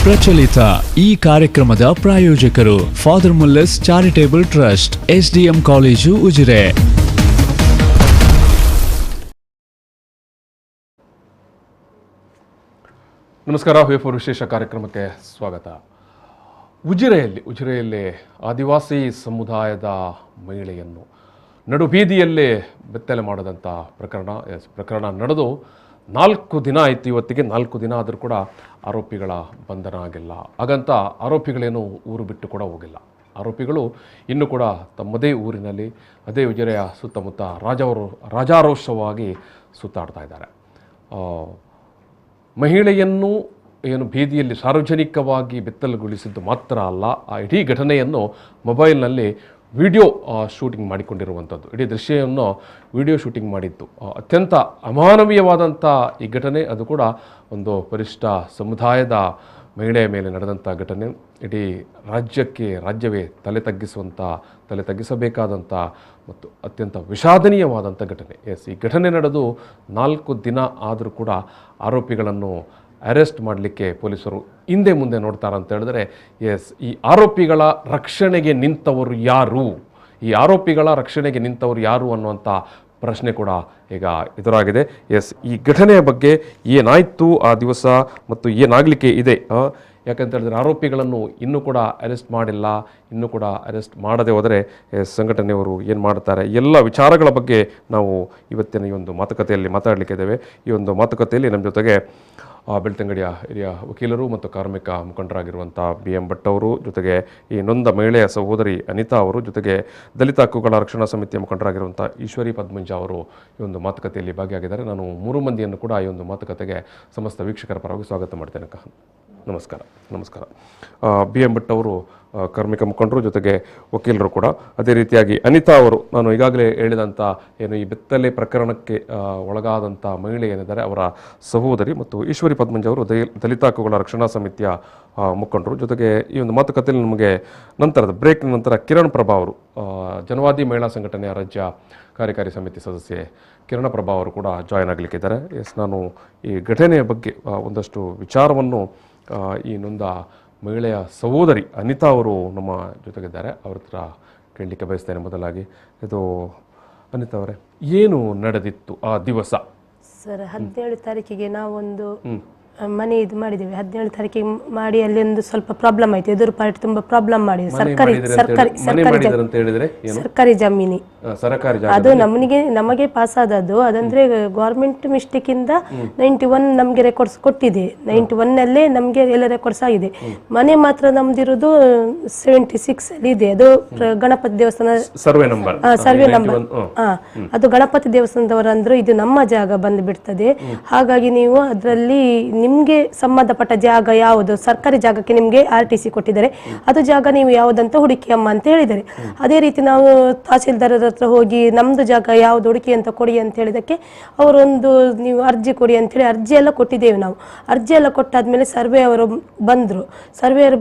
ಪ್ರಚಲಿತ ಈ ಕಾರ್ಯಕ್ರಮದ ಪ್ರಾಯೋಜಕರು Father Muller's Charitable trust, SDM college, Ujire. ನಮಸ್ಕಾರ. ವೇಫೋರ್ ವಿಶೇಷ ಕಾರ್ಯಕ್ರಮಕ್ಕೆ ಸ್ವಾಗತ. ಉಜಿರೆಯಲ್ಲಿ ಆದಿವಾಸಿ ಸಮುದಾಯದ ಮಹಿಳೆಯನ್ನು ನಡು ಬೀದಿಯಲ್ಲೇ ಬೆತ್ತಲೆ ಮಾಡಿದಂಥ ಪ್ರಕರಣ ನಡೆದು 4 ದಿನ ಆಯಿತು. ಇವತ್ತಿಗೆ 4 ದಿನ ಆದರೂ ಕೂಡ ಆರೋಪಿಗಳ ಬಂಧನ ಆಗಿಲ್ಲ. ಹಾಗಂತ ಆರೋಪಿಗಳೇನು ಊರು ಬಿಟ್ಟು ಕೂಡ ಹೋಗಿಲ್ಲ. ಆರೋಪಿಗಳು ಇನ್ನೂ ಕೂಡ ತಮ್ಮದೇ ಊರಿನಲ್ಲಿ, ಅದೇ ಉಜಿರೆಯ ಸುತ್ತಮುತ್ತ ರಾಜಾರೋಷವಾಗಿ ಸುತ್ತಾಡ್ತಾ ಇದ್ದಾರೆ. ಮಹಿಳೆಯನ್ನು ಏನು ಬೀದಿಯಲ್ಲಿ ಸಾರ್ವಜನಿಕವಾಗಿ ಬೆತ್ತಲುಗೊಳಿಸಿದ್ದು ಮಾತ್ರ ಅಲ್ಲ, ಆ ಇಡೀ ಘಟನೆಯನ್ನು ಮೊಬೈಲ್ನಲ್ಲಿ ವಿಡಿಯೋ ಶೂಟಿಂಗ್ ಮಾಡಿಕೊಂಡಿರುವಂಥದ್ದು, ಇಡೀ ದೃಶ್ಯವನ್ನು ವಿಡಿಯೋ ಶೂಟಿಂಗ್ ಮಾಡಿದ್ದು. ಅತ್ಯಂತ ಅಮಾನವೀಯವಾದಂಥ ಈ ಘಟನೆ, ಅದು ಕೂಡ ಒಂದು ಪರಿಶಿಷ್ಟ ಸಮುದಾಯದ ಮಹಿಳೆಯ ಮೇಲೆ ನಡೆದಂಥ ಘಟನೆ. ಇಡೀ ರಾಜ್ಯವೇ ತಲೆ ತಗ್ಗಿಸಬೇಕಾದಂಥ ಮತ್ತು ಅತ್ಯಂತ ವಿಷಾದನೀಯವಾದಂಥ ಘಟನೆ. ಈ ಘಟನೆ ನಡೆದು 4 ದಿನ ಆದರೂ ಕೂಡ ಆರೋಪಿಗಳನ್ನು ಅರೆಸ್ಟ್ ಮಾಡಲಿಕ್ಕೆ ಪೊಲೀಸರು ಹಿಂದೆ ಮುಂದೆ ನೋಡ್ತಾರೆ ಅಂತ ಹೇಳಿದ್ರೆ, ಈ ಆರೋಪಿಗಳ ರಕ್ಷಣೆಗೆ ನಿಂತವರು ಯಾರು ಅನ್ನುವಂಥ ಪ್ರಶ್ನೆ ಕೂಡ ಈಗ ಎದುರಾಗಿದೆ. ಈ ಘಟನೆಯ ಬಗ್ಗೆ ಏನಾಯಿತು ಆ ದಿವಸ ಮತ್ತು ಏನಾಗಲಿಕ್ಕೆ ಇದೆ, ಯಾಕಂತ ಹೇಳಿದ್ರೆ ಆರೋಪಿಗಳನ್ನು ಇನ್ನೂ ಕೂಡ ಅರೆಸ್ಟ್ ಮಾಡಿಲ್ಲ. ಇನ್ನೂ ಕೂಡ ಅರೆಸ್ಟ್ ಮಾಡದೆ ಹೋದರೆ ಸಂಘಟನೆಯವರು ಏನು ಮಾಡ್ತಾರೆ, ಎಲ್ಲ ವಿಚಾರಗಳ ಬಗ್ಗೆ ನಾವು ಇವತ್ತಿನ ಈ ಒಂದು ಮಾತುಕತೆಯಲ್ಲಿ ಮಾತಾಡಲಿಕ್ಕಿದ್ದೇವೆ. ಈ ಒಂದು ಮಾತುಕತೆಯಲ್ಲಿ ನಮ್ಮ ಜೊತೆಗೆ ಬೆಳ್ತಂಗಡಿಯ ಹಿರಿಯ ವಕೀಲರು ಮತ್ತು ಕಾರ್ಮಿಕ ಮುಖಂಡರಾಗಿರುವಂಥ BM ಭಟ್ ಅವರು, ಜೊತೆಗೆ ಈ ನೊಂದ ಮಹಿಳೆಯ ಸಹೋದರಿ ಅನಿತಾ ಅವರು, ಜೊತೆಗೆ ದಲಿತ ಹಕ್ಕುಗಳ ರಕ್ಷಣಾ ಸಮಿತಿಯ ಮುಖಂಡರಾಗಿರುವಂಥ ಈಶ್ವರಿ ಪದ್ಮಂಜ ಅವರು ಈ ಒಂದು ಮಾತುಕತೆಯಲ್ಲಿ ಭಾಗಿಯಾಗಿದ್ದಾರೆ. ನಾನು 3 ಮಂದಿಯನ್ನು ಕೂಡ ಈ ಒಂದು ಮಾತುಕತೆಗೆ ಸಮಸ್ತ ವೀಕ್ಷಕರ ಪರವಾಗಿ ಸ್ವಾಗತ ಮಾಡ್ತೇನೆ. ನಮಸ್ಕಾರ. BM ಭಟ್ ಅವರು ಕಾರ್ಮಿಕ ಮುಖಂಡರು, ಜೊತೆಗೆ ವಕೀಲರು ಕೂಡ. ಅದೇ ರೀತಿಯಾಗಿ ಅನಿತಾ ಅವರು, ನಾನು ಈಗಾಗಲೇ ಹೇಳಿದಂಥ ಏನು ಈ ಬೆತ್ತಲೆ ಪ್ರಕರಣಕ್ಕೆ ಒಳಗಾದಂಥ ಮಹಿಳೆ ಏನಿದ್ದಾರೆ ಅವರ ಸಹೋದರಿ, ಮತ್ತು ಈಶ್ವರಿ ಪದ್ಮಂಜ ಅವರು ದಲಿತ ಹಕ್ಕುಗಳ ರಕ್ಷಣಾ ಸಮಿತಿಯ ಮುಖಂಡರು. ಜೊತೆಗೆ ಈ ಒಂದು ಮಾತುಕತೆಯಲ್ಲಿ ನಮಗೆ ನಂತರದ ಬ್ರೇಕ್ ನಂತರ ಕಿರಣ್ ಪ್ರಭಾ ಅವರು, ಜನವಾದಿ ಮಹಿಳಾ ಸಂಘಟನೆಯ ರಾಜ್ಯ ಕಾರ್ಯಕಾರಿ ಸಮಿತಿ ಸದಸ್ಯೆ ಕಿರಣ ಪ್ರಭಾ ಅವರು ಕೂಡ ಜಾಯ್ನ್ ಆಗಲಿಕ್ಕಿದ್ದಾರೆ. ನಾನು ಈ ಘಟನೆಯ ಬಗ್ಗೆ ಒಂದಷ್ಟು ವಿಚಾರವನ್ನು ಈ ನೊಂದ ಮಹಿಳೆಯ ಸಹೋದರಿ ಅನಿತಾ ಅವರು ನಮ್ಮ ಜೊತೆಗಿದ್ದಾರೆ, ಅವ್ರ ಹತ್ರ ಕೇಳಲಿಕ್ಕೆ ಬಯಸ್ತೇನೆ. ಮೊದಲಾಗಿ ಇದು ಅನಿತಾ ಅವರೇ, ಏನು ನಡೆದಿತ್ತು ಆ ದಿವಸ? ಸರ್, 17 ತಾರೀಕಿಗೆ ನಾವೊಂದು ಮನೆ ಇದು ಮಾಡಿದ್ದೇವೆ. 17 ತಾರೀಕಿಗೆ ಮಾಡಿ ಅಲ್ಲಿ ಒಂದು ಸ್ವಲ್ಪ ಪ್ರಾಬ್ಲಮ್ ಆಯ್ತು. ಎದುರು ಪಾರ್ಟಿ ತುಂಬಾ ಪ್ರಾಬ್ಲಮ್ ಮಾಡಿದೆ. ಸರ್ಕಾರಿ ಜಮೀನಿ ಅದು ನಮಗೆ ಪಾಸ್ ಆದದ್ದು. ಅದಂದ್ರೆ ಗೌರ್ಮೆಂಟ್ ಮಿಸ್ಟೇಕ್ ಇಂದ 91 ನಮ್ಗೆ ರೆಕಾರ್ಡ್ಸ್ ಕೊಟ್ಟಿದೆ. 91 ನಲ್ಲೇ ನಮ್ಗೆ ಎಲ್ಲ ರೆಕಾರ್ಡ್ಸ್ ಆಗಿದೆ. ಮನೆ ಮಾತ್ರ ನಮ್ದಿರೋದು 76 ಅಲ್ಲಿ ಇದೆ. ಅದು ಗಣಪತಿ ದೇವಸ್ಥಾನ ಸರ್ವೆ ನಂಬರ್ ಅದು ಗಣಪತಿ ದೇವಸ್ಥಾನದವರಂದ್ರು ಇದು ನಮ್ಮ ಜಾಗ ಬಂದು ಬಿಡ್ತದೆ. ಹಾಗಾಗಿ ನೀವು ಅದರಲ್ಲಿ ನಿಮ್ಗೆ ಸಂಬಂಧಪಟ್ಟ ಜಾಗ ಯಾವುದು, ಸರ್ಕಾರಿ ಜಾಗಕ್ಕೆ ನಿಮ್ಗೆ RTC ಕೊಟ್ಟಿದ್ದಾರೆ, ಅದು ಜಾಗ ನೀವು ಯಾವುದಂತ ಹುಡುಕಿ ಅಮ್ಮ ಅಂತ ಹೇಳಿದ್ದಾರೆ. ಅದೇ ರೀತಿ ನಾವು ತಹಸೀಲ್ದಾರ್ ಹತ್ರ ಹೋಗಿ ನಮ್ದು ಜಾಗ ಯಾವ್ದು ಹುಡುಕಿ ಅಂತ ಕೊಡಿ ಅಂತ ಹೇಳಿದಕ್ಕೆ ಅವರೊಂದು ನೀವು ಅರ್ಜಿ ಕೊಡಿ ಅಂತ ಹೇಳಿ ಅರ್ಜಿ ಎಲ್ಲ ಕೊಟ್ಟಿದ್ದೇವೆ. ನಾವು ಅರ್ಜಿ ಎಲ್ಲ ಕೊಟ್ಟಾದ್ಮೇಲೆ ಸರ್ವೆ ಅವರು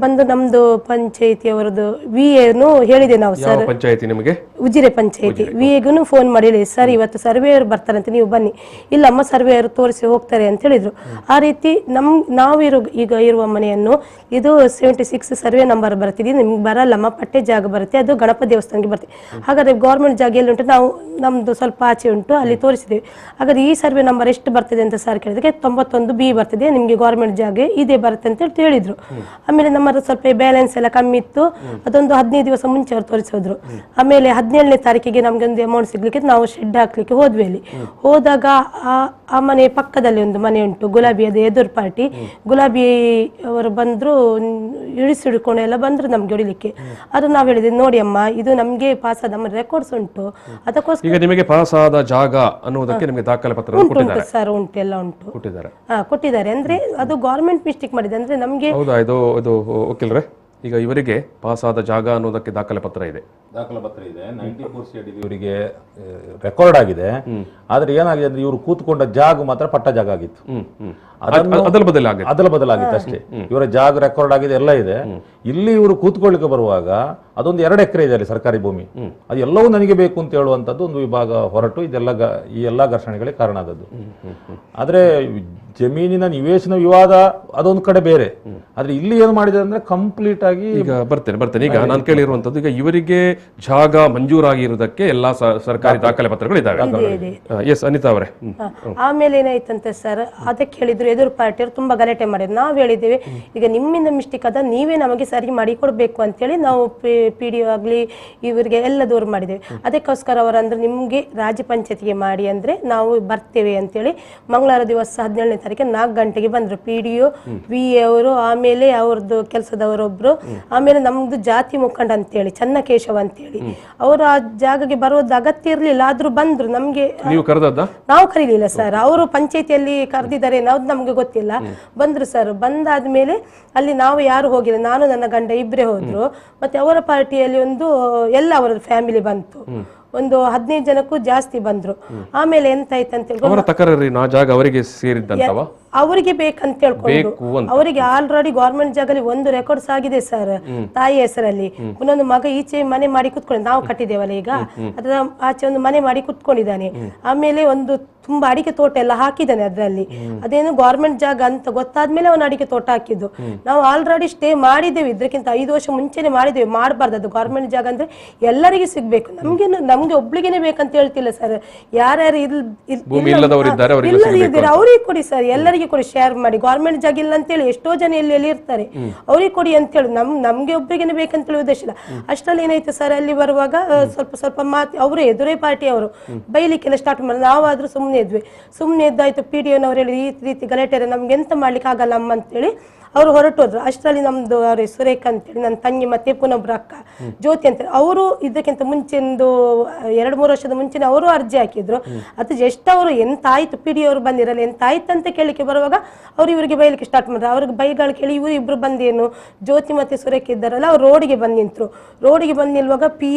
ಬಂದು ನಮ್ದು ಪಂಚಾಯತಿ ಅವರದ್ದು VAನು ಹೇಳಿದೆ ನಾವು, ಸರ್ ಉಜಿರೆ ಪಂಚಾಯತಿ VAಗೂ ಫೋನ್ ಮಾಡಿ ಹೇಳಿ, ಸರ್ ಇವತ್ತು ಸರ್ವೇಯರ್ ಬರ್ತಾರಂತೆ, ನೀವು ಬನ್ನಿ. ಇಲ್ಲಮ್ಮ ಸರ್ವೇಯರ್ ತೋರಿಸಿ ಹೋಗ್ತಾರೆ ಅಂತ ಹೇಳಿದ್ರು. ಆ ರೀತಿ ಈಗ ಇರುವ ಮನೆಯನ್ನು ಇದು 76 ಸರ್ವೆ ನಂಬರ್ ಬರ್ತಿದೆ, ನಿಮ್ಗೆ ಬರಲ್ಲಮ್ಮ, ಪಟ್ಟೆ ಜಾಗ ಬರುತ್ತೆ, ಅದು ಗಣಪತಿ ದೇವಸ್ಥಾನಕ್ಕೆ ಬರ್ತದೆ. ಹಾಗಾದ್ರೆ ಗೌರ್ಮೆಂಟ್ ಜಾಗ ಎಲ್ಲಿ ಉಂಟು, ನಾವು ನಮ್ದು ಸ್ವಲ್ಪ ಆಚೆ ಉಂಟು, ಅಲ್ಲಿ ತೋರಿಸಿದ್ದೇವೆ. ಹಾಗಾದ್ರೆ ಈ ಸರ್ವೆ ನಂಬರ್ ಎಷ್ಟು ಬರ್ತದೆ ಅಂತ ಸರ್ ಕೇಳಿದಕ್ಕೆ 91B ಬರ್ತದೆ, ನಿಮ್ಗೆ ಗೌರ್ಮೆಂಟ್ ಜಾಗ ಇದೇ ಬರುತ್ತೆ ಅಂತ ಹೇಳಿದ್ರು. ಆಮೇಲೆ ನಮ್ಮದು ಸ್ವಲ್ಪ ಬ್ಯಾಲೆನ್ಸ್ ಎಲ್ಲ ಕಮ್ಮಿ ಇತ್ತು, ಅದೊಂದು 15 ದಿವಸ ಮುಂಚೆ ಅವ್ರು ತೋರಿಸಿದ್ರು. ಆಮೇಲೆ 17ನೇ ತಾರೀಕಿಗೆ ನಮ್ಗೆ ಒಂದು ಅಮೌಂಟ್ ಸಿಗ್ಲಿಕ್ಕೆ ನಾವು ಶೆಡ್ ಹಾಕ್ಲಿಕ್ಕೆ ಹೋದ್ವಿ. ಅಲ್ಲಿ ಹೋದಾಗ ಆ ಮನೆ ಪಕ್ಕದಲ್ಲಿ ಒಂದು ಮನೆ ಉಂಟು, ಗುಲಾಬಿ, ಅದು ಎದುರು ಪಾರ್ಟಿ ಗುಲಾಬಿ ಅವರು ಬಂದ್ರು, ಹಿಡಿಕೊಂಡು ಎಲ್ಲ ಬಂದ್ರು ನಮ್ಗೆ ಹೊಡಿಲಿಕ್ಕೆ. ಅದು ನಾವು ಹೇಳಿದ್ವಿ, ನೋಡಿ ಅಮ್ಮ, ಇದು ನಮ್ಗೆ ಪಾಸ್ ಆದ ರೆಕಾರ್ಡ್ಸ್ ಉಂಟು, ಅದಕ್ಕೋಸ್ಕರ ಈಗ ನಿಮಗೆ ಪಾಸ್ ಆದ ಜಾಗ ಅನ್ನೋದಕ್ಕೆ ನಿಮಗೆ ದಾಖಲೆ ಪತ್ರ ಉಂಟು ಸರ್, ಉಂಟು, ಎಲ್ಲ ಉಂಟು, ಕೊಟ್ಟಿದ್ದಾರೆ. ಅಂದ್ರೆ ಅದು ಗವರ್ನಮೆಂಟ್ ಮಿಸ್ಟೇಕ್ ಮಾಡಿದೆ. ಅಂದ್ರೆ ನಮ್ಗೆ ಹೌದಾ? ಇದು ವಕೀಲರೇ, ಈಗ ಇವರಿಗೆ ಪಾಸ್ ಆದ ಜಾಗ ಅನ್ನೋದಕ್ಕೆ ದಾಖಲೆ ಪತ್ರ ಇದೆ. 94 CID ಇವರಿಗೆ ರೆಕಾರ್ಡ್ ಆಗಿದೆ. ಆದ್ರೆ ಏನಾಗಿದೆ ಅಂದ್ರೆ ಇವರು ಕೂತ್ಕೊಂಡ ಜಾಗ ಮಾತ್ರ ಪಟ್ಟ ಜಾಗ ಆಗಿತ್ತು. ಅದಲ ಬದಲಾಗಿದೆ ಅದಲ ಬದಲಾಗಿತ್ತು ಅಷ್ಟೇ. ಇವರ ಜಾಗ ರೆಕಾರ್ಡ್ ಆಗಿದೆ, ಎಲ್ಲ ಇದೆ. ಇಲ್ಲಿ ಇವರು ಕೂತ್ಕೊಳ್ಳಿಕ್ಕೆ ಬರುವಾಗ ಅದೊಂದು 2 ಎಕರೆ ಇದೆ ಅಲ್ಲಿ ಸರ್ಕಾರಿ ಭೂಮಿ, ಅದು ಎಲ್ಲವೂ ನನಗೆ ಬೇಕು ಅಂತ ಹೇಳುವಂಥದ್ದು ಒಂದು ವಿಭಾಗ ಹೊರಟು ಈ ಎಲ್ಲ ಘರ್ಷಣೆಗಳಿಗೆ ಕಾರಣ ಆದದ್ದು. ಆದ್ರೆ ಜಮೀನಿನ ನಿವೇಶನ ವಿವಾದ ಅದೊಂದು ಕಡೆ ಬೇರೆ, ಆದ್ರೆ ಇಲ್ಲಿ ಏನು ಮಾಡಿದೆ ಅಂದ್ರೆ ಕಂಪ್ಲೀಟ್ ಆಗಿ ಈಗ ಬರ್ತೇನೆ ಈಗ ನಾನು ಕೇಳಿರುವಂತದ್ದು, ಈಗ ಇವರಿಗೆ ಜಾಗ ಮಂಜೂರಾಗಿರುವುದಕ್ಕೆ ಎಲ್ಲಾ ಸರ್ಕಾರಿ ದಾಖಲೆ ಪತ್ರಗಳು ಇದಾವೆ. ಎಸ್ ಅನಿತಾ ಅವರೇ. ಆಮೇಲೆ ಏನಾಯ್ತಂತೆ ಸರ್, ಅದಕ್ಕೆ ಹೇಳಿದ್ರು ಎದುರು ಪಾರ್ಟಿಯವರು ತುಂಬಾ ಗಲಾಟೆ ಮಾಡಿದ್ರು. ನಾವು ಹೇಳಿದ್ದೇವೆ ಈಗ ನಿಮ್ಮಿಂದ ಮಿಸ್ಟೇಕ್ ಅದ, ನೀವೇ ನಮಗೆ ಸರಿ ಮಾಡಿ ಕೊಡ್ಬೇಕು ಅಂತೇಳಿ ನಾವು PDO ಆಗ್ಲಿ ಇವರಿಗೆ ಎಲ್ಲ ದೂರ ಮಾಡಿದ್ದೇವೆ. ಅದಕ್ಕೋಸ್ಕರ ಅವರಂದ್ರೆ ನಿಮ್ಗೆ ರಾಜ್ಯ ಪಂಚಾಯತಿಗೆ ಮಾಡಿ ಅಂದ್ರೆ ನಾವು ಬರ್ತೇವೆ ಅಂತೇಳಿ ಮಂಗಳವಾರ ದಿವಸ 17ನೇ ತಾರೀಕು 4 ಗಂಟೆಗೆ ಬಂದ್ರು. PDO VA ಅವರು, ಆಮೇಲೆ ಅವ್ರದ್ದು ಕೆಲಸದವರೊಬ್ರು, ಆಮೇಲೆ ನಮ್ದು ಜಾತಿ ಮುಖಂಡ ಅಂತೇಳಿ ಚನ್ನಕೇಶವ ಅಂತೇಳಿ ಅವರು ಆ ಜಾಗಕ್ಕೆ ಬರೋದು ಅಗತ್ಯ ಇರ್ಲಿಲ್ಲ, ಆದ್ರೂ ಬಂದ್ರು. ನಮ್ಗೆ ನಾವು ಕರೀಲಿಲ್ಲ ಸರ್, ಅವರು ಪಂಚಾಯತಿಯಲ್ಲಿ ಕರೆದಿದ್ದಾರೆ ನಾವು ನಮ್ಗೆ ಗೊತ್ತಿಲ್ಲ. ಬಂದ್ರು ಸರ್. ಬಂದಾದ್ಮೇಲೆ ಅಲ್ಲಿ ನಾವು ಯಾರು ಹೋಗಿಲ್ಲ, ನಾನು ನನ್ನ ಗಂಡ ಇಬ್ಬರೇ ಹೋದ್ರು. ಮತ್ತೆ ಅವರ ಪಾರ್ಟಿಯಲ್ಲಿ ಎಲ್ಲ ಅವರ ಫ್ಯಾಮಿಲಿ ಬಂತು, ಒಂದು 15 ಜನಕ್ಕೂ ಜಾಸ್ತಿ ಬಂದ್ರು. ಆಮೇಲೆ ಎಂತ ಆಯ್ತಂತ ಅವರಿಗೆ ಬೇಕಂತ ಹೇಳ್ಕೊಂಡು ಅವರಿಗೆ ಆಲ್ರೆಡಿ ಗವರ್ಮೆಂಟ್ ಜಾಗದಲ್ಲಿ 1 ರೆಕಾರ್ಡ್ಸ್ ಆಗಿದೆ ಸರ್, ತಾಯಿ ಹೆಸರಲ್ಲಿ. ಇನ್ನೊಂದು ಮಗ ಈಚೆ ಮನೆ ಮಾಡಿ ಕುತ್ಕೊಂಡು, ನಾವು ಕಟ್ಟಿದ್ದೇವಲ್ಲ ಈಗ, ಅದರ ಆಚೆ ಒಂದು ಮನೆ ಮಾಡಿ ಕುತ್ಕೊಂಡಿದ್ದಾನೆ. ಆಮೇಲೆ ಒಂದು ತುಂಬಾ ಅಡಿಕೆ ತೋಟ ಎಲ್ಲ ಹಾಕಿದ್ದಾನೆ ಅದರಲ್ಲಿ. ಅದೇನು ಗವರ್ಮೆಂಟ್ ಜಾಗ ಅಂತ ಗೊತ್ತಾದ್ಮೇಲೆ ಅವನು ಅಡಿಕೆ ತೋಟ ಹಾಕಿದ್ದು. ನಾವು ಆಲ್ರೆಡಿ ಸ್ಟೇ ಮಾಡಿದ್ದೇವೆ, ಇದಕ್ಕಿಂತ 5 ವರ್ಷ ಮುಂಚೆನೆ ಮಾಡಿದ್ದೇವೆ. ಮಾಡಬಾರ್ದು, ಅದು ಗವರ್ಮೆಂಟ್ ಜಾಗ ಅಂದ್ರೆ ಎಲ್ಲರಿಗೂ ಸಿಗ್ಬೇಕು, ನಮ್ಗೆ ಒಬ್ಳಿಗೆನೆ ಬೇಕಂತ ಹೇಳ್ತಿಲ್ಲ ಸರ್. ಯಾರ್ಯಾರು ಇದ್ದಾರೆ ಅವ್ರಿಗೆ ಕೊಡಿ ಸರ್, ಎಲ್ಲರಿಗೂ ಕೊಡಿ, ಶೇರ್ ಮಾಡಿ. ಗವರ್ಮೆಂಟ್ ಜಾಗ ಇಲ್ಲ ಅಂತೇಳಿ ಎಷ್ಟೋ ಜನ ಎಲ್ಲಿ ಇರ್ತಾರೆ, ಅವ್ರಿಗೆ ಕೊಡಿ ಅಂತ ಹೇಳಿ ನಮ್ಗೆ ಒಬ್ರಿಗೇನೆ ಬೇಕಂತ ಹೇಳಿ ಉದ್ದೇಶ ಇಲ್ಲ. ಅಷ್ಟ್ರಲ್ಲಿ ಏನಾಯ್ತು ಸರ್, ಅಲ್ಲಿ ಬರುವಾಗ ಸ್ವಲ್ಪ ಮಾತು ಅವರೇ ಎದುರೇ ಪಾರ್ಟಿ ಅವರು ಬೈಲಿಕ್ಕೆಲ್ಲ ಸ್ಟಾರ್ಟ್ ಮಾಡಿ, ನಾವಾದ್ರೂ ಸುಮ್ಮನೆ ಇದ್ದಾಯ್ತು. PDOನವ್ರು ಹೇಳಿ ಈ ರೀತಿ ಗಲಾಟೆ ನಮ್ಗೆ ಎಂತ ಮಾಡ್ಲಿಕ್ಕೆ ಆಗಲ್ಲ ಅಮ್ಮ ಅಂತೇಳಿ ಅವರು ಹೊರಟೋದ್ರು. ಅಷ್ಟರಲ್ಲಿ ನಮ್ದು ಅವ್ರ ಸುರೇಖ ಅಂತೇಳಿ ನನ್ನ ತಂಗಿ, ಮತ್ತೆ ಪುನೊಬ್ರು ಅಕ್ಕ ಜ್ಯೋತಿ ಅಂತೇಳಿ ಅವರು ಇದಕ್ಕಿಂತ ಮುಂಚೆ 2-3 ವರ್ಷದ ಮುಂಚೆ ಅವರು ಅರ್ಜಿ ಹಾಕಿದ್ರು. ಅದು ಜಸ್ಟ್ ಅವರು ಎಂತ ಆಯ್ತು, PDO ಅವರು ಬಂದಿರಲ್ಲ, ಎಂತ ಆಯ್ತು ಅಂತ ಕೇಳಿಕ್ಕೆ ಬರುವಾಗ ಅವ್ರು ಇವರಿಗೆ ಬೈಲಿಕ್ಕೆ ಸ್ಟಾರ್ಟ್ ಮಾಡಿದ್ರು. ಅವ್ರಿಗೆ ಬೈಗಳು ಕೇಳಿ ಇವರು ಇಬ್ರು ಬಂದೇನು, ಜ್ಯೋತಿ ಮತ್ತೆ ಸುರೇಖ ಇದ್ದಾರಲ್ಲ, ಅವ್ರು ರೋಡಿಗೆ ಬಂದು ನಿಂತರು. ರೋಡಿಗೆ ಬಂದು ನಿಲ್ವಾಗ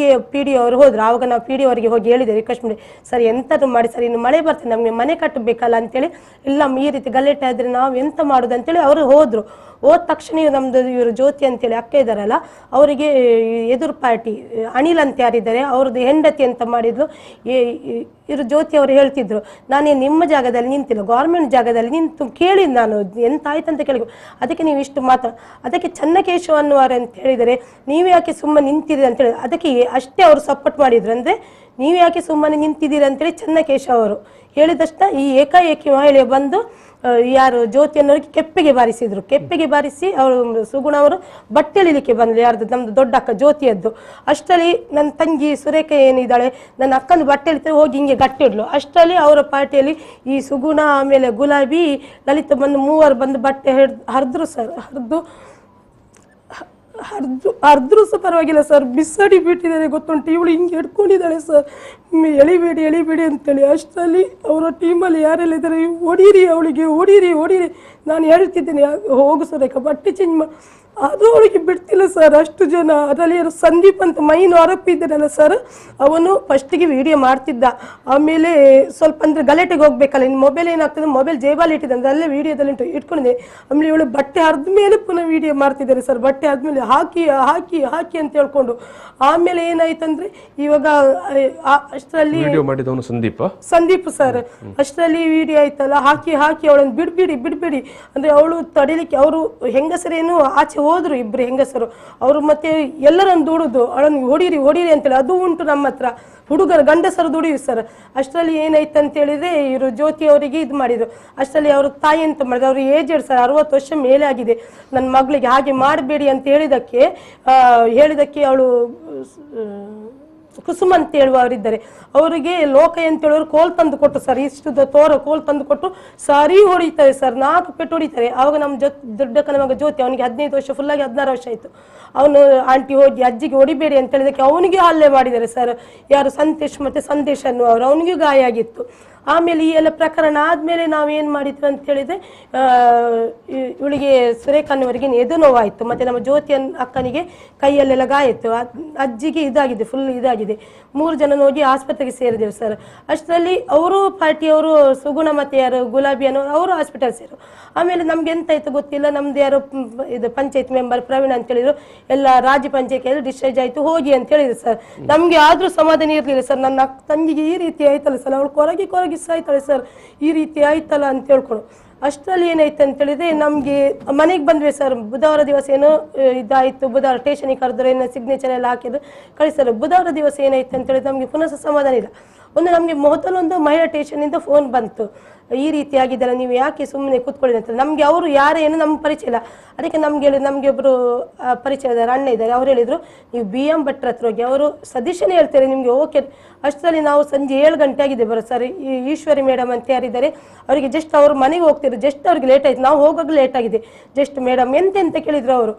PDO ಅವರು ಹೋದ್ರು. ಆವಾಗ ನಾವು PDO ಅವರಿಗೆ ಹೋಗಿ ಹೇಳಿದೆ, ರಿಕ್ವೆಸ್ಟ್ ಮಾಡಿ, ಸರ್ ಎಂತದ್ದು ಮಾಡಿ ಸರ್, ಇನ್ನು ಮಳೆ ಬರ್ತದೆ, ನಮ್ಗೆ ಮನೆ ಕಟ್ಟಬೇಕಲ್ಲ ಅಂತೇಳಿ, ಇಲ್ಲ ಈ ರೀತಿ ಗಲಾಟೆ ಆದ್ರೆ ನಾವು ಎಂತ ಮಾಡುದು ಅಂತೇಳಿ ಅವರು ಹೋದ್ರು. ಹೋದ ತಕ್ಷಣ ನಮ್ದು ಇವರು ಜ್ಯೋತಿ ಅಂತೇಳಿ ಅಕ್ಕ ಇದ್ದಾರಲ್ಲ, ಅವರಿಗೆ ಎದುರು ಪಾರ್ಟಿ ಅನಿಲ್ ಅಂತ ಯಾರಿದ್ದಾರೆ ಅವ್ರದ್ದು ಹೆಂಡತಿ ಅಂತ ಮಾಡಿದ್ಲು. ಇವರು ಜ್ಯೋತಿ ಅವರು ಹೇಳ್ತಿದ್ರು, ನಾನೇ ನಿಮ್ಮ ಜಾಗದಲ್ಲಿ ನಿಂತಿಲ್ಲ, ಗವರ್ಮೆಂಟ್ ಜಾಗದಲ್ಲಿ ನಿಂತು ಕೇಳಿ ನಾನು ಎಂತ ಆಯ್ತಂತ ಕೇಳಿ, ಅದಕ್ಕೆ ನೀವು ಇಷ್ಟು ಅದಕ್ಕೆ ಚನ್ನಕೇಶವ ಅನ್ನುವರು ಅಂತ ಹೇಳಿದರೆ, ನೀವು ಯಾಕೆ ಸುಮ್ಮನೆ ನಿಂತಿದ್ದೀರಿ ಅಂತೇಳಿ, ಅದಕ್ಕೆ ಅಷ್ಟೇ ಅವರು ಸಪೋರ್ಟ್ ಮಾಡಿದ್ರು. ಅಂದ್ರೆ ನೀವು ಯಾಕೆ ಸುಮ್ಮನೆ ನಿಂತಿದ್ದೀರಿ ಅಂತೇಳಿ ಚನ್ನಕೇಶವ ಅವರು ಹೇಳಿದಷ್ಟ ಈ ಏಕಾಏಕಿ ಮಹಿಳೆ ಬಂದು ಯಾರು ಜ್ಯೋತಿ ಅನ್ನೋರಿಗೆ ಕೆಪ್ಪೆಗೆ ಬಾರಿಸಿದ್ರು. ಕೆಪ್ಪೆಗೆ ಬಾರಿಸಿ ಅವರು ಸುಗುಣ ಅವರು ಬಟ್ಟೆ ಎಳಿಲಿಕ್ಕೆ ಬಂದ್ಲು, ಯಾರ್ದು ನಮ್ದು ದೊಡ್ಡ ಅಕ್ಕ ಜ್ಯೋತಿಯದ್ದು. ಅಷ್ಟರಲ್ಲಿ ನನ್ನ ತಂಗಿ ಸುರೇಖ ಏನಿದ್ದಾಳೆ, ನನ್ನ ಅಕ್ಕನ ಬಟ್ಟೆ ಎಳಿತಾರೆ, ಹೋಗಿ ಹಿಂಗೆ ಗಟ್ಟಿಡ್ಲು. ಅಷ್ಟರಲ್ಲಿ ಅವರ ಪಾರ್ಟಿಯಲ್ಲಿ ಈ ಸುಗುಣ, ಆಮೇಲೆ ಗುಲಾಬಿ, ಲಲಿತ ಬಂದು 3 ಬಂದು ಬಟ್ಟೆ ಹರಿದ್ರು ಸರ್. ಹರಿದ್ರು ಸಹ ಪರವಾಗಿಲ್ಲ ಸರ್, ಬಿಸಾಡಿ ಬಿಟ್ಟಿದ್ದಾರೆ ಗೊತ್ತುಂಟು. ಇವಳು ಹಿಂಗೆ ಹಿಡ್ಕೊಂಡಿದ್ದಾಳೆ ಸರ್, ಎಳಿಬೇಡಿ ಅಂತೇಳಿ. ಅಷ್ಟರಲ್ಲಿ ಅವರ ಟೀಮಲ್ಲಿ ಯಾರೆಲ್ಲ ಇದ್ದಾರೆ, ಹೊಡೀರಿ ಅವಳಿಗೆ, ಹೊಡೀರಿ ನಾನು ಹೇಳ್ತಿದ್ದೇನೆ, ಹೋಗು ಸರ್ ಬಟ್ಟೆ ಚೇಂಜ್ ಮಾಡಿ. ಅದು ಅವಳಿಗೆ ಬಿಡ್ತಿಲ್ಲ ಸರ್, ಅಷ್ಟು ಜನ. ಅದರಲ್ಲಿ ಸಂದೀಪ್ ಅಂತ ಮೈನ್ ಆರೋಪಿ ಇದ್ದಾನಲ್ಲ ಸರ್, ಅವನು ಫಸ್ಟಿಗೆ ವಿಡಿಯೋ ಮಾಡ್ತಿದ್ದ. ಆಮೇಲೆ ಸ್ವಲ್ಪ ಅಂದ್ರೆ ಗಲಾಟೆಗೆ ಹೋಗ್ಬೇಕಲ್ಲ, ಇನ್ನು ಮೊಬೈಲ್ ಏನಾಗ್ತದೆ, ಮೊಬೈಲ್ ಜೇಬಲ್ಲಿ ಇಟ್ಟಿದ್ದೆ ಅಂದ್ರೆ ಅಲ್ಲೇ ವಿಡಿಯೋದಲ್ಲಿ ಇಟ್ಕೊಂಡಿದ್ದೆ. ಆಮೇಲೆ ಇವಳು ಬಟ್ಟೆ ಹರಿದ ಮೇಲೆ ಪುನಃ ವಿಡಿಯೋ ಮಾಡ್ತಿದ್ದಾರೆ ಸರ್, ಬಟ್ಟೆ ಆದ್ಮೇಲೆ ಹಾಕಿ ಅಂತ ಹೇಳ್ಕೊಂಡು. ಆಮೇಲೆ ಏನಾಯ್ತಂದ್ರೆ ಇವಾಗ ಅಷ್ಟರಲ್ಲಿ ಸಂದೀಪ್ ಸರ್, ಅಷ್ಟರಲ್ಲಿ ವಿಡಿಯೋ ಆಯ್ತಲ್ಲ, ಹಾಕಿ ಅವಳನ್ನು ಬಿಡ್ಬೇಡಿ ಅಂದ್ರೆ ಅವಳು ತಡಿಲಿಕ್ಕೆ, ಅವರು ಹೆಂಗಸರೇನು ಆಚೆ ಹೋದ್ರು, ಇಬ್ರು ಹೆಂಗಸರು ಅವರು, ಮತ್ತೆ ಎಲ್ಲರನ್ನು ದುಡುದು ಅವಳನ್ನು ಹೊಡೀರಿ ಅಂತೇಳಿ ಅದು ಉಂಟು ನಮ್ಮ ಹತ್ರ. ಹುಡುಗರು ಗಂಡಸರು ದುಡಿಯು ಸರ್. ಅಷ್ಟರಲ್ಲಿ ಏನಾಯ್ತು ಅಂತ ಹೇಳಿದ್ರೆ, ಇವರು ಜ್ಯೋತಿ ಅವರಿಗೆ ಇದು ಮಾಡಿದ್ರು. ಅಷ್ಟರಲ್ಲಿ ಅವ್ರ ತಾಯಿ ಅಂತ ಮಾಡಿದ್ರು, ಅವ್ರು ಏಜೆಡ್ ಸರ್, 60 ವರ್ಷ ಮೇಲೆ ಆಗಿದೆ. ನನ್ನ ಮಗಳಿಗೆ ಹಾಗೆ ಮಾಡಬೇಡಿ ಅಂತ ಹೇಳಿದಕ್ಕೆ ಅವಳು ಕುಸುಮ ಅಂತ ಹೇಳುವವರಿದ್ದಾರೆ, ಅವರಿಗೆ ಲೋಕ ಅಂತ ಹೇಳುವರು ಕೋಲ್ ತಂದು ಕೊಟ್ಟು ಸರ್, ಇಷ್ಟು ಕೋಲ್ ತಂದು ಕೊಟ್ಟು ಸಾರಿ ಹೊಡಿತಾರೆ ಸರ್, 4 ಪೆಟ್ಟು ಹೊಡಿತಾರೆ. ಆವಾಗ ನಮ್ಮ ದೊಡ್ಡಕ್ಕನ ಮಗ ಜ್ಯೋತಿ, ಅವನಿಗೆ 15 ವರ್ಷ, ಫುಲ್ಲಾಗಿ 16 ವರ್ಷ ಆಯ್ತು. ಅವನು ಆಂಟಿ ಹೋಗಿ ಅಜ್ಜಿಗೆ ಹೊಡಿಬೇಡಿ ಅಂತ ಹೇಳಿದಕ್ಕೆ ಅವನಿಗೆ ಹಲ್ಲೆ ಮಾಡಿದ್ದಾರೆ ಸರ್. ಯಾರು ಸಂತೇಶ್ ಮತ್ತೆ ಸಂದೇಶ್ ಅನ್ನುವರು, ಅವನಿಗೂ ಗಾಯ ಆಗಿತ್ತು. ಆಮೇಲೆ ಈ ಎಲ್ಲ ಪ್ರಕರಣ ಆದಮೇಲೆ ನಾವೇನು ಮಾಡಿದ್ವಿ ಅಂತ ಹೇಳಿದರೆ ಇವಳಿಗೆ ಸುರೇಖನ್ನವರಿಗೆ ಎದು ನೋವಾಯಿತು, ಮತ್ತು ನಮ್ಮ ಜ್ಯೋತಿ ಅಕ್ಕನಿಗೆ ಕೈಯಲ್ಲೆಲ್ಲ ಗಾಯ ಇತ್ತು, ಅಜ್ಜಿಗೆ ಇದಾಗಿದೆ, ಫುಲ್ ಇದಾಗಿದೆ. 3 ಜನ ಹೋಗಿ ಆಸ್ಪತ್ರೆಗೆ ಸೇರಿದೆವು ಸರ್. ಅಷ್ಟರಲ್ಲಿ ಅವರು ಪಾರ್ಟಿಯವರು ಸುಗುಣ ಮತ್ತು ಯಾರು ಗುಲಾಬಿ ಅನ್ನೋ ಅವರು ಹಾಸ್ಪಿಟಲ್ ಸೇರು. ಆಮೇಲೆ ನಮ್ಗೆ ಎಂತಾಯ್ತು ಗೊತ್ತಿಲ್ಲ, ನಮ್ದು ಯಾರು ಇದು ಪಂಚಾಯತ್ ಮೆಂಬರ್ ಪ್ರವೀಣ್ ಅಂತ ಹೇಳಿದ್ರು, ಎಲ್ಲ ರಾಜ್ಯ ಪಂಚಾಯತ್ ಡಿಸ್ಚಾರ್ಜ್ ಆಯಿತು ಹೋಗಿ ಅಂತ ಹೇಳಿದ್ರು ಸರ್. ನಮಗೆ ಆದರೂ ಸಮಾಧಾನ ಇರಲಿಲ್ಲ ಸರ್. ನನ್ನ ತಂಗಿಗೆ ಈ ರೀತಿ ಆಯ್ತಲ್ಲ ಸರ್, ಅವಳು ಕೊರಗಿ ಸಾಯ್ತಾಳೆ ಸರ್, ಈ ರೀತಿ ಆಯ್ತಲ್ಲ ಅಂತ ಹೇಳ್ಕೊಂಡು. ಅಷ್ಟರಲ್ಲಿ ಏನಾಯ್ತು ಅಂತ ಹೇಳಿದ್ರೆ ನಮಗೆ ಮನೆಗೆ ಬಂದ್ವಿ ಸರ್. ಬುಧವಾರ ದಿವಸ ಏನೋ ಇದಾಯಿತು, ಬುಧವಾರ ಸ್ಟೇಷನಿಗೆ ಕರೆದ್ರೆ ಏನೋ ಸಿಗ್ನೇಚರ್ ಎಲ್ಲ ಹಾಕಿದ್ರು ಕಳಿಸ್ತಾರೆ. ಬುಧವಾರ ದಿವಸ ಏನಾಯ್ತು ಅಂತ ಹೇಳಿದ್ರೆ ನಮಗೆ ಪುನಃ ಸಮಾಧಾನ ಇಲ್ಲ. ನಮಗೆ ಮೊದಲೊಂದು ಮಹಿಳಾ ಸ್ಟೇಷನಿಂದ ಫೋನ್ ಬಂತು, ಈ ರೀತಿ ಆಗಿದ್ದಲ್ಲ, ನೀವು ಯಾಕೆ ಸುಮ್ಮನೆ ಕೂತ್ಕೊಳ್ಳಿ ಅಂತ. ನಮಗೆ ಅವರು ಯಾರೇನು ನಮ್ಮ ಪರಿಚಯ ಇಲ್ಲ. ಅದಕ್ಕೆ ನಮ್ಗೆ ಹೇಳಿ, ನಮಗೆ ಒಬ್ಬರು ಪರಿಚಯದಾರ ಅಣ್ಣ ಇದ್ದಾರೆ, ಅವ್ರು ಹೇಳಿದರು ನೀವು BM ಭಟ್ರ ಹತ್ರ ಹೋಗಿ, ಅವರು ಸಜೆಷನ್ ಹೇಳ್ತಾರೆ ನಿಮಗೆ, ಓಕೆ. ಅಷ್ಟರಲ್ಲಿ ನಾವು ಸಂಜೆ 7 ಗಂಟೆ ಆಗಿದೆ ಬರೋ ಸರ್. ಈಶ್ವರಿ ಮೇಡಮ್ ಅಂತ ಯಾರಿದ್ದಾರೆ ಅವರಿಗೆ ಜಸ್ಟ್ ಅವ್ರ ಮನೆಗೆ ಹೋಗ್ತಿದ್ರು, ಜಸ್ಟ್ ಅವ್ರಿಗೆ ಲೇಟ್ ಆಯ್ತು, ನಾವು ಹೋಗೋದು ಲೇಟ್ ಆಗಿದೆ. ಜಸ್ಟ್ ಮೇಡಮ್ ಎಂತ ಕೇಳಿದ್ರು ಅವರು,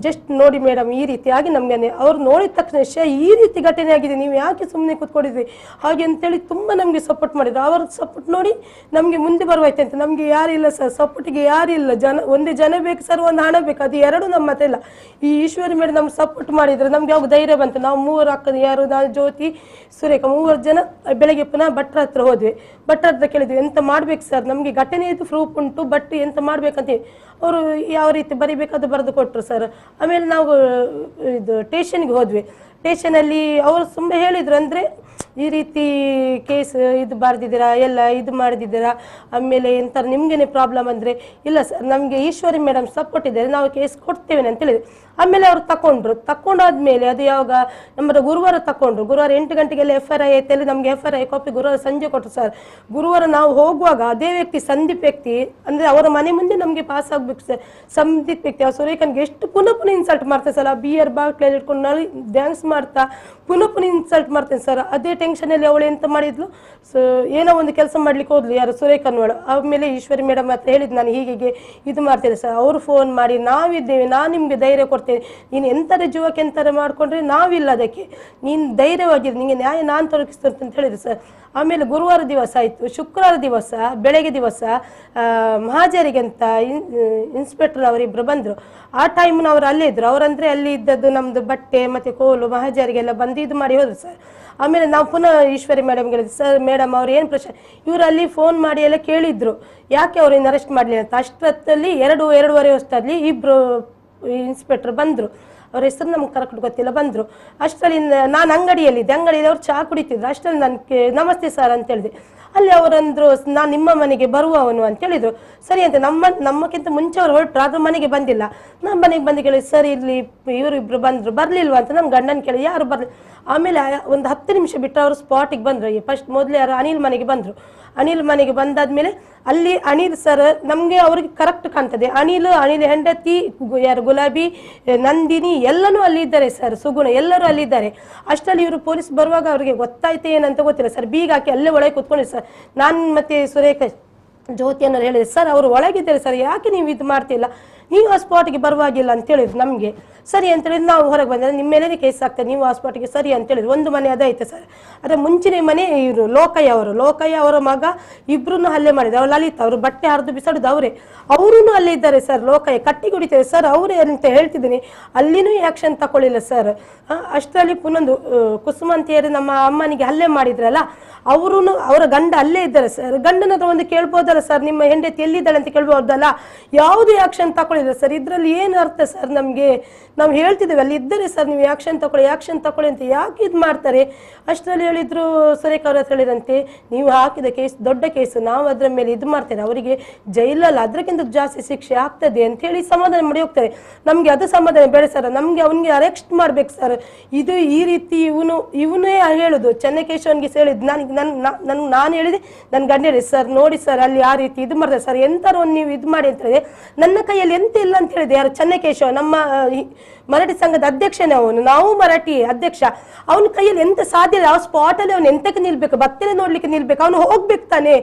ಜಸ್ಟ್ ನೋಡಿ ಮೇಡಮ್ ಈ ರೀತಿ ಆಗಿ ನಮಗೆ, ಅವ್ರು ನೋಡಿದ ತಕ್ಷಣ ಈ ರೀತಿ ಘಟನೆ ಆಗಿದೆ, ನೀವು ಯಾಕೆ ಸುಮ್ಮನೆ ಕೂತ್ಕೊಂಡಿದ್ರಿ ಹಾಗೆ ಅಂತೇಳಿ ತುಂಬ ನಮಗೆ ಸಪೋರ್ಟ್ ಮಾಡಿದ್ರು. ಅವ್ರ ಸಪೋರ್ಟ್ ನೋಡಿ ನಮಗೆ ಮುಂದೆ ಬರುವಾಯ್ತು ಅಂತ. ನಮಗೆ ಯಾರಿಲ್ಲ ಸರ್, ಸಪೋರ್ಟಿಗೆ ಯಾರಿಲ್ಲ, ಒಂದೇ ಜನ ಬೇಕು ಸರ್, ಒಂದು ಹಣ ಬೇಕು, ಅದು ಎರಡು ನಮ್ಮ ಹತ್ರ ಇಲ್ಲ. ಈ ಈಶ್ವರಿ ಮೇಡಮ್ ನಮ್ಗೆ ಸಪೋರ್ಟ್ ಮಾಡಿದ್ರು, ನಮ್ಗೆ ಯಾವಾಗ ಧೈರ್ಯ ಬಂತು. ನಾವು 3 ಅಕ್ಕದು, ಯಾರು ನಾನು ಜ್ಯೋತಿ ಸುರೇಖ 3 ಜನ ಬೆಳಗ್ಗೆ ಪುನಃ ಭಟ್ರ ಹತ್ರ ಹೋದ್ವಿ. ಭಟ್ರ ಹತ್ರ ಕೇಳಿದ್ವಿ ಎಂತ ಮಾಡ್ಬೇಕು ಸರ್, ನಮಗೆ ಘಟನೆ ಇದು ಪ್ರೂಫ್ ಉಂಟು, ಬಟ್ ಎಂತ ಮಾಡ್ಬೇಕಂತ. ಅವರು ಯಾವ ರೀತಿ ಬರಿಬೇಕು ಅದು ಬರೆದು ಕೊಟ್ಟರು ಸರ್. ಆಮೇಲೆ ನಾವು ಇದು ಸ್ಟೇಷನ್ಗೆ ಹೋದ್ವಿ. ಸ್ಟೇಷನಲ್ಲಿ ಅವರು ತುಂಬ ಹೇಳಿದ್ರು, ಅಂದರೆ ಈ ರೀತಿ ಕೇಸ್ ಇದು ಬರೆದಿದ್ದೀರಾ, ಎಲ್ಲ ಇದು ಮಾಡಿದ್ದೀರಾ, ಆಮೇಲೆ ಎಂತ ನಿಮಗೇನೆ ಪ್ರಾಬ್ಲಮ್ ಅಂದರೆ, ಇಲ್ಲ ಸರ್ ನಮಗೆ ಈಶ್ವರಿ ಮೇಡಮ್ ಸಪೋರ್ಟ್ ಇದ್ದಾರೆ, ನಾವು ಕೇಸ್ ಕೊಡ್ತೇವೆ ಅಂತ ಹೇಳಿದ್ರು. ಆಮೇಲೆ ಅವರು ತಗೊಂಡಾದ್ಮೇಲೆ ಅದು ಯಾವಾಗ ನಮ್ಮದು ಗುರುವಾರ ತಗೊಂಡ್ರು. ಗುರುವಾರ 8 ಗಂಟೆಗೆಲ್ಲ FRI ಆಯ್ತಲ್ಲಿ, ನಮಗೆ FRI ಕಾಪಿ ಗುರುವಾರ ಸಂಜೆ ಕೊಟ್ಟರು ಸರ್. ಗುರುವಾರ ನಾವು ಹೋಗುವಾಗ ಅದೇ ವ್ಯಕ್ತಿ ಸಂದೀಪ್ ವ್ಯಕ್ತಿ, ಅಂದರೆ ಅವರ ಮನೆ ಮುಂದೆ ನಮಗೆ ಪಾಸ್ ಆಗಬೇಕು ಸರ್. ಸಂದೀಪ್ ವ್ಯಕ್ತಿ ಆ ಸುರೇಖನ್ಗೆ ಎಷ್ಟು ಪುನಃ ಇನ್ಸಲ್ಟ್ ಮಾಡ್ತಾರೆ ಸರ್. ಆ ಬಿಯರ್ ಬಾಟ್ಲಲ್ಲಿ ಇಟ್ಕೊಂಡು ನಲ್ಲಿ ಡ್ಯಾನ್ಸ್ ಮಾಡ್ತಾ ಪುನಃ ಇನ್ಸಲ್ಟ್ ಮಾಡ್ತೇನೆ ಸರ್. ಅದೇ ಟೆನ್ಷನಲ್ಲಿ ಅವಳು ಎಂತ ಮಾಡಿದ್ಲು, ಏನೋ ಒಂದು ಕೆಲಸ ಮಾಡ್ಲಿಕ್ಕೆ ಹೋದ್ಲು ಯಾರು ಸುರೇಖನ್ವಳು. ಆಮೇಲೆ ಈಶ್ವರಿ ಮೇಡಮ್ ಹತ್ರ ಹೇಳಿದ್, ನಾನು ಹೀಗೆ ಇದು ಮಾಡ್ತೇನೆ ಸರ್. ಅವರು ಫೋನ್ ಮಾಡಿ ನಾವಿದ್ದೇವೆ, ನಾನು ನಿಮಗೆ ಧೈರ್ಯ ಕೊಡ್ತೇನೆ, ನೀನು ಎಂಥರ ಜೀವಕ್ಕೆ ಎಂಥರ ಮಾಡ್ಕೊಂಡ್ರೆ ನಾವಿಲ್ಲ, ಅದಕ್ಕೆ ನೀನು ಧೈರ್ಯವಾಗಿರು, ನಿಮಗೆ ನ್ಯಾಯ ನಾನು ತೊಡಗಿಸ್ತೇನೆ ಅಂತ ಹೇಳಿದ್ರು ಸರ್. ಆಮೇಲೆ ಗುರುವಾರ ದಿವಸ ಆಯಿತು. ಶುಕ್ರವಾರ ದಿವಸ ಬೆಳಗ್ಗೆ ದಿವಸ ಮಹಾಜರಿಗೆ ಅಂತ ಇನ್ಸ್ಪೆಕ್ಟರ್ ಅವರಿಬ್ಬರು ಬಂದರು. ಆ ಟೈಮ್ನ ಅವರು ಅಲ್ಲೇ ಇದ್ರು. ಅವರಂದರೆ ಅಲ್ಲಿ ಇದ್ದದ್ದು ನಮ್ಮದು ಬಟ್ಟೆ ಮತ್ತು ಕೋಲು ಮಹಾಜರಿಗೆಲ್ಲ ಬಂದು ಇದು ಮಾಡಿ ಹೋದ್ರು ಸರ್. ಆಮೇಲೆ ನಾವು ಪುನಃ ಈಶ್ವರಿ ಮೇಡಮ್ಗೆ ಹೇಳಿದ್ವಿ, ಸರ್ ಮೇಡಮ್ ಅವ್ರು ಏನು ಪ್ರಶ್ನೆ, ಇವರು ಅಲ್ಲಿ ಫೋನ್ ಮಾಡಿ ಎಲ್ಲ ಕೇಳಿದ್ರು ಯಾಕೆ ಅವ್ರನ್ನ ಅರೆಸ್ಟ್ ಮಾಡಲಿಲ್ಲ ಅಂತ. ಅಷ್ಟರಲ್ಲಿ 2-2:30 ಹೊತ್ತಲ್ಲಿ ಇಬ್ಬರು ಇನ್ಸ್ಪೆಕ್ಟರ್ ಬಂದರು. ಅವ್ರ ಹೆಸರು ನಮ್ಗೆ ಕರೆಕ್ಟ್ ಗೊತ್ತಿಲ್ಲ, ಬಂದರು. ಅಷ್ಟರಲ್ಲಿ ನಾನು ಅಂಗಡಿಯಲ್ಲಿ ಅವ್ರು ಚಹಾ ಕುಡಿತಿದ್ರು. ಅಷ್ಟರಲ್ಲಿ ನಾನು ನಮಸ್ತೆ ಸರ್ ಅಂತ ಹೇಳಿದೆ. ಅಲ್ಲಿ ಅವರಂದ್ರು, ನಾನು ನಿಮ್ಮ ಮನೆಗೆ ಬರುವವನು ಅಂತ ಹೇಳಿದರು. ಸರಿ ಅಂತ ನಮ್ಮಕ್ಕಿಂತ ಮುಂಚೆ ಅವ್ರು ಹೊರಟರು, ಆದರೂ ಮನೆಗೆ ಬಂದಿಲ್ಲ. ನಮ್ಮ ಮನೆಗೆ ಬಂದು ಕೇಳಿ, ಸರ್ ಇಲ್ಲಿ ಇವರು ಇಬ್ಬರು ಬಂದರು, ಬರಲಿಲ್ವ ಅಂತ ನಮ್ಮ ಗಂಡನ ಕೇಳಿ, ಯಾರು ಬರಲಿ. ಆಮೇಲೆ ಒಂದು 10 ನಿಮಿಷ ಬಿಟ್ಟು ಅವರು ಸ್ಪಾಟಿಗೆ ಬಂದರು. ಫಸ್ಟ್ ಮೊದಲೇ ಯಾರು ಅನಿಲ್ ಮನೆಗೆ ಬಂದರು. ಅನಿಲ್ ಮನೆಗೆ ಬಂದಾದ್ಮೇಲೆ ಅಲ್ಲಿ ಅನಿಲ್ ಸರ್ ನಮಗೆ ಅವ್ರಿಗೆ ಕರೆಕ್ಟ್ ಕಾಣ್ತದೆ. ಅನಿಲ್ ಹೆಂಡತಿ ಯಾರು ಗುಲಾಬಿ, ನಂದಿನಿ ಎಲ್ಲನೂ ಅಲ್ಲಿ ಇದ್ದಾರೆ ಸರ್, ಸುಗುಣ ಎಲ್ಲರೂ ಅಲ್ಲಿದ್ದಾರೆ. ಅಷ್ಟರಲ್ಲಿ ಇವರು ಪೊಲೀಸ್ ಬರುವಾಗ ಅವ್ರಿಗೆ ಗೊತ್ತಾಯ್ತು ಏನಂತ ಗೊತ್ತಿಲ್ಲ ಸರ್. ಬೀಗ ಹಾಕಿ ಅಲ್ಲೇ ಒಳಗೆ ಕೂತ್ಕೊಂಡಿದ್ದಾರೆ ಸರ್. ನಾನು ಮತ್ತೆ ಸುರೇಖ ಜ್ಯೋತಿಯನ್ನು ಹೇಳಿದೆ, ಸರ್ ಅವರು ಒಳಗಿದ್ದಾರೆ ಸರ್, ಯಾಕೆ ನೀವು ಇದು ಮಾಡ್ತಿಲ್ಲ, ನೀವು ಆ ಸ್ಪಾಟಿಗೆ ಬರುವಾಗಿಲ್ಲ ಅಂತ ಹೇಳಿದ್ರು ನಮಗೆ. ಸರಿ ಅಂತ ಹೇಳಿದ್ರು ನಾವು ಹೊರಗೆ ಬಂದರೆ, ನಿಮ್ಮ ಮೇಲೆ ಕೇಸ್ ಆಗ್ತದೆ, ನೀವು ಆ ಸ್ಪಾಟಿಗೆ ಸರಿ ಅಂತ ಹೇಳಿದ್ರು. ಒಂದು ಮನೆ ಅದಾಯ್ತು ಸರ್. ಅದೇ ಮುಂಚಿನ ಮನೆ ಇವರು ಲೋಕಯ್ಯ ಅವರ ಮಗ ಇಬ್ರು ಹಲ್ಲೆ ಮಾಡಿದ್ರು. ಅವ್ರು ಲಲಿತಾ ಅವರು ಬಟ್ಟೆ ಹರಿದು ಬಿಸಾಡುದು ಅವರೇ, ಅವರೂ ಅಲ್ಲೇ ಇದ್ದಾರೆ ಸರ್. ಲೋಕಯ್ಯ ಕಟ್ಟಿ ಕುಡಿತಾರೆ ಸರ್, ಅವರೇ ಅಂತ ಹೇಳ್ತಿದ್ದೀನಿ. ಅಲ್ಲಿನೂ ಆ್ಯಕ್ಷನ್ ತಗೊಳ್ಳಿಲ್ಲ ಸರ್. ಅಷ್ಟರಲ್ಲಿ ಪುನೊಂದು ಕುಸುಮ ಅಂತ ಹೇಳಿ ನಮ್ಮ ಅಮ್ಮನಿಗೆ ಹಲ್ಲೆ ಮಾಡಿದ್ರಲ್ಲ, ಅವರೂ ಅವರ ಗಂಡ ಅಲ್ಲೇ ಇದ್ದಾರೆ ಸರ್. ಗಂಡನ ಹತ್ರ ಒಂದು ಕೇಳ್ಬೋದಲ್ಲ ಸರ್, ನಿಮ್ಮ ಹೆಂಡತಿ ಎಲ್ಲಿದ್ದಾಳೆ ಅಂತ ಕೇಳ್ಬೋದಲ್ಲ, ಯಾವುದೇ ಆಕ್ಷನ್ ತಗೊಳ್ಳಿಲ್ಲ ಸರ್. ಇದರಲ್ಲಿ ಏನು ಅರ್ಥ ಸರ್, ನಾವು ಹೇಳ್ತಿದ್ದೇವೆ ಅಲ್ಲಿ ಇದ್ದಾರೆ ಸರ್, ನೀವು ಆಕ್ಷನ್ ತಗೊಳ್ಳಿ ಅಂತ ಯಾಕೆ ಇದು ಮಾಡ್ತಾರೆ. ಅಷ್ಟರಲ್ಲಿ ಹೇಳಿದ್ರು ಸುರೇಖ ಅವ್ರ ಹತ್ರ ಹೇಳಿದಂತೆ, ನೀವು ಹಾಕಿದ ಕೇಸ್ ದೊಡ್ಡ ಕೇಸು, ನಾವು ಅದರ ಮೇಲೆ ಇದು ಮಾಡ್ತೇವೆ, ಅವರಿಗೆ ಜೈಲಲ್ಲ ಅದಕ್ಕಿಂತ ಜಾಸ್ತಿ ಶಿಕ್ಷೆ ಆಗ್ತದೆ ಅಂತ ಹೇಳಿ ಸಮಾಧಾನ ಮಾಡಿ ಹೋಗ್ತಾರೆ. ನಮಗೆ ಅದು ಸಮಾಧಾನ ಬೇಡ ಸರ್, ನಮಗೆ ಅವನಿಗೆ ಅರೆಸ್ಟ್ ಮಾಡ್ಬೇಕು ಸರ್. ಇದು ಈ ರೀತಿ ಇವನೇ ಹೇಳುದು, ಚೆನ್ನಕೇಶವನ್ಗೆ ಹೇಳಿದ್ದು. ನಾನು ಹೇಳಿದೆ, ನನ್ನ ಗಂಡ ಹೇಳಿ, ಸರ್ ನೋಡಿ ಸರ್ ಅಲ್ಲಿ ಆ ರೀತಿ ಇದು ಮಾಡ್ತಾರೆ ಸರ್, ಎಂತಾರು ಒಂದು ನೀವು ಇದು ಮಾಡಿ ಅಂತ ಹೇಳಿದೆ. ನನ್ನ ಕೈಯಲ್ಲಿ ಎಂತ ಇಲ್ಲ ಅಂತ ಹೇಳಿದೆ. ಯಾರು ಚೆನ್ನಕೇಶವ, ನಮ್ಮ ಮರಾಠಿ ಸಂಘದ ಅಧ್ಯಕ್ಷನೇ ಅವನು, ನಾವು ಮರಾಠಿ ಅಧ್ಯಕ್ಷ. ಅವನ ಕೈಯಲ್ಲಿ ಎಂತ ಸಾಧ್ಯ ಇಲ್ಲ. ಆ ಸ್ಪಾಟಲ್ಲಿ ಅವನು ಎಂತಕ್ಕೆ ನಿಲ್ಬೇಕು, ಬತ್ತಲೆ ನೋಡ್ಲಿಕ್ಕೆ ನಿಲ್ಬೇಕು, ಅವನು ಹೋಗ್ಬೇಕು ತಾನೆ.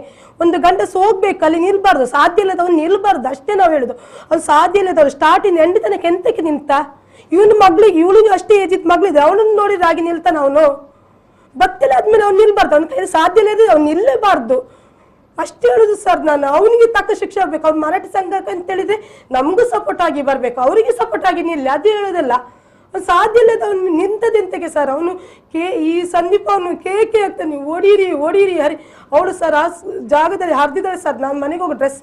ಒಂದು ಗಂಡಸು ಹೋಗ್ಬೇಕು, ಅಲ್ಲಿ ನಿಲ್ಬಾರ್ದು, ಸಾಧ್ಯ ಇಲ್ಲದವನು ನಿಲ್ಬಾರ್ದು ಅಷ್ಟೇ ನಾವು ಹೇಳುದು. ಅವ್ನು ಸಾಧ್ಯ ಇಲ್ಲದವ್ರು ಸ್ಟಾರ್ಟಿಂಗ್ ಎಂಟು ತನಕ ಎಂತಕ್ಕೆ ನಿಂತ. ಇವಳಿಗೆ ಅಷ್ಟೇ ಏಜಿತ್ ಮಗಳಿದ್ರೆ ಅವನನ್ನು ನೋಡಿದ್ರೆ ಆಗಿ ನಿಲ್ತಾನ. ಅವನು ಬತ್ತಲೆ ಆದ್ಮೇಲೆ ಅವ್ನು ನಿಲ್ಬಾರ್ದು, ಅವನ ಕೈಯಲ್ಲಿ ಸಾಧ್ಯ ಇಲ್ಲ, ಅವ್ನು ನಿಲ್ಲೇಬಾರ್ದು. ಅಷ್ಟೇ ಹೇಳುದು ಸರ್ ನಾನು. ಅವನಿಗೆ ತಕ್ಕ ಶಿಕ್ಷೆ ಆಗ್ಬೇಕು. ಅವ್ನು ಮರಾಠಿ ಸಂಘಕ್ಕೆ ಅಂತ ಹೇಳಿದ್ರೆ ನಮಗೂ ಸಪೋರ್ಟ್ ಆಗಿ ಬರ್ಬೇಕು, ಅವರಿಗೆ ಸಪೋರ್ಟ್ ಆಗಿ ನಿಲ್ಲ, ಅದು ಹೇಳೋದಲ್ಲ. ಸಾಧ್ಯ ಇಲ್ಲ. ಅವನು ನಿಂತದೆಂತಕ್ಕೆ ಸರ್? ಅವನು ಈ ಸಂದೀಪ ಅವನು ಕೇಕೆ ಆಗ್ತಾನೆ, ಹೊಡೀರಿ ಹರಿ. ಅವಳು ಸರ್ ಆ ಜಾಗದಲ್ಲಿ ಹರಿದಿದ್ದಾಳೆ ಸರ್. ನಾನು ಮನೆಗೆ ಹೋಗಿ ಡ್ರೆಸ್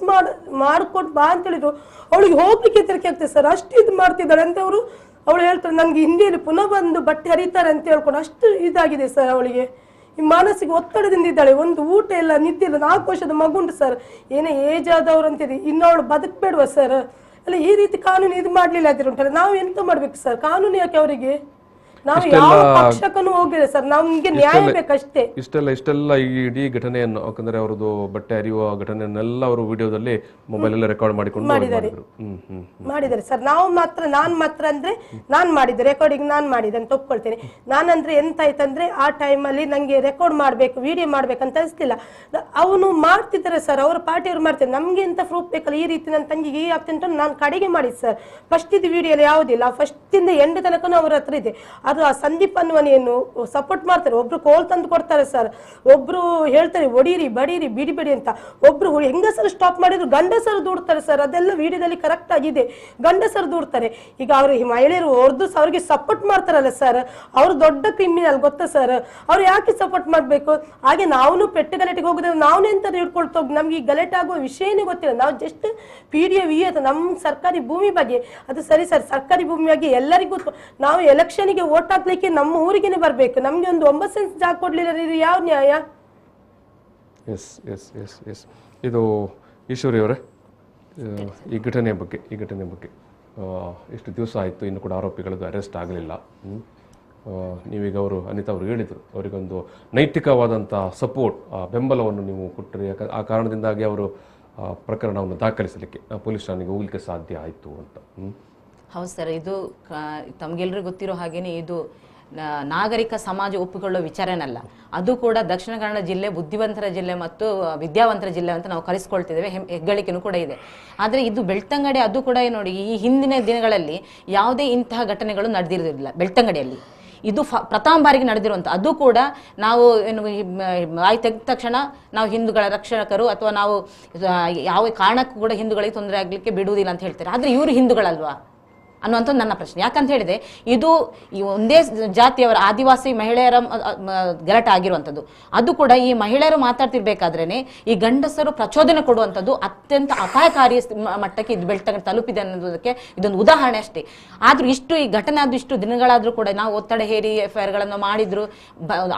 ಮಾಡ್ಕೊಟ್ಟು ಬಾ ಅಂತ ಹೇಳಿದ್ರು, ಅವಳಿಗೆ ಹೋಗ್ಲಿಕ್ಕೆ ಹೆದರಿಕೆ ಆಗ್ತದೆ ಸರ್. ಅಷ್ಟು ಇದು ಮಾಡ್ತಿದ್ದಾಳೆ ಅಂತ ಅವಳು ಹೇಳ್ತಾರೆ, ನನಗೆ ಹಿಂದಿಯಲ್ಲಿ ಪುನಃ ಬಂದು ಬಟ್ಟೆ ಹರಿತಾರೆ ಅಂತ ಹೇಳ್ಕೊಂಡು ಅಷ್ಟು ಇದಾಗಿದೆ ಸರ್. ಅವಳಿಗೆ ಈ ಮಾನಸಿಕ ಒತ್ತಡದಿಂದ ಇದ್ದಾಳೆ. ಒಂದು ಊಟ ಇಲ್ಲ, ನಿದ್ದೆ ಇಲ್ಲ. 4 ವರ್ಷದ ಮಗುಂಟು ಸರ್. ಏನೇ ಏಜ್ ಆದವ್ರು ಅಂತಿದೆ. ಇನ್ನು ಅವಳು ಬದುಕಬೇಡುವ ಸರ್? ಅಲ್ಲ, ಈ ರೀತಿ ಕಾನೂನು ಇದು ಮಾಡ್ಲಿಲ್ಲ ಅಂತ ಉಂಟಲ್ಲ, ನಾವು ಎಂತ ಮಾಡ್ಬೇಕು ಸರ್? ಕಾನೂನು ಯಾಕೆ ಅವರಿಗೆ? ನಾವು ಯಾವ ಪಕ್ಷಕ್ಕೂ ಹೋಗಿಲ್ಲ ಸರ್, ನಮ್ಗೆ ನ್ಯಾಯ ಬೇಕಷ್ಟೇ. ಇಷ್ಟೆಲ್ಲ ಈ ಇಡೀ ಘಟನೆಯನ್ನು, ಯಾಕಂದ್ರೆ ಅವರದು ಬಟ್ಟೆ ಹರಿಯುವ ಘಟನೆಯನ್ನೆಲ್ಲ ಅವರು ವಿಡಿಯೋದಲ್ಲಿ ಮೊಬೈಲ್ ಎಲ್ಲ ರೆಕಾರ್ಡ್ ಮಾಡಿಕೊಂಡು ಮಾಡಿದ್ದಾರೆ ಸರ್. ನಾನ್ ಮಾತ್ರ ಅಂದ್ರೆ ನಾನ್ ಮಾಡಿದ್ದೆ ರೆಕಾರ್ಡಿಂಗ್, ನಾನ್ ಮಾಡಿದ್ದೆ ಅಂತ ಒಪ್ಕೊಳ್ತೇನೆ. ನಾನಂದ್ರೆ ಎಂತ ಆಯ್ತಂದ್ರೆ ಆ ಟೈಮಲ್ಲಿ ನಂಗೆ ರೆಕಾರ್ಡ್ ಮಾಡ್ಬೇಕು, ವಿಡಿಯೋ ಮಾಡ್ಬೇಕಂತ ಅನಿಸ್ತಿಲ್ಲ. ಅವನು ಮಾಡ್ತಿದ್ದಾರೆ ಸರ್, ಅವ್ರ ಪಾರ್ಟಿಯವ್ರು ಮಾಡ್ತಾರೆ. ನಮ್ಗೆ ಎಂತ ಪ್ರೂಫ್ ಬೇಕಲ್ಲ? ಈ ರೀತಿ ನನ್ನ ತಂಗಿಗೆ ಈ ಆಗ್ತಂತ ನಾನು ಕಡೆಗೆ ಮಾಡಿದ್ ಸರ್. ಫಸ್ಟ್ ಇದು ವಿಡಿಯೋ ಯಾವುದಿಲ್ಲ, ಫಸ್ಟ್ ಇಂದ ಎಂಡ್ ತನಕ ಅವ್ರ ಹತ್ರ ಇದೆ. ಅದು ಆ ಸಂದೀಪ್ ಅನ್ನುವನೇನು ಸಪೋರ್ಟ್ ಮಾಡ್ತಾರೆ. ಒಬ್ರು ಕೋಲ್ ತಂದು ಕೊಡ್ತಾರೆ ಸರ್, ಒಬ್ರು ಹೇಳ್ತಾರೆ ಹೊಡೀರಿ ಬಡೀರಿ ಬಿಡಿ ಅಂತ. ಒಬ್ರು ಹೆಂಗಸರು ಸ್ಟಾಪ್ ಮಾಡಿದ್ರು ಗಂಡಸರು ದೂಡ್ತಾರೆ ಸರ್. ಅದೆಲ್ಲ ವಿಡಿಯೋದಲ್ಲಿ ಕರೆಕ್ಟ್ ಆಗಿದೆ, ಗಂಡಸರು ದೂಡ್ತಾರೆ. ಈಗ ಅವರು ಮಹಿಳೆಯರು ಹೊರದು ಅವ್ರಿಗೆ ಸಪೋರ್ಟ್ ಮಾಡ್ತಾರಲ್ಲ ಸರ್, ಅವರು ದೊಡ್ಡ ಕ್ರಿಮಿನಲ್ ಗೊತ್ತಾ ಸರ್? ಅವ್ರು ಯಾಕೆ ಸಪೋರ್ಟ್ ಮಾಡ್ಬೇಕು? ಹಾಗೆ ನಾವು ಪೆಟ್ಟು ಗಲಾಟೆಗೆ ಹೋಗಿದ್ರೆ ನಾವು ಎಂತ ಹಿಡ್ಕೊಳ್ತಾ ಹೋಗಿ ನಮ್ಗೆ ಈ ಗಲಾಟೆ ಆಗುವ ವಿಷಯನೇ ಗೊತ್ತಿಲ್ಲ. ನಾವು ಜಸ್ಟ್ PDO ನಮ್ಮ ಸರ್ಕಾರಿ ಭೂಮಿ ಬಗ್ಗೆ ಅದು ಸರಿ ಸರ್. ಸರ್ಕಾರಿ ಭೂಮಿ ಬಗ್ಗೆ ಎಲ್ಲರಿಗೂ ನಾವು ಎಲೆಕ್ಷನ್ಗೆ ವೋಟ್ ಹಾಕ್ಲಿಕ್ಕೆ ನಮ್ಮ ಊರಿಗೇನೆ ಬರ್ಬೇಕು. ನಮ್ಗೆ ಒಂದು 9 ಸೆನ್ಸ್ ಜಾಗ ಕೊಡ್ಲಿಲ್ಲ, ಯಾವ ನ್ಯಾಯ? ಎಸ್ ಇದು ಈಶ್ವರಿ ಅವರೇ, ಈ ಘಟನೆ ಬಗ್ಗೆ ಎಷ್ಟು ದಿವಸ ಆಯಿತು, ಇನ್ನು ಕೂಡ ಆರೋಪಿಗಳದ್ದು ಅರೆಸ್ಟ್ ಆಗಲಿಲ್ಲ. ನೀವೀಗ ಅನಿತಾ ಅವರು ಹೇಳಿದರು, ಅವರಿಗೊಂದು ನೈತಿಕವಾದಂಥ ಸಪೋರ್ಟ್, ಬೆಂಬಲವನ್ನು ನೀವು ಕೊಟ್ಟರೆ, ಆ ಕಾರಣದಿಂದಾಗಿ ಅವರು ಪ್ರಕರಣವನ್ನು ದಾಖಲಿಸಲಿಕ್ಕೆ ಪೊಲೀಸ್ ಠಾಣೆಗೆ ಹೋಗ್ಲಿಕ್ಕೆ ಸಾಧ್ಯ ಆಯಿತು ಅಂತ. ಹೌದು ಸರ್, ಇದು ತಮಗೆಲ್ಲರಿಗೂ ಗೊತ್ತಿರೋ ಹಾಗೇನೆ ಇದು ನಾಗರಿಕ ಸಮಾಜ ಒಪ್ಪಿಕೊಳ್ಳೋ ವಿಚಾರನಲ್ಲ. ಅದು ಕೂಡ ದಕ್ಷಿಣ ಕನ್ನಡ ಜಿಲ್ಲೆ ಬುದ್ಧಿವಂತರ ಜಿಲ್ಲೆ ಮತ್ತು ವಿದ್ಯಾವಂತರ ಜಿಲ್ಲೆ ಅಂತ ನಾವು ಕರೆಸ್ಕೊಳ್ತಿದ್ದೇವೆ, ಹೆಗ್ಗಳಿಕೆನೂ ಕೂಡ ಇದೆ. ಆದರೆ ಇದು ಬೆಳ್ತಂಗಡಿ, ಅದು ಕೂಡ ನೋಡಿ ಈ ಹಿಂದಿನ ದಿನಗಳಲ್ಲಿ ಯಾವುದೇ ಇಂತಹ ಘಟನೆಗಳು ನಡೆದಿರೋದಿಲ್ಲ ಬೆಳ್ತಂಗಡಿಯಲ್ಲಿ. ಇದು ಪ್ರಥಮ ಬಾರಿಗೆ ನಡೆದಿರುವಂಥ, ಅದು ಕೂಡ ನಾವು ಏನು ಆಯ್ ತೆಗೆದ ತಕ್ಷಣ ನಾವು ಹಿಂದೂಗಳ ರಕ್ಷಕರು ಅಥವಾ ನಾವು ಯಾವ ಕಾರಣಕ್ಕೂ ಕೂಡ ಹಿಂದೂಗಳಿಗೆ ತೊಂದರೆ ಆಗಲಿಕ್ಕೆ ಬಿಡುವುದಿಲ್ಲ ಅಂತ ಹೇಳ್ತಾರೆ. ಆದರೆ ಇವರು ಹಿಂದೂಗಳಲ್ವಾ ಅನ್ನುವಂಥದ್ದು ನನ್ನ ಪ್ರಶ್ನೆ. ಯಾಕಂತ ಹೇಳಿದೆ, ಇದು ಈ ಒಂದೇ ಜಾತಿಯವರ ಆದಿವಾಸಿ ಮಹಿಳೆಯರ ಗಲಾಟೆ ಆಗಿರುವಂಥದ್ದು. ಅದು ಕೂಡ ಈ ಮಹಿಳೆಯರು ಮಾತಾಡ್ತಿರ್ಬೇಕಾದ್ರೇನೆ ಈ ಗಂಡಸರು ಪ್ರಚೋದನೆ ಕೊಡುವಂಥದ್ದು ಅತ್ಯಂತ ಅಪಾಯಕಾರಿ ಮಟ್ಟಕ್ಕೆ ಇದು ಬೆಳ್ತಂಗಡಿ ತಲುಪಿದೆ ಅನ್ನೋದಕ್ಕೆ ಇದೊಂದು ಉದಾಹರಣೆ ಅಷ್ಟೇ. ಆದರೂ ಈ ಘಟನೆ ಆದರೂ ಇಷ್ಟು ದಿನಗಳಾದರೂ ಕೂಡ ನಾವು ಒತ್ತಡ ಹೇರಿ FIR ಮಾಡಿದ್ರು,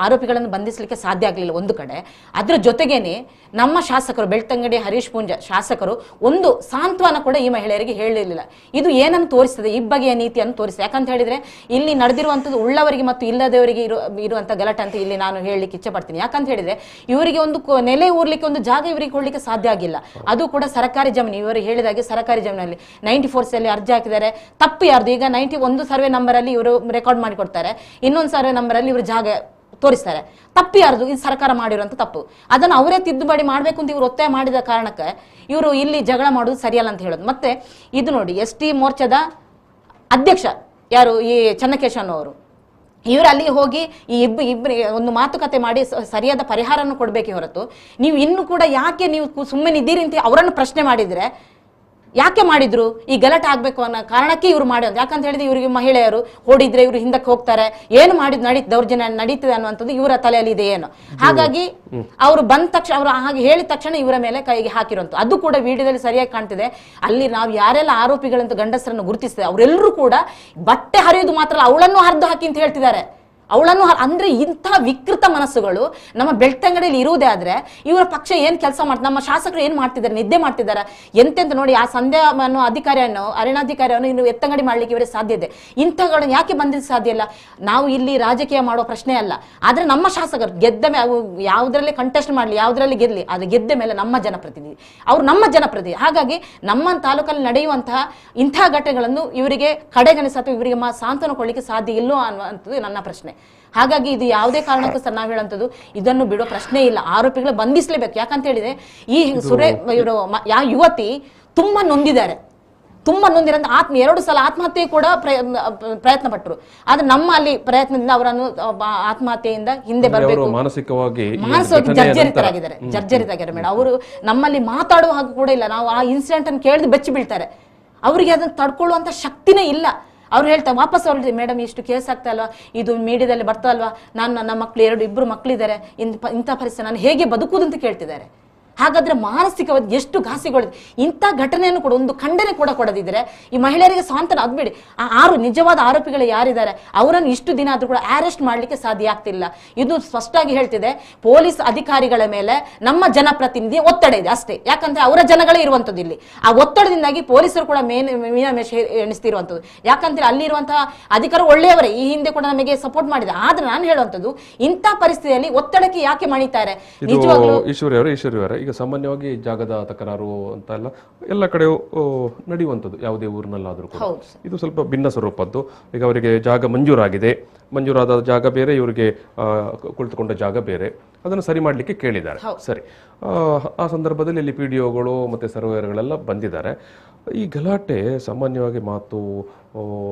ಆರೋಪಿಗಳನ್ನು ಬಂಧಿಸಲಿಕ್ಕೆ ಸಾಧ್ಯ ಆಗಲಿಲ್ಲ ಒಂದು ಕಡೆ. ಅದರ ಜೊತೆಗೇನೆ ನಮ್ಮ ಶಾಸಕರು, ಬೆಳ್ತಂಗಡಿ ಹರೀಶ್ ಪೂಂಜ ಶಾಸಕರು ಒಂದು ಸಾಂತ್ವನ ಕೂಡ ಈ ಮಹಿಳೆಯರಿಗೆ ಹೇಳಲಿಲ್ಲ. ಇದು ಏನನ್ನು ತೋರಿಸ್ತದೆ? ಇಬ್ಬಗೆಯ ನೀತಿಯನ್ನು ತೋರಿಸ್ತದೆ. ಯಾಕಂತ ಹೇಳಿದ್ರೆ ಇಲ್ಲಿ ನಡೆದಿರುವಂಥದ್ದು ಉಳ್ಳವರಿಗೆ ಮತ್ತು ಇಲ್ಲದವರಿಗೆ ಇರುವಂಥ ಗಲಾಟೆ ಅಂತ ಇಲ್ಲಿ ನಾನು ಹೇಳಲಿಕ್ಕೆ ಇಚ್ಛೆ ಪಡ್ತೀನಿ. ಯಾಕಂತ ಹೇಳಿದ್ರೆ ಇವರಿಗೆ ಒಂದು ನೆಲೆ ಊರ್ಲಿಕ್ಕೆ ಒಂದು ಜಾಗ ಇವರಿಗೆ ಕೊಡ್ಲಿಕ್ಕೆ ಸಾಧ್ಯ ಆಗಿಲ್ಲ. ಅದು ಕೂಡ ಸರ್ಕಾರಿ ಜಮೀನು. ಇವರು ಹೇಳಿದಾಗೆ ಸರ್ಕಾರಿ ಜಮೀನಲ್ಲಿ 94 ಅರ್ಜಿ ಹಾಕಿದ್ದಾರೆ. ತಪ್ಪು ಯಾರ್ದು? ಈಗ 91 ಸರ್ವೆ ನಂಬರ್ ಅಲ್ಲಿ ಇವರು ರೆಕಾರ್ಡ್ ಮಾಡಿ ಕೊಡ್ತಾರೆ, ಇನ್ನೊಂದು ಸರ್ವೆ ನಂಬರ್ ಅಲ್ಲಿ ಇವರು ಜಾಗ ತೋರಿಸ್ತಾರೆ. ತಪ್ಪು ಯಾರ್ದು? ಇದು ಸರ್ಕಾರ ಮಾಡಿರುವಂತ ತಪ್ಪು. ಅದನ್ನು ಅವರೇ ತಿದ್ದುಪಡಿ ಮಾಡಬೇಕು ಅಂತ ಇವರು ಒತ್ತಾಯ ಮಾಡಿದ ಕಾರಣಕ್ಕೆ ಇವರು ಇಲ್ಲಿ ಜಗಳ ಮಾಡೋದು ಸರಿಯಲ್ಲ ಅಂತ ಹೇಳೋದು. ಮತ್ತೆ ಇದು ನೋಡಿ, ST ಮೋರ್ಚಾದ ಅಧ್ಯಕ್ಷ ಯಾರು, ಈ ಚನ್ನಕೇಶನ್ ಅವರು, ಇವರು ಅಲ್ಲಿ ಹೋಗಿ ಈ ಇಬ್ಬರಿಗೆ ಒಂದು ಮಾತುಕತೆ ಮಾಡಿ ಸರಿಯಾದ ಪರಿಹಾರವನ್ನು ಕೊಡಬೇಕೇ ಹೊರತು ನೀವು ಇನ್ನೂ ಕೂಡ ಯಾಕೆ ನೀವು ಸುಮ್ಮನೆ ಇದ್ದೀರಿ ಅಂತ ಅವರನ್ನು ಪ್ರಶ್ನೆ ಮಾಡಿದರೆ ಯಾಕೆ ಮಾಡಿದ್ರು? ಈ ಗಲಾಟೆ ಆಗ್ಬೇಕು ಅನ್ನೋ ಕಾರಣಕ್ಕೆ ಇವರು ಮಾಡೋದು. ಯಾಕಂತ ಹೇಳಿದ್ರೆ ಇವರಿಗೆ ಮಹಿಳೆಯರು ಓಡಿದ್ರೆ ಇವರು ಹಿಂದಕ್ಕೆ ಹೋಗ್ತಾರೆ, ಏನು ಮಾಡಿದ್ ದೌರ್ಜನ್ಯ ನಡೀತದೆ ಅನ್ನುವಂಥದ್ದು ಇವರ ತಲೆಯಲ್ಲಿ ಇದೆ ಏನು. ಹಾಗಾಗಿ ಅವರು ಬಂದ ತಕ್ಷಣ, ಅವರು ಹಾಗೆ ಹೇಳಿದ ತಕ್ಷಣ ಇವರ ಮೇಲೆ ಕೈಗೆ ಹಾಕಿರುವಂತ. ಅದು ಕೂಡ ವಿಡಿಯೋದಲ್ಲಿ ಸರಿಯಾಗಿ ಕಾಣ್ತಿದೆ. ಅಲ್ಲಿ ನಾವು ಯಾರೆಲ್ಲ ಆರೋಪಿಗಳಂತ ಗಂಡಸರನ್ನು ಗುರುತಿಸಿದೆ ಅವರೆಲ್ಲರೂ ಕೂಡ ಬಟ್ಟೆ ಹರಿಯೋದು ಮಾತ್ರ ಅಲ್ಲ, ಅವಳನ್ನು ಹರಿದು ಹಾಕಿ ಅಂತ ಹೇಳ್ತಿದ್ದಾರೆ. ಅವಳನ್ನು ಅಂದ್ರೆ ಇಂಥ ವಿಕೃತ ಮನಸ್ಸುಗಳು ನಮ್ಮ ಬೆಳ್ತಂಗಡಿಯಲ್ಲಿ ಇರುವುದೇ ಆದ್ರೆ ಇವರ ಪಕ್ಷ ಏನ್ ಕೆಲಸ ಮಾಡ್ತಾರೆ, ನಮ್ಮ ಶಾಸಕರು ಏನ್ ಮಾಡ್ತಿದ್ದಾರೆ, ನಿದ್ದೆ ಮಾಡ್ತಿದ್ದಾರೆ ಎಂತೆಂತ ನೋಡಿ. ಆ ಸಂಧ್ಯಾ ಅನ್ನೋ ಅಧಿಕಾರಿಯನ್ನು, ಅರಣ್ಯಾಧಿಕಾರಿಯನ್ನು ಇನ್ನು ಎತ್ತಂಗಡಿ ಮಾಡ್ಲಿಕ್ಕೆ ಇವರೇ ಸಾಧ್ಯ ಇದೆ. ಇಂಥಗಳನ್ನು ಯಾಕೆ ಬಂದಿದ್ದು ಸಾಧ್ಯ ಇಲ್ಲ? ನಾವು ಇಲ್ಲಿ ರಾಜಕೀಯ ಮಾಡುವ ಪ್ರಶ್ನೆ ಅಲ್ಲ. ಆದ್ರೆ ನಮ್ಮ ಶಾಸಕರು ಗೆದ್ದ ಮೇಲೆ ಯಾವುದ್ರಲ್ಲಿ ಕಂಟೆಸ್ಟ್ ಮಾಡಲಿ, ಯಾವುದ್ರಲ್ಲಿ ಗೆದ್ಲಿ, ಅದು ಗೆದ್ದ ಮೇಲೆ ನಮ್ಮ ಜನಪ್ರತಿನಿಧಿ, ಅವ್ರು ನಮ್ಮ ಜನಪ್ರತಿನಿಧಿ. ಹಾಗಾಗಿ ನಮ್ಮ ತಾಲೂಕಲ್ಲಿ ನಡೆಯುವಂತಹ ಇಂಥ ಘಟನೆಗಳನ್ನು ಇವರಿಗೆ ಕಡೆಗಣಿಸ ಅಥವಾ ಇವರಿಗೆ ಸಾಂತ್ವನ ಕೊಡ್ಲಿಕ್ಕೆ ಸಾಧ್ಯ ಇಲ್ಲೋ ಅನ್ನುವಂಥದ್ದು ನನ್ನ ಪ್ರಶ್ನೆ. ಹಾಗಾಗಿ ಇದು ಯಾವುದೇ ಕಾರಣಕ್ಕೂ ಸರ್ ನಾವು ಹೇಳುವಂಥದ್ದು ಇದನ್ನು ಬಿಡೋ ಪ್ರಶ್ನೆ ಇಲ್ಲ. ಆರೋಪಿಗಳು ಬಂಧಿಸಲೇಬೇಕು. ಯಾಕಂತ ಹೇಳಿದ್ರೆ ಈ ಇವರು ಯುವತಿ ತುಂಬಾ ನೊಂದಿದ್ದಾರೆ. ತುಂಬಾ ನೊಂದಿರಂತ ಎರಡು ಸಲ ಆತ್ಮಹತ್ಯೆ ಕೂಡ ಪ್ರಯತ್ನ ಪಟ್ಟರು. ಆದ್ರೆ ನಮ್ಮ ಅಲ್ಲಿ ಪ್ರಯತ್ನದಿಂದ ಅವರನ್ನು ಆತ್ಮಹತ್ಯೆಯಿಂದ ಹಿಂದೆ ಬರಬೇಕು, ಮಾನಸಿಕವಾಗಿ ಜರ್ಜರಿತರಾಗಿದ್ದಾರೆ ಮೇಡಮ್. ಅವರು ನಮ್ಮಲ್ಲಿ ಮಾತಾಡುವ ಹಾಗೂ ಕೂಡ ಇಲ್ಲ. ನಾವು ಆ ಇನ್ಸಿಡೆಂಟ್ ಅನ್ನು ಕೇಳಿದ್ರೆ ಬೆಚ್ಚಿ ಬೀಳ್ತಾರೆ. ಅವರಿಗೆ ಅದನ್ನು ತಡ್ಕೊಳ್ಳುವಂತ ಶಕ್ತಿನೇ ಇಲ್ಲ. ಅವ್ರು ಹೇಳ್ತಾರೆ ವಾಪಸ್ ಅವ್ರು, ಮೇಡಮ್ ಇಷ್ಟು ಕೇಸ್ ಆಗ್ತಾ ಅಲ್ವಾ, ಇದು ಮೀಡಿಯಾದಲ್ಲಿ ಬರ್ತಾ ಅಲ್ವಾ, ನಾನು ನನ್ನ ಮಕ್ಕಳು ಇಬ್ಬರು ಮಕ್ಕಳಿದ್ದಾರೆ, ಇಂಥ ಪರಿಸ್ಥಿತಿ ನಾನು ಹೇಗೆ ಬದುಕುವುದು ಅಂತ ಕೇಳ್ತಿದ್ದಾರೆ. ಹಾಗಾದ್ರೆ ಮಾನಸಿಕವಾಗಿ ಎಷ್ಟು ಘಾಸಿಗಳಿದೆ. ಇಂಥ ಘಟನೆಯನ್ನು ಕೂಡ ಒಂದು ಖಂಡನೆ ಕೂಡ ಕೊಡದಿದ್ರೆ ಈ ಮಹಿಳೆಯರಿಗೆ ಸಾಂತ್ವನ ಅದ್ಬಿಡಿ. ನಿಜವಾದ ಆರೋಪಿಗಳು ಯಾರಿದ್ದಾರೆ ಅವರನ್ನು ಇಷ್ಟು ದಿನ ಆದ್ರೂ ಕೂಡ ಅರೆಸ್ಟ್ ಮಾಡ್ಲಿಕ್ಕೆ ಸಾಧ್ಯ ಆಗ್ತಿಲ್ಲ. ಇದು ಸ್ಪಷ್ಟವಾಗಿ ಹೇಳ್ತಿದೆ, ಪೊಲೀಸ್ ಅಧಿಕಾರಿಗಳ ಮೇಲೆ ನಮ್ಮ ಜನಪ್ರತಿನಿಧಿ ಒತ್ತಡ ಇದೆ ಅಷ್ಟೇ. ಯಾಕಂದ್ರೆ ಅವರ ಜನಗಳೇ ಇರುವಂತದ್ದು ಇಲ್ಲಿ. ಆ ಒತ್ತಡದಿಂದಾಗಿ ಪೊಲೀಸರು ಕೂಡ ಮೀನಾಮೇಷ ಎಣಿಸ್ತಿರುವಂತದ್ದು. ಯಾಕಂದ್ರೆ ಅಲ್ಲಿರುವಂತಹ ಅಧಿಕಾರಿ ಒಳ್ಳೆಯವರೇ, ಈ ಹಿಂದೆ ಕೂಡ ನಮಗೆ ಸಪೋರ್ಟ್ ಮಾಡಿದೆ. ಆದ್ರೆ ನಾನು ಹೇಳುವಂತದ್ದು, ಇಂಥ ಪರಿಸ್ಥಿತಿಯಲ್ಲಿ ಒತ್ತಡಕ್ಕೆ ಯಾಕೆ ಮಣಿತಾರೆ ನಿಜವಾಗ್ಲೂ. ಈಶ್ವರಿ ಈಗ ಸಾಮಾನ್ಯವಾಗಿ ಜಾಗದ ತಕರಾರು ಅಂತ ಎಲ್ಲ ಕಡೆ ನಡೆಯುವಂಥದ್ದು, ಯಾವುದೇ ಊರಿನಲ್ಲಾದರೂ ಕೂಡ ಇದು ಸ್ವಲ್ಪ ಭಿನ್ನ ಸ್ವರೂಪದ್ದು. ಈಗ ಅವರಿಗೆ ಜಾಗ ಮಂಜೂರಾದ ಜಾಗ ಬೇರೆ, ಇವರಿಗೆ ಕುಳಿತುಕೊಂಡ ಜಾಗ ಬೇರೆ, ಅದನ್ನು ಸರಿ ಮಾಡಲಿಕ್ಕೆ ಕೇಳಿದ್ದಾರೆ. ಸರಿ, ಆ ಸಂದರ್ಭದಲ್ಲಿ ಇಲ್ಲಿ PDOಗಳು ಮತ್ತು ಸರ್ವೇಯರ್ಗಳೆಲ್ಲ ಬಂದಿದ್ದಾರೆ. ಈ ಗಲಾಟೆ ಸಾಮಾನ್ಯವಾಗಿ ಮಾತು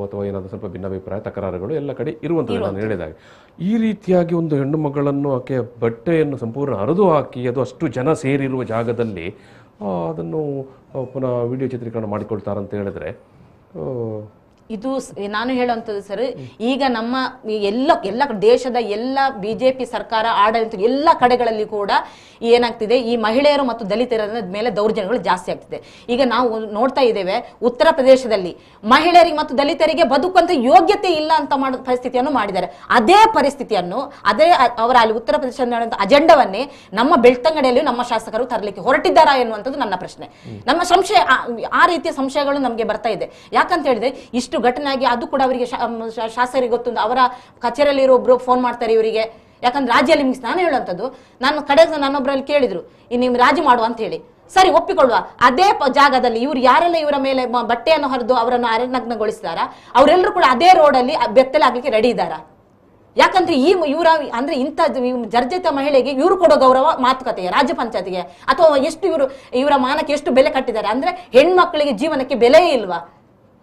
ಅಥವಾ ಏನಾದರೂ ಸ್ವಲ್ಪ ಭಿನ್ನಾಭಿಪ್ರಾಯ ತಕರಾರುಗಳು ಎಲ್ಲ ಕಡೆ ಇರುವಂಥದ್ದು ನಾನು ಹೇಳಿದಾಗ, ಈ ರೀತಿಯಾಗಿ ಒಂದು ಹೆಣ್ಣು ಮಗಳನ್ನು ಆಕೆ ಬಟ್ಟೆಯನ್ನು ಸಂಪೂರ್ಣ ಹರಿದು ಹಾಕಿ ಅದು ಅಷ್ಟು ಜನ ಸೇರಿರುವ ಜಾಗದಲ್ಲಿ ಅದನ್ನು ಪುನಃ ವಿಡಿಯೋ ಚಿತ್ರೀಕರಣ ಮಾಡಿಕೊಳ್ತಾರಂತ ಹೇಳಿದ್ರೆ ಇದು ನಾನು ಹೇಳುವಂಥದ್ದು ಸರ್, ಈಗ ನಮ್ಮ ಎಲ್ಲ ದೇಶದ ಎಲ್ಲ BJP ಸರ್ಕಾರ ಆಡಳಿತ ಎಲ್ಲ ಕಡೆಗಳಲ್ಲಿ ಕೂಡ ಏನಾಗ್ತಿದೆ, ಈ ಮಹಿಳೆಯರು ಮತ್ತು ದಲಿತರ ಮೇಲೆ ದೌರ್ಜನ್ಯಗಳು ಜಾಸ್ತಿ ಆಗ್ತಿದೆ. ಈಗ ನಾವು ನೋಡ್ತಾ ಇದ್ದೇವೆ, ಉತ್ತರ ಪ್ರದೇಶದಲ್ಲಿ ಮಹಿಳೆಯರಿಗೆ ಮತ್ತು ದಲಿತರಿಗೆ ಬದುಕುವಂತ ಯೋಗ್ಯತೆ ಇಲ್ಲ ಅಂತ ಪರಿಸ್ಥಿತಿಯನ್ನು ಮಾಡಿದ್ದಾರೆ. ಅದೇ ಪರಿಸ್ಥಿತಿಯನ್ನು ಅವರ ಅಲ್ಲಿ ಉತ್ತರ ಪ್ರದೇಶ ಅಜೆಂಡವನ್ನೇ ನಮ್ಮ ಬೆಳ್ತಂಗಡಿಯಲ್ಲಿ ನಮ್ಮ ಶಾಸಕರು ತರಲಿಕ್ಕೆ ಹೊರಟಿದ್ದಾರಾ ಎನ್ನುವಂಥದ್ದು ನನ್ನ ಪ್ರಶ್ನೆ. ನಮ್ಮ ಸಂಶಯ, ಆ ರೀತಿಯ ಸಂಶಯಗಳು ನಮಗೆ ಬರ್ತಾ ಇದೆ. ಯಾಕಂತ ಹೇಳಿದ್ರೆ ಇಷ್ಟು ಘಟನೆ ಆಗಿ ಅದು ಕೂಡ ಅವರಿಗೆ ಶಾಸಕರಿಗೆ ಗೊತ್ತುಂಟು. ಅವರ ಕಚೇರಿಯಲ್ಲಿ ಇರೋ ಒಬ್ರು ಫೋನ್ ಮಾಡ್ತಾರೆ ಇವರಿಗೆ, ಯಾಕಂದ್ರೆ ರಾಜ್ಯದಲ್ಲಿ ನಾನು ಹೇಳುವಂಥದ್ದು, ನನ್ನೊಬ್ಬರಲ್ಲಿ ಕೇಳಿದ್ರು ನೀವು ರಾಜಿ ಮಾಡುವ ಅಂತ ಹೇಳಿ. ಸರಿ, ಒಪ್ಪಿಕೊಳ್ಳುವ. ಅದೇ ಜಾಗದಲ್ಲಿ ಇವ್ರು ಯಾರೆಲ್ಲ ಇವರ ಮೇಲೆ ಬಟ್ಟೆಯನ್ನು ಹರಿದು ಅವರನ್ನು ಅರೆನಗ್ನಗೊಳಿಸಿದಾರ, ಅವರೆಲ್ಲರೂ ಕೂಡ ಅದೇ ರೋಡಲ್ಲಿ ಬೆತ್ತಲಾಗ್ಲಿಕ್ಕೆ ರೆಡಿ ಇದ್ದಾರಾ? ಯಾಕಂದ್ರೆ ಇವರ ಅಂದ್ರೆ ಇಂಥ ಜರ್ಜರಿತ ಮಹಿಳೆಗೆ ಇವರು ಕೊಡೋ ಗೌರವ ಮಾತುಕತೆಗೆ, ರಾಜ್ಯ ಪಂಚಾಯತಿಗೆ, ಅಥವಾ ಎಷ್ಟು ಇವರ ಮಾನಕ್ಕೆ ಎಷ್ಟು ಬೆಲೆ ಕಟ್ಟಿದ್ದಾರೆ ಅಂದ್ರೆ ಹೆಣ್ಮಕ್ಳಿಗೆ ಜೀವನಕ್ಕೆ ಬೆಲೆಯೇ ಇಲ್ವಾ,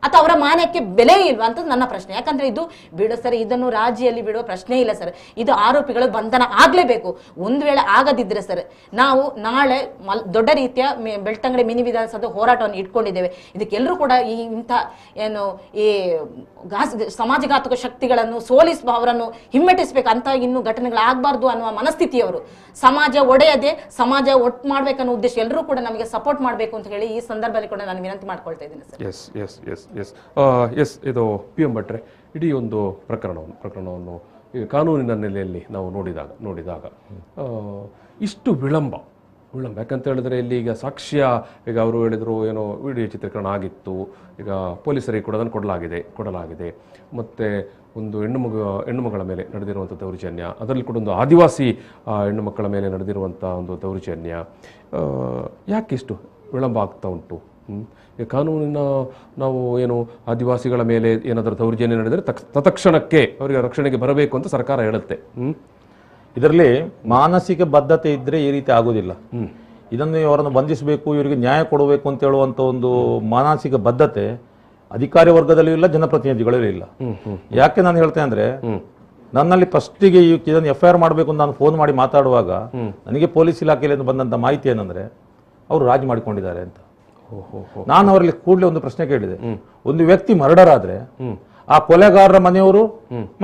ಅಥವಾ ಅವರ ಮಾನಕ್ಕೆ ಬೆಲೆ ಇಲ್ವಾ ಅಂತ ನನ್ನ ಪ್ರಶ್ನೆ. ಯಾಕಂದ್ರೆ ಇದು ಬಿಡು ಸರ್, ಇದನ್ನು ರಾಜಿಯಲ್ಲಿ ಬಿಡುವ ಪ್ರಶ್ನೆ ಇಲ್ಲ ಸರ್. ಇದು ಆರೋಪಿಗಳು ಬಂಧನ ಆಗ್ಲೇಬೇಕು. ಒಂದು ವೇಳೆ ಆಗದಿದ್ರೆ ಸರ್, ನಾವು ನಾಳೆ ದೊಡ್ಡ ರೀತಿಯ ಬೆಳ್ತಂಗಡಿ ಮಿನಿ ವಿಧಾನಸೌಧ ಹೋರಾಟವನ್ನು ಇಟ್ಕೊಂಡಿದ್ದೇವೆ. ಇದಕ್ಕೆಲ್ಲರೂ ಕೂಡ ಇಂಥ ಈ ಸಮಾಜಘಾತಕ ಶಕ್ತಿಗಳನ್ನು ಸೋಲಿಸುವ, ಅವರನ್ನು ಹಿಮ್ಮೆಟ್ಟಿಸ್ಬೇಕು ಅಂತ ಇನ್ನು ಘಟನೆಗಳಾಗಬಾರ್ದು ಅನ್ನುವ ಮನಸ್ಥಿತಿಯವರು. ಸಮಾಜ ಒಡೆಯದೆ ಸಮಾಜ ಒಟ್ಟು ಮಾಡ್ಬೇಕನ್ನೋ ಉದ್ದೇಶ ಎಲ್ಲರೂ ಕೂಡ ನಮಗೆ ಸಪೋರ್ಟ್ ಮಾಡಬೇಕು ಅಂತ ಹೇಳಿ ಈ ಸಂದರ್ಭದಲ್ಲಿ ಕೂಡ ನಾನು ವಿನಂತಿ ಮಾಡ್ಕೊಳ್ತಾ ಇದ್ದೇನೆ ಸರ್. ಎಸ್ ಇದು PM ಭಟ್ರೆ, ಇಡೀ ಒಂದು ಪ್ರಕರಣವನ್ನು ಈಗ ಕಾನೂನಿನ ನೆಲೆಯಲ್ಲಿ ನಾವು ನೋಡಿದಾಗ ಇಷ್ಟು ವಿಳಂಬ ಯಾಕಂತ ಹೇಳಿದ್ರೆ ಇಲ್ಲಿ ಈಗ ಸಾಕ್ಷ್ಯ, ಈಗ ಅವರು ಹೇಳಿದ್ರು ಏನೋ ವಿಡಿಯೋ ಚಿತ್ರೀಕರಣ ಆಗಿತ್ತು, ಈಗ ಪೊಲೀಸರಿಗೆ ಕೂಡ ಅದನ್ನು ಕೊಡಲಾಗಿದೆ. ಮತ್ತು ಒಂದು ಹೆಣ್ಣು ಮಗಳ ಮೇಲೆ ನಡೆದಿರುವಂಥ ದೌರ್ಜನ್ಯ, ಅದರಲ್ಲಿ ಕೂಡ ಒಂದು ಆದಿವಾಸಿ ಹೆಣ್ಣು ಮಕ್ಕಳ ಮೇಲೆ ನಡೆದಿರುವಂಥ ಒಂದು ದೌರ್ಜನ್ಯ, ಯಾಕಿಷ್ಟು ವಿಳಂಬ ಆಗ್ತಾ ಉಂಟು? ಕಾನೂನಿನ ನಾವು ಏನು ಆದಿವಾಸಿಗಳ ಮೇಲೆ ಏನಾದರೂ ದೌರ್ಜನ್ಯ ನಡೆದರೆ ತತ್ಕ್ಷಣಕ್ಕೆ ಅವರಿಗೆ ರಕ್ಷಣೆಗೆ ಬರಬೇಕು ಅಂತ ಸರ್ಕಾರ ಹೇಳುತ್ತೆ. ಇದರಲ್ಲಿ ಮಾನಸಿಕ ಬದ್ಧತೆ ಇದ್ರೆ ಈ ರೀತಿ ಆಗೋದಿಲ್ಲ. ಇದನ್ನು ಅವರನ್ನು ಬಂಧಿಸಬೇಕು, ಇವರಿಗೆ ನ್ಯಾಯ ಕೊಡಬೇಕು ಅಂತ ಹೇಳುವಂತ ಒಂದು ಮಾನಸಿಕ ಬದ್ಧತೆ ಅಧಿಕಾರಿ ವರ್ಗದಲ್ಲೂ ಇಲ್ಲ, ಜನಪ್ರತಿನಿಧಿಗಳಲ್ಲೂ ಇಲ್ಲ. ಯಾಕೆ ನಾನು ಹೇಳ್ತೇನೆ ಅಂದ್ರೆ, ನನ್ನಲ್ಲಿ ಫಸ್ಟಿಗೆ ಇದನ್ನು FIR ಮಾಡಬೇಕು ಅಂತ ನಾನು ಫೋನ್ ಮಾಡಿ ಮಾತಾಡುವಾಗ ನನಗೆ ಪೊಲೀಸ್ ಇಲಾಖೆಯಲ್ಲಿ ಬಂದಂತ ಮಾಹಿತಿ ಏನಂದ್ರೆ ಅವರು ರಾಜಿ ಮಾಡಿಕೊಂಡಿದ್ದಾರೆ ಅಂತ. ನಾನು ಅವರಲ್ಲಿ ಕೂಡಲೇ ಒಂದು ಪ್ರಶ್ನೆ ಕೇಳಿದೆ, ಒಂದು ವ್ಯಕ್ತಿ ಮರ್ಡರ್ ಆದ್ರೆ ಆ ಕೊಲೆಗಾರರ ಮನೆಯವರು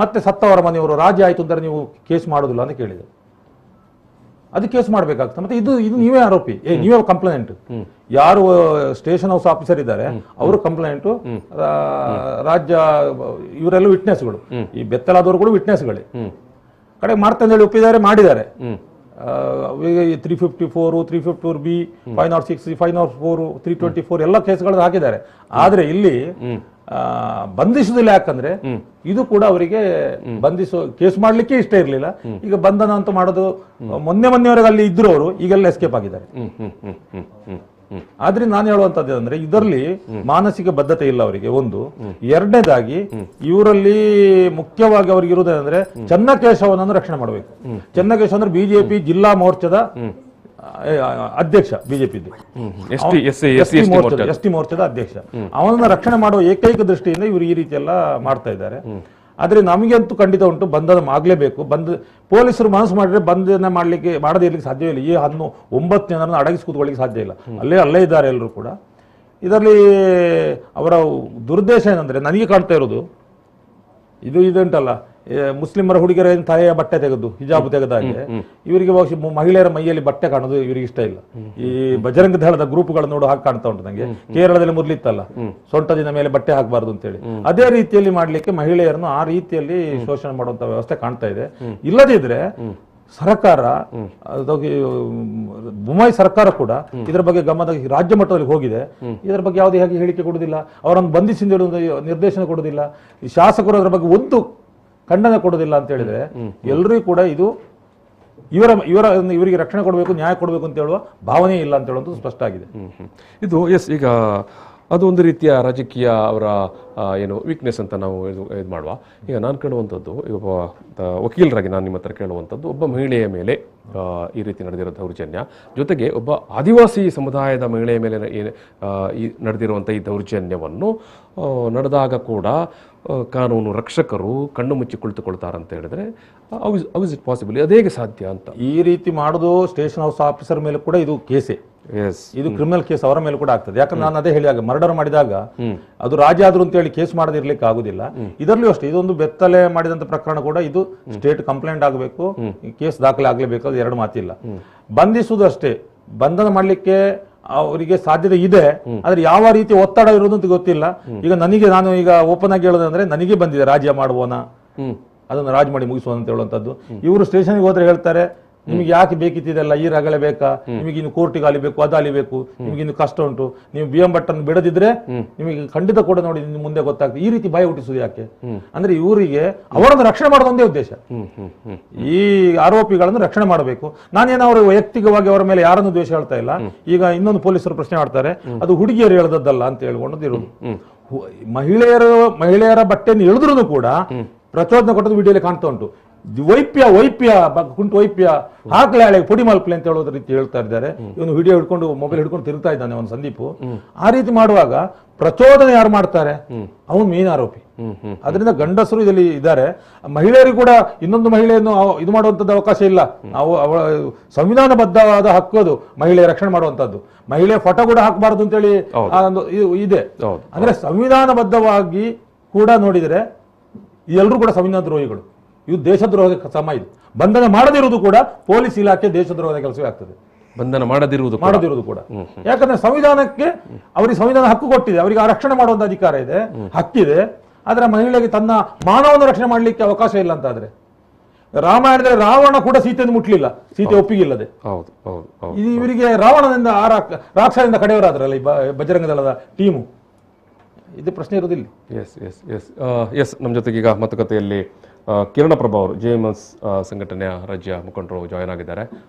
ಮತ್ತೆ ಸತ್ತವರ ಮನೆಯವರು ರಾಜಿ ಆಯ್ತು ಅಂದ್ರೆ ನೀವು ಕೇಸ್ ಮಾಡೋದಿಲ್ಲ ಅಂತ ಕೇಳಿದೆ. ಅದು ಕೇಸ್ ಮಾಡ್ಬೇಕಾಗ್ತದೆ. ಮತ್ತೆ ಇದು ನೀವೇ ಆರೋಪಿ, ನೀವೇ ಕಂಪ್ಲೇಂಟ್. ಯಾರು ಸ್ಟೇಷನ್ ಹೌಸ್ ಆಫೀಸರ್ ಇದ್ದಾರೆ ಅವರು ಕಂಪ್ಲೇಂಟ್, ರಾಜ್ಯ ಇವರೆಲ್ಲ ವಿಟ್ನೆಸ್ಗಳು, ಈ ಬೆತ್ತಲಾದವರು ಕೂಡ ವಿಟ್ನೆಸ್ಗಳೇ. ಕಡೆ ಮಾಡ್ತಾನೆ ಹೇಳಿ ಒಪ್ಪಿದ್ದಾರೆ, ಮಾಡಿದ್ದಾರೆ. 354, 354B, 506, 504, 324 ಎಲ್ಲ ಕೇಸ್ಗಳನ್ನು ಹಾಕಿದ್ದಾರೆ. ಆದ್ರೆ ಇಲ್ಲಿ ಬಂಧಿಸುವುದಿಲ್ಲ. ಯಾಕಂದ್ರೆ ಇದು ಕೂಡ ಅವರಿಗೆ ಕೇಸ್ ಮಾಡ್ಲಿಕ್ಕೆ ಇಷ್ಟ ಇರಲಿಲ್ಲ. ಈಗ ಬಂಧನ ಅಂತ ಮಾಡೋದು, ಮೊನ್ನೆವರೆಗೆ ಅಲ್ಲಿ ಇದ್ರು ಅವರು, ಈಗೆಲ್ಲ ಎಸ್ಕೇಪ್ ಆಗಿದ್ದಾರೆ. ಆದ್ರಿಂದ ನಾನು ಹೇಳುವಂತದ್ದು ಅಂದ್ರೆ ಇದರಲ್ಲಿ ಮಾನಸಿಕ ಬದ್ಧತೆ ಇಲ್ಲ ಅವರಿಗೆ, ಒಂದು. ಎರಡನೇದಾಗಿ ಇವರಲ್ಲಿ ಮುಖ್ಯವಾಗಿ ಅವ್ರಿಗೆ ಇರುವುದೇನೆಂದ್ರೆ ಚೆನ್ನಕೇಶವನನ್ನು ರಕ್ಷಣೆ ಮಾಡಬೇಕು. ಚೆನ್ನಕೇಶವ ಅಂದ್ರೆ BJP ಜಿಲ್ಲಾ ಮೋರ್ಚಾದ ಅಧ್ಯಕ್ಷ ಬಿಜೆಪಿದು, ಎಸ್ ಟಿ ಮೋರ್ಚಾದ ಅಧ್ಯಕ್ಷ. ಅವನನ್ನ ರಕ್ಷಣೆ ಮಾಡುವ ಏಕೈಕ ದೃಷ್ಟಿಯಿಂದ ಇವರು ಈ ರೀತಿ ಎಲ್ಲ ಮಾಡ್ತಾ ಇದ್ದಾರೆ. ಆದ್ರೆ ನಮಗಂತೂ ಖಂಡಿತ ಉಂಟು, ಬಂಧನ ಆಗಲೇಬೇಕು. ಪೊಲೀಸರು ಮನಸ್ಸು ಮಾಡಿದ್ರೆ ಬಂಧನ ಮಾಡದೇ ಇರ್ಲಿಕ್ಕೆ ಸಾಧ್ಯ ಇಲ್ಲ. ಈ 9 ಜನರನ್ನು ಅಡಗಿಸಿ ಕೂತ್ಕೊಳ್ಳಿಕ್ಕೆ ಸಾಧ್ಯ ಇಲ್ಲ. ಅಲ್ಲೇ ಇದ್ದಾರೆ ಎಲ್ಲರೂ ಕೂಡ. ಇದರಲ್ಲಿ ಅವರ ದುರುದ್ದೇಶ ಏನಂದ್ರೆ, ನನಗೆ ಕಾಣ್ತಾ ಇರೋದು ಇದುಂಟಲ್ಲ, ಮುಸ್ಲಿಮರ ಹುಡುಗಿಯರ ತಲೆಯ ಬಟ್ಟೆ ತೆಗೆದು ಹಿಜಾಬ್ ತೆಗೆದಾಗೆ ಇವರಿಗೆ ಮಹಿಳೆಯರ ಮೈಯಲ್ಲಿ ಬಟ್ಟೆ ಕಾಣೋದು ಇವರಿಗೆ ಇಷ್ಟ ಇಲ್ಲ. ಈ ಬಜರಂಗ ದಳದ ಗ್ರೂಪ್ಗಳು ನೋಡು ಹಾಗೆ ಕಾಣ್ತಾ ಉಂಟು ನಂಗೆ. ಕೇರಳದಲ್ಲಿ ಮೊದಲಿತ್ತಲ್ಲ, ಸೊಂಟದಿನ ಮೇಲೆ ಬಟ್ಟೆ ಹಾಕಬಾರ್ದು ಅಂತೇಳಿ, ಅದೇ ರೀತಿಯಲ್ಲಿ ಮಾಡ್ಲಿಕ್ಕೆ ಮಹಿಳೆಯರನ್ನು ಆ ರೀತಿಯಲ್ಲಿ ಶೋಷಣೆ ಮಾಡುವಂತ ವ್ಯವಸ್ಥೆ ಕಾಣ್ತಾ ಇದೆ. ಇಲ್ಲದಿದ್ರೆ ಸರ್ಕಾರ, ಬೊಮ್ಮಾಯಿ ಸರ್ಕಾರ ಕೂಡ ಇದರ ಬಗ್ಗೆ ಗಮನ ರಾಜ್ಯ ಮಟ್ಟದಲ್ಲಿ ಹೋಗಿದೆ. ಇದರ ಬಗ್ಗೆ ಯಾವುದೇ ಹಾಗೆ ಹೇಳಿಕೆ ಕೊಡುವುದಿಲ್ಲ, ಅವರನ್ನು ಬಂಧಿಸಿ ನಿರ್ದೇಶನ ಕೊಡುವುದಿಲ್ಲ, ಈ ಶಾಸಕರು ಅದರ ಬಗ್ಗೆ ಒಂದು ಖಂಡನೆ ಕೊಡುವುದಿಲ್ಲ ಅಂತ ಹೇಳಿದ್ರೆ ಎಲ್ಲರಿಗೂ ಕೂಡ ಇದು ಇವರಿಗೆ ರಕ್ಷಣೆ ಕೊಡಬೇಕು, ನ್ಯಾಯ ಕೊಡಬೇಕು ಅಂತ ಹೇಳುವ ಭಾವನೆ ಇಲ್ಲ ಅಂತ ಹೇಳುವಂಥದ್ದು ಸ್ಪಷ್ಟ ಆಗಿದೆ. ಇದು ಈಗ ಅದು ಒಂದು ರೀತಿಯ ರಾಜಕೀಯ ಅವರ ಏನು ವೀಕ್ನೆಸ್ ಅಂತ ನಾವು ಇದು ಮಾಡುವ. ಈಗ ನಾನು ಕೇಳುವಂಥದ್ದು, ಈಗ ಒಬ್ಬ ವಕೀಲರಾಗಿ ನಾನು ನಿಮ್ಮ ಹತ್ರ ಕೇಳುವಂಥದ್ದು, ಒಬ್ಬ ಮಹಿಳೆಯ ಮೇಲೆ ಈ ರೀತಿ ನಡೆದಿರೋ ದೌರ್ಜನ್ಯ, ಜೊತೆಗೆ ಒಬ್ಬ ಆದಿವಾಸಿ ಸಮುದಾಯದ ಮಹಿಳೆಯ ಮೇಲೆ ನಡೆದಿರುವಂಥ ಈ ದೌರ್ಜನ್ಯವನ್ನು ನಡೆದಾಗ ಕೂಡ ಕಾನೂನು ರಕ್ಷಕರು ಕಣ್ಣು ಮುಚ್ಚಿ ಕುಳಿತುಕೊಳ್ತಾರಂತ ಹೇಳಿದ್ರೆ ಹೌ ಇಸ್ ಇಟ್ ಪಾಸಿಬಲ್? ಅದೇಗೆ ಸಾಧ್ಯ ಅಂತ? ಈ ರೀತಿ ಮಾಡೋದು ಸ್ಟೇಷನ್ ಹೌಸ್ ಆಫೀಸರ್ ಮೇಲೆ ಕೂಡ ಇದು ಕೇಸೇ, ಇದು ಕ್ರಿಮಿನಲ್ ಕೇಸ್ ಅವರ ಮೇಲೆ ಕೂಡ ಆಗ್ತದೆ. ಯಾಕಂದ್ರೆ ನಾನು ಅದೇ ಹೇಳಿದಾಗ, ಮರ್ಡರ್ ಮಾಡಿದಾಗ ಅದು ರಾಜ ಆದ್ರು ಅಂತ ಹೇಳಿ ಕೇಸ್ ಮಾಡದಿರ್ಲಿಕ್ಕೆ ಆಗುದಿಲ್ಲ. ಇದರಲ್ಲೂ ಅಷ್ಟೇ, ಇದೊಂದು ಬೆತ್ತಲೆ ಮಾಡಿದಂತ ಪ್ರಕರಣ ಕೂಡ ಇದು ಸ್ಟೇಟ್ ಕಂಪ್ಲೇಂಟ್ ಆಗಬೇಕು, ಕೇಸ್ ದಾಖಲೆ ಆಗ್ಲೇಬೇಕು, ಅದು ಎರಡು ಮಾತಿಲ್ಲ. ಬಂಧಿಸುವುದು ಅಷ್ಟೇ, ಬಂಧನ ಮಾಡ್ಲಿಕ್ಕೆ ಅವರಿಗೆ ಸಾಧ್ಯತೆ ಇದೆ, ಆದ್ರೆ ಯಾವ ರೀತಿ ಒತ್ತಡ ಇರೋದು ಅಂತ ಗೊತ್ತಿಲ್ಲ. ಈಗ ನಾನು ಈಗ ಓಪನ್ ಆಗಿ ಹೇಳೋದಂದ್ರೆ, ನನಗೆ ಬಂದಿದೆ ರಾಜ್ಯ ಮಾಡುವನ, ಅದನ್ನು ರಾಜ್ ಮಾಡಿ ಮುಗಿಸುವ ಅಂತ ಹೇಳುವಂತದ್ದು. ಇವರು ಸ್ಟೇಷನ್ಗೆ ಹೋದ್ರೆ ಹೇಳ್ತಾರೆ, ನಿಮ್ಗೆ ಯಾಕೆ ಬೇಕಿತ್ತಿದೆಲ್ಲ, ಈ ರಗಳೆ ಬೇಕಾ, ನಿಮಗೆ ಇನ್ನು ಕೋರ್ಟಿಗೆ ಅಲಿಬೇಕು, ಅದು ಅಲಿಬೇಕು, ನಿಮ್ಗೆ ಇನ್ನು ಕಷ್ಟ ಉಂಟು, ನೀವು BM ಭಟ್ಟನ್ನು ಬಿಡದಿದ್ರೆ ನಿಮಗೆ ಖಂಡಿತ ಕೂಡ ನೋಡಿ ಮುಂದೆ ಗೊತ್ತಾಗ್ತದೆ. ಈ ರೀತಿ ಭಯ ಹುಟ್ಟಿಸುದು ಯಾಕೆ ಅಂದ್ರೆ, ಇವರಿಗೆ ಅವರನ್ನು ರಕ್ಷಣೆ ಮಾಡೋದು ಒಂದೇ ಉದ್ದೇಶ, ಈ ಆರೋಪಿಗಳನ್ನು ರಕ್ಷಣೆ ಮಾಡಬೇಕು. ನಾನೇನು ಅವರು ವೈಯಕ್ತಿಕವಾಗಿ ಅವರ ಮೇಲೆ ಯಾರನ್ನು ದ್ವೇಷ ಹೇಳ್ತಾ ಇಲ್ಲ. ಈಗ ಇನ್ನೊಂದು ಪೊಲೀಸರು ಪ್ರಶ್ನೆ ಮಾಡ್ತಾರೆ, ಅದು ಹುಡುಗಿಯರು ಹೇಳದದ್ದಲ್ಲ ಅಂತ ಹೇಳ್ಕೊಂಡು ಇರೋದು. ಮಹಿಳೆಯರ ಬಟ್ಟೆಯನ್ನು ಎಳೆದ್ರು ಕೂಡ ಪ್ರಚೋದನೆ ಕೊಟ್ಟದ್ದು ವಿಡಿಯೋಲಿ ಕಾಣ್ತಾ ಉಂಟು. ವೈಪ್ಯ ಕುಂಟು ವೈಪ್ಯ ಹಾಕ್ಲೆ ಹಳೆ ಪುಡಿ ಮಲ್ಪಲೆ ಅಂತ ಹೇಳೋದ್ರ ರೀತಿ ಹೇಳ್ತಾ ಇದ್ದಾರೆ. ಇವನು ವಿಡಿಯೋ ಹಿಡ್ಕೊಂಡು ಮೊಬೈಲ್ ಹಿಡ್ಕೊಂಡು ತಿರುಗ್ತಾ ಇದ್ದಾನೆ ಅವನು ಸಂದೀಪ್. ಆ ರೀತಿ ಮಾಡುವಾಗ ಪ್ರಚೋದನೆ ಯಾರು ಮಾಡ್ತಾರೆ, ಅವನು ಮೇನ್ ಆರೋಪಿ. ಅದರಿಂದ ಗಂಡಸರು ಇದರಲ್ಲಿ ಇದ್ದಾರೆ. ಮಹಿಳೆಯರಿಗೂ ಕೂಡ ಇನ್ನೊಂದು ಮಹಿಳೆಯನ್ನು ಇದು ಮಾಡುವಂತದ್ದು ಅವಕಾಶ ಇಲ್ಲ. ನಾವು ಅವಳ ಸಂವಿಧಾನಬದ್ಧವಾದ ಹಕ್ಕು ಅದು, ಮಹಿಳೆಯ ರಕ್ಷಣೆ ಮಾಡುವಂತದ್ದು. ಮಹಿಳೆಯ ಫೋಟೋ ಕೂಡ ಹಾಕಬಾರದು ಅಂತೇಳಿ ಇದೆ. ಅಂದ್ರೆ ಸಂವಿಧಾನಬದ್ಧವಾಗಿ ಕೂಡ ನೋಡಿದರೆ ಎಲ್ಲರೂ ಕೂಡ ಸಂವಿಧಾನ ದ್ರೋಹಿಗಳು. ಇದು ದೇಶದ್ರೋಹದ ಸಮ. ಇದು ಬಂಧನ ಮಾಡದಿರುವುದು ಕೂಡ ಪೊಲೀಸ್ ಇಲಾಖೆ ದೇಶದ್ರೋಹದ ಕೆಲಸವೇ ಆಗ್ತದೆ, ಬಂಧನ ಮಾಡದಿರುವುದು ಕೂಡ. ಯಾಕಂದ್ರೆ ಸಂವಿಧಾನಕ್ಕೆ ಅವರಿಗೆ ಸಂವಿಧಾನ ಹಕ್ಕು ಕೊಟ್ಟಿದೆ, ಅವರಿಗೆ ಆ ರಕ್ಷಣೆ ಮಾಡುವಂತ ಅಧಿಕಾರ ಇದೆ, ಹಕ್ಕಿದೆ. ಆದ್ರೆ ಮಹಿಳೆಗೆ ತನ್ನ ಮಾನವನ ರಕ್ಷಣೆ ಮಾಡ್ಲಿಕ್ಕೆ ಅವಕಾಶ ಇಲ್ಲ ಅಂತ ಆದ್ರೆ, ರಾಮಾಯಣದಲ್ಲಿ ರಾವಣ ಕೂಡ ಸೀತೆಯನ್ನು ಮುಟ್ಲಿಲ್ಲ, ಸೀತೆ ಒಪ್ಪಿಗಿಲ್ಲದೆ. ಇವರಿಗೆ ರಾವಣನಿಂದ ರಾಕ್ಷಸದಿಂದ ಕಡೆಯವರಾದ್ರಲ್ಲ ಈ ಬಜರಂಗ ದಳದ ಟೀಮು. ಇದು ಪ್ರಶ್ನೆ ಇರೋದಿಲ್ಲ. ಎಸ್ ನಮ್ಮ ಜೊತೆಗೆ ಈಗ ಮಾತುಕತೆಯಲ್ಲಿ ಕಿರಣ ಪ್ರಭಾ ಅವರು JMS ಸಂಘಟನೆಯ ರಾಜ್ಯ ಮುಖಂಡರು ಜಾಯ್ನ್ ಆಗಿದ್ದಾರೆ.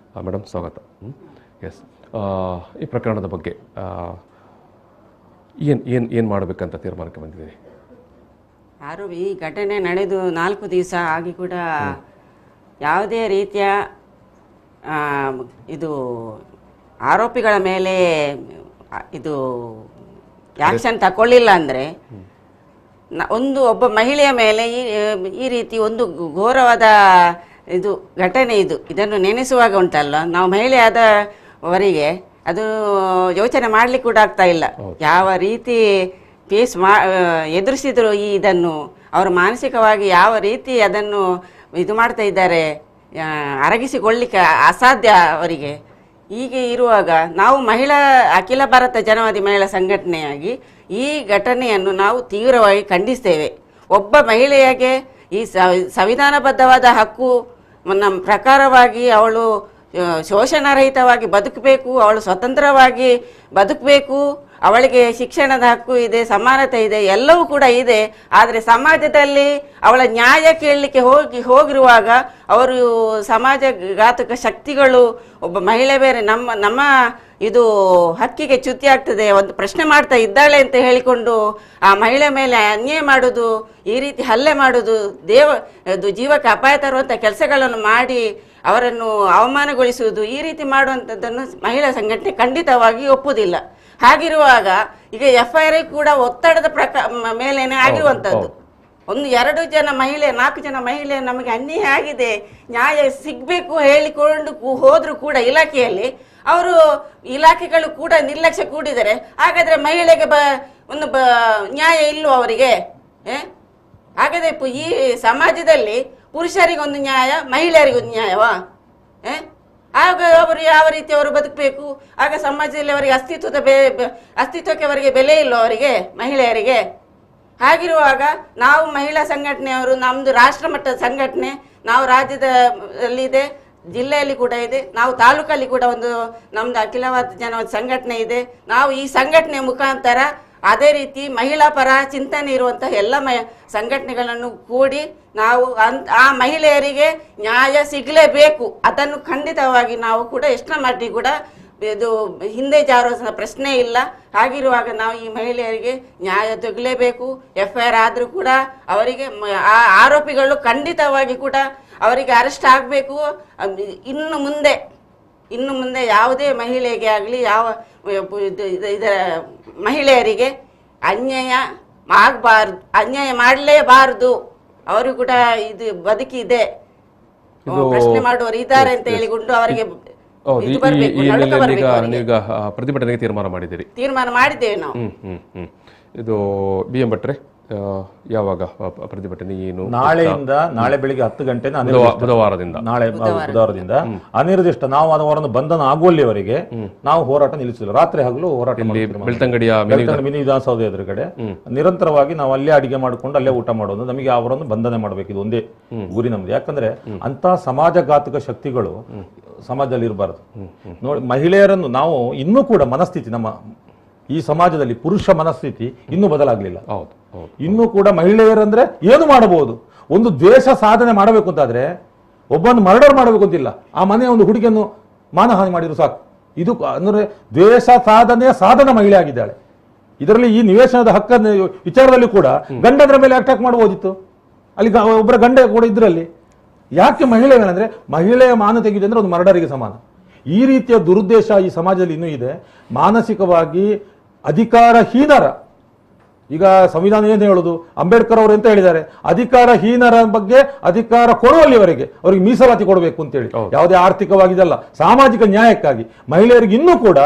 ಮೇಡಮ್ ಸ್ವಾಗತ. ಎಸ್, ಈ ಪ್ರಕರಣದ ಬಗ್ಗೆ ಏನು ಮಾಡಬೇಕಂತ ತೀರ್ಮಾನಕ್ಕೆ ಬಂದಿದ್ದೀರಿ? ಈ ಘಟನೆ ನಡೆದು 4 ದಿವಸ ಆಗಿ ಕೂಡ ಯಾವುದೇ ರೀತಿಯ ಇದು ಆರೋಪಿಗಳ ಮೇಲೆ ಇದು ಆಕ್ಷನ್ ತಗೊಳ್ಳಿಲ್ಲ ಅಂದರೆ, ಒಬ್ಬ ಮಹಿಳೆಯ ಮೇಲೆ ಈ ರೀತಿ ಒಂದು ಘೋರವಾದ ಇದು ಘಟನೆ ಇದನ್ನು ನೆನೆಸುವಾಗ ಉಂಟಲ್ಲ, ನಾವು ಮಹಿಳೆಯಾದವರಿಗೆ ಅದು ಯೋಚನೆ ಮಾಡ್ಲಿಕ್ಕೆ ಕೂಡ ಆಗ್ತಾ ಇಲ್ಲ. ಯಾವ ರೀತಿ ಎದುರಿಸಿದ್ರು ಇದನ್ನು, ಅವರು ಮಾನಸಿಕವಾಗಿ ಯಾವ ರೀತಿ ಅದನ್ನು ಇದು ಮಾಡ್ತಾ ಇದ್ದಾರೆ, ಅರಗಿಸಿಕೊಳ್ಳಿಕ್ಕೆ ಅಸಾಧ್ಯ ಅವರಿಗೆ. ಹೀಗೆ ಇರುವಾಗ ನಾವು ಅಖಿಲ ಭಾರತ ಜನವಾದಿ ಮಹಿಳಾ ಸಂಘಟನೆಯಾಗಿ ಈ ಘಟನೆಯನ್ನು ನಾವು ತೀವ್ರವಾಗಿ ಖಂಡಿಸ್ತೇವೆ. ಒಬ್ಬ ಮಹಿಳೆಯಗೆ ಈ ಸಂವಿಧಾನಬದ್ಧವಾದ ಹಕ್ಕು ನಮ್ಮ ಪ್ರಕಾರವಾಗಿ ಅವಳು ಶೋಷಣಾರಹಿತವಾಗಿ ಬದುಕಬೇಕು, ಅವಳು ಸ್ವತಂತ್ರವಾಗಿ ಬದುಕಬೇಕು, ಅವಳಿಗೆ ಶಿಕ್ಷಣದ ಹಕ್ಕು ಇದೆ, ಸಮಾನತೆ ಇದೆ, ಎಲ್ಲವೂ ಕೂಡ ಇದೆ. ಆದರೆ ಸಮಾಜದಲ್ಲಿ ಅವಳ ನ್ಯಾಯ ಕೇಳಲಿಕ್ಕೆ ಹೋಗಿರುವಾಗ ಅವರು ಸಮಾಜಘಾತಕ ಶಕ್ತಿಗಳು ಒಬ್ಬ ಮಹಿಳೆ ಬೇರೆ ನಮ್ಮ ಇದು ಹಕ್ಕಿಗೆ ಚ್ಯುತಿ ಆಗ್ತದೆ, ಒಂದು ಪ್ರಶ್ನೆ ಮಾಡ್ತಾ ಇದ್ದಾಳೆ ಅಂತ ಹೇಳಿಕೊಂಡು ಆ ಮಹಿಳೆ ಮೇಲೆ ಅನ್ಯಾಯ ಮಾಡೋದು, ಈ ರೀತಿ ಹಲ್ಲೆ ಮಾಡೋದು, ಜೀವಕ್ಕೆ ಅಪಾಯ ತರುವಂಥ ಕೆಲಸಗಳನ್ನು ಮಾಡಿ ಅವರನ್ನು ಅವಮಾನಗೊಳಿಸುವುದು ಈ ರೀತಿ ಮಾಡುವಂಥದ್ದನ್ನು ಮಹಿಳಾ ಸಂಘಟನೆ ಖಂಡಿತವಾಗಿ ಒಪ್ಪುವುದಿಲ್ಲ. ಹಾಗಿರುವಾಗ ಈಗ FIR ಕೂಡ ಒತ್ತಡದ ಮೇಲೇನೆ ಆಗಿರುವಂಥದ್ದು. 1-2 ಜನ ಮಹಿಳೆ 4 ಜನ ಮಹಿಳೆ ನಮಗೆ ಅನ್ಯಾಯ ಆಗಿದೆ, ನ್ಯಾಯ ಸಿಗಬೇಕು ಹೇಳಿಕೊಂಡು ಹೋದ್ರು ಕೂಡ ಇಲಾಖೆಯಲ್ಲಿ ಇಲಾಖೆಗಳು ಕೂಡ ನಿರ್ಲಕ್ಷ್ಯ ಕೂಡಿದರೆ ಹಾಗಾದ್ರೆ ಮಹಿಳೆಗೆ ಒಂದು ನ್ಯಾಯ ಇಲ್ಲೋ ಅವರಿಗೆ? ಹಾಗಾದ್ರೆ ಈ ಸಮಾಜದಲ್ಲಿ ಪುರುಷರಿಗೊಂದು ನ್ಯಾಯ, ಮಹಿಳೆಯರಿಗೊಂದು ನ್ಯಾಯವಾ? ಆಗ ಅವರು ಯಾವ ರೀತಿ ಅವರು ಬದುಕಬೇಕು? ಆಗ ಸಮಾಜದಲ್ಲಿ ಅವರಿಗೆ ಅಸ್ತಿತ್ವಕ್ಕೆ ಅವರಿಗೆ ಬೆಲೆ ಇಲ್ಲೋ ಅವರಿಗೆ, ಮಹಿಳೆಯರಿಗೆ? ಹಾಗಿರುವಾಗ ನಾವು ಮಹಿಳಾ ಸಂಘಟನೆಯವರು, ನಮ್ಮದು ರಾಷ್ಟ್ರ ಮಟ್ಟದ ಸಂಘಟನೆ, ನಾವು ರಾಜ್ಯದಲ್ಲಿದೆ, ಜಿಲ್ಲೆಯಲ್ಲಿ ಕೂಡ ಇದೆ, ನಾವು ತಾಲೂಕಲ್ಲಿ ಕೂಡ ನಮ್ಮದು ಅಖಿಲವಾದ ಜನ ಸಂಘಟನೆ ಇದೆ. ನಾವು ಈ ಸಂಘಟನೆ ಮುಖಾಂತರ ಅದೇ ರೀತಿ ಮಹಿಳಾ ಪರ ಚಿಂತನೆ ಇರುವಂತಹ ಎಲ್ಲ ಸಂಘಟನೆಗಳನ್ನು ಕೂಡಿ ನಾವು ಆ ಮಹಿಳೆಯರಿಗೆ ನ್ಯಾಯ ಸಿಗಲೇಬೇಕು. ಅದನ್ನು ಖಂಡಿತವಾಗಿ ನಾವು ಕೂಡ ಎಷ್ಟರ ಮಟ್ಟಿಗೆ ಕೂಡ ಇದು ಹಿಂದೆ ಜಾರುವ ಪ್ರಶ್ನೆ ಇಲ್ಲ. ಹಾಗಿರುವಾಗ ನಾವು ಈ ಮಹಿಳೆಯರಿಗೆ ನ್ಯಾಯ ತೆಗಲೇಬೇಕು. FIR ಆದರೂ ಕೂಡ ಅವರಿಗೆ ಆ ಆರೋಪಿಗಳು ಖಂಡಿತವಾಗಿ ಕೂಡ ಅವರಿಗೆ ಅರೆಸ್ಟ್ ಆಗಬೇಕು. ಇನ್ನು ಮುಂದೆ ಯಾವುದೇ ಮಹಿಳೆಗೆ ಆಗಲಿ ಯಾವ ಇದರ ಮಹಿಳೆಯರಿಗೆ ಅನ್ಯಾಯ ಆಗಬಾರ್ದು, ಅನ್ಯಾಯ ಮಾಡಲೇಬಾರದು. ಅವರು ಕೂಡ ಇದು ಬದುಕಿದೆ, ಪ್ರಶ್ನೆ ಮಾಡುವವರು ಇದ್ದಾರೆ ಅಂತ ಹೇಳಿಕೊಂಡು ಅವರಿಗೆ ಪ್ರತಿಭಟನೆಗೆ ತೀರ್ಮಾನ ಮಾಡಿದ್ದೇವೆ ನಾವು. ಇದು BM ಭಟ್ರೆ, ಯಾವಾಗ ಪ್ರತಿಭಟನೆ? ಏನು ನಾಳೆ ಬೆಳಿಗ್ಗೆ 10 ಗಂಟೆ ಬುಧವಾರದಿಂದ ಅನಿರ್ದಿಷ್ಟ ನಾವು ಅವರನ್ನು ಬಂಧನ ಆಗುವಲ್ಲಿವರೆಗೆ ನಾವು ಹೋರಾಟ ನಿಲ್ಲಿಸಿಲ್ಲ. ರಾತ್ರಿ ಹಗಲು ಹೋರಾಟ ಬೆಳ್ತಂಗಡಿಯ ಮಿನಿ ವಿಧಾನಸೌಧ ಎದುರುಗಡೆ ನಿರಂತರವಾಗಿ ನಾವು ಅಲ್ಲೇ ಅಡಿಗೆ ಮಾಡಿಕೊಂಡು ಅಲ್ಲೇ ಊಟ ಮಾಡೋದು. ನಮಗೆ ಅವರನ್ನು ಬಂಧನ ಮಾಡಬೇಕು, ಇದು ಒಂದೇ ಗುರಿ ನಮ್ದು. ಯಾಕಂದ್ರೆ ಅಂತ ಸಮಾಜಘಾತಕ ಶಕ್ತಿಗಳು ಸಮಾಜದಲ್ಲಿ ಇರಬಾರದು. ನೋಡಿ, ಮಹಿಳೆಯರನ್ನು ನಾವು ಇನ್ನೂ ಕೂಡ ಮನಸ್ಥಿತಿ ನಮ್ಮ ಈ ಸಮಾಜದಲ್ಲಿ ಪುರುಷ ಮನಸ್ಥಿತಿ ಇನ್ನೂ ಬದಲಾಗಲಿಲ್ಲ. ಇನ್ನೂ ಕೂಡ ಮಹಿಳೆಯರಂದ್ರೆ ಏನು ಮಾಡಬಹುದು? ಒಂದು ದೇಶ ಸಾಧನೆ ಮಾಡಬೇಕು ಅಂತಾದ್ರೆ ಒಬ್ಬನು ಮರ್ಡರ್ ಮಾಡಬೇಕು ಅಂತಿಲ್ಲ, ಆ ಮನೆಯ ಒಂದು ಹುಡುಗಿಯನ್ನು ಮಾನಹಾನಿ ಮಾಡಿದ್ರು ಸಾಕು. ಇದು ಅಂದ್ರೆ ದೇಶ ಸಾಧನ ಮಹಿಳೆ ಆಗಿದ್ದಾಳೆ. ಇದರಲ್ಲಿ ಈ ನಿವೇಶನದ ಹಕ್ಕ ವಿಚಾರದಲ್ಲಿ ಕೂಡ ಗಂಡಂದ್ರ ಮೇಲೆ ಅಟ್ಯಾಕ್ ಮಾಡಬಹುದಿತ್ತು. ಅಲ್ಲಿ ಒಬ್ಬರ ಗಂಡ ಕೂಡ ಇದ್ರಲ್ಲಿ ಯಾಕೆ ಮಹಿಳೆ ಅಂದ್ರೆ ಮಹಿಳೆಯ ಮಾನ ತೆಗೆಯುವುದು ಅಂದ್ರೆ ಒಂದು ಮರ್ಡರಿಗೆ ಸಮಾನ. ಈ ರೀತಿಯ ದುರುದ್ದೇಶ ಈ ಸಮಾಜದಲ್ಲಿ ಇನ್ನೂ ಇದೆ. ಮಾನಸಿಕವಾಗಿ ಅಧಿಕಾರಹೀನರ, ಈಗ ಸಂವಿಧಾನ ಏನು ಹೇಳುದು, ಅಂಬೇಡ್ಕರ್ ಅವರು ಎಂತ ಹೇಳಿದ್ದಾರೆ, ಅಧಿಕಾರಹೀನರ ಬಗ್ಗೆ ಅಧಿಕಾರ ಕೊಡುವಲ್ಲಿವರೆಗೆ ಅವರಿಗೆ ಮೀಸಲಾತಿ ಕೊಡಬೇಕು ಅಂತೇಳಿ. ಯಾವುದೇ ಆರ್ಥಿಕವಾಗಿದಲ್ಲ, ಸಾಮಾಜಿಕ ನ್ಯಾಯಕ್ಕಾಗಿ ಮಹಿಳೆಯರಿಗೆ ಇನ್ನೂ ಕೂಡ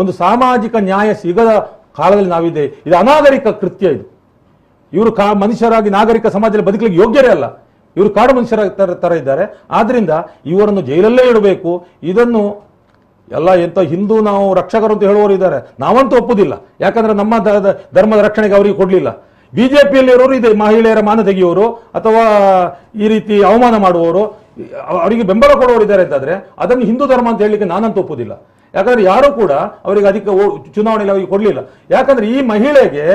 ಒಂದು ಸಾಮಾಜಿಕ ನ್ಯಾಯ ಸಿಗದ ಕಾಲದಲ್ಲಿ ನಾವಿದೆ. ಇದು ಅನಾಗರಿಕ ಕೃತ್ಯ. ಇದು ಇವರು ಮನುಷ್ಯರಾಗಿ ನಾಗರಿಕ ಸಮಾಜದಲ್ಲಿ ಬದುಕಲಿಕ್ಕೆ ಯೋಗ್ಯರೇ ಅಲ್ಲ. ಇವರು ಕಾಡು ಮನುಷ್ಯರ ತರ ಇದ್ದಾರೆ. ಆದ್ರಿಂದ ಇವರನ್ನು ಜೈಲಲ್ಲೇ ಇಡಬೇಕು. ಇದನ್ನು ಎಲ್ಲ ಎಂತ ಹಿಂದೂ ನಾವು ರಕ್ಷಕರು ಅಂತ ಹೇಳುವವರು ಇದ್ದಾರೆ, ನಾವಂತೂ ಒಪ್ಪುದಿಲ್ಲ. ಯಾಕಂದ್ರೆ ನಮ್ಮ ಧರ್ಮದ ರಕ್ಷಣೆಗೆ ಅವರಿಗೆ ಕೊಡ್ಲಿಲ್ಲ. ಬಿಜೆಪಿಯಲ್ಲಿ ಇರೋರು ಇದೆ, ಮಹಿಳೆಯರ ಮಾನ ತೆಗೆಯುವವರು ಅಥವಾ ಈ ರೀತಿ ಅವಮಾನ ಮಾಡುವವರು, ಅವರಿಗೆ ಬೆಂಬಲ ಕೊಡುವವರು ಇದ್ದಾರೆ ಅಂತಾದ್ರೆ ಅದನ್ನು ಹಿಂದೂ ಧರ್ಮ ಅಂತ ಹೇಳಲಿಕ್ಕೆ ನಾನಂತೂ ಒಪ್ಪುದಿಲ್ಲ. ಯಾಕಂದ್ರೆ ಯಾರು ಕೂಡ ಅವರಿಗೆ ಅಧಿಕ ಚುನಾವಣೆಯಲ್ಲಿ ಅವರಿಗೆ ಕೊಡ್ಲಿಲ್ಲ. ಯಾಕಂದ್ರೆ ಈ ಮಹಿಳೆಗೆ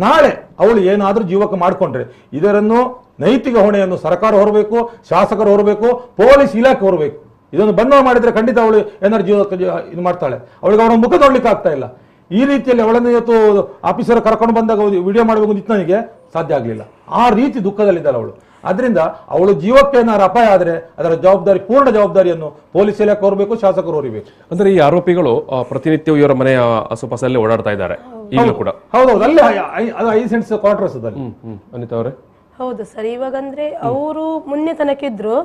ನಾಳೆ ಅವಳು ಏನಾದ್ರೂ ಜೀವಕ್ಕೆ ಮಾಡಿಕೊಂಡ್ರೆ ಇದರನ್ನು ನೈತಿಕ ಹೊಣೆಯನ್ನು ಸರ್ಕಾರ ಹೊರಬೇಕು, ಶಾಸಕರು ಹೊರಬೇಕು, ಪೊಲೀಸ್ ಇಲಾಖೆ ಹೊರಬೇಕು. ಇದನ್ನು ಬಂಧನ ಮಾಡಿದ್ರೆ ಖಂಡಿತ ಅವಳು ಏನಾದ್ರು ಜೀವಕ್ಕೆ ಇದು ಮಾಡ್ತಾಳೆ. ಅವಳಿಗೆ ಅವಳ ಮುಖ ನೋಡ್ಲಿಕ್ಕೆ ಆಗ್ತಾ ಇಲ್ಲ. ಈ ರೀತಿಯಲ್ಲಿ ಅವಳನ್ನು ಇವತ್ತು ಆಫೀಸರ್ ಕರ್ಕೊಂಡು ಬಂದಾಗ ವಿಡಿಯೋ ಮಾಡಬೇಕು ಅಂತ ನನಗೆ ಸಾಧ್ಯ ಆಗಲಿಲ್ಲ. ಆ ರೀತಿ ದುಃಖದಲ್ಲಿದ್ದಾಳೆ ಅವಳು. ಅದರಿಂದ ಅವಳು ಜೀವಕ್ಕೆ ಏನಾದ್ರು ಅಪಾಯ ಆದರೆ ಅದರ ಜವಾಬ್ದಾರಿ, ಪೂರ್ಣ ಜವಾಬ್ದಾರಿಯನ್ನು ಪೊಲೀಸ್ ಇಲಾಖೆ ಹೊರಬೇಕು, ಶಾಸಕರು ಹೊರಬೇಕು. ಅಂದ್ರೆ ಈ ಆರೋಪಿಗಳು ಪ್ರತಿನಿತ್ಯ ಇವರ ಮನೆಯ ಆಸುಪಾಸಲ್ಲೇ ಓಡಾಡ್ತಾ ಇದ್ದಾರೆ ಈಗಲೂ ಕೂಡ? ಹೌದೌದು, ಅಲ್ಲೇ ಅದು 5 ಸೆಂಟ್ಸ್ ಕ್ವಾರ್ಟರ್ಸ್ ಅದಲ್ಲಿ. ಅನಿತಾ ಅವರೇ? ಹೌದು ಸರ್. ಇವಾಗಂದ್ರೆ ಅವರು ಮುನ್ನೆ ತನಕಿದ್ರು,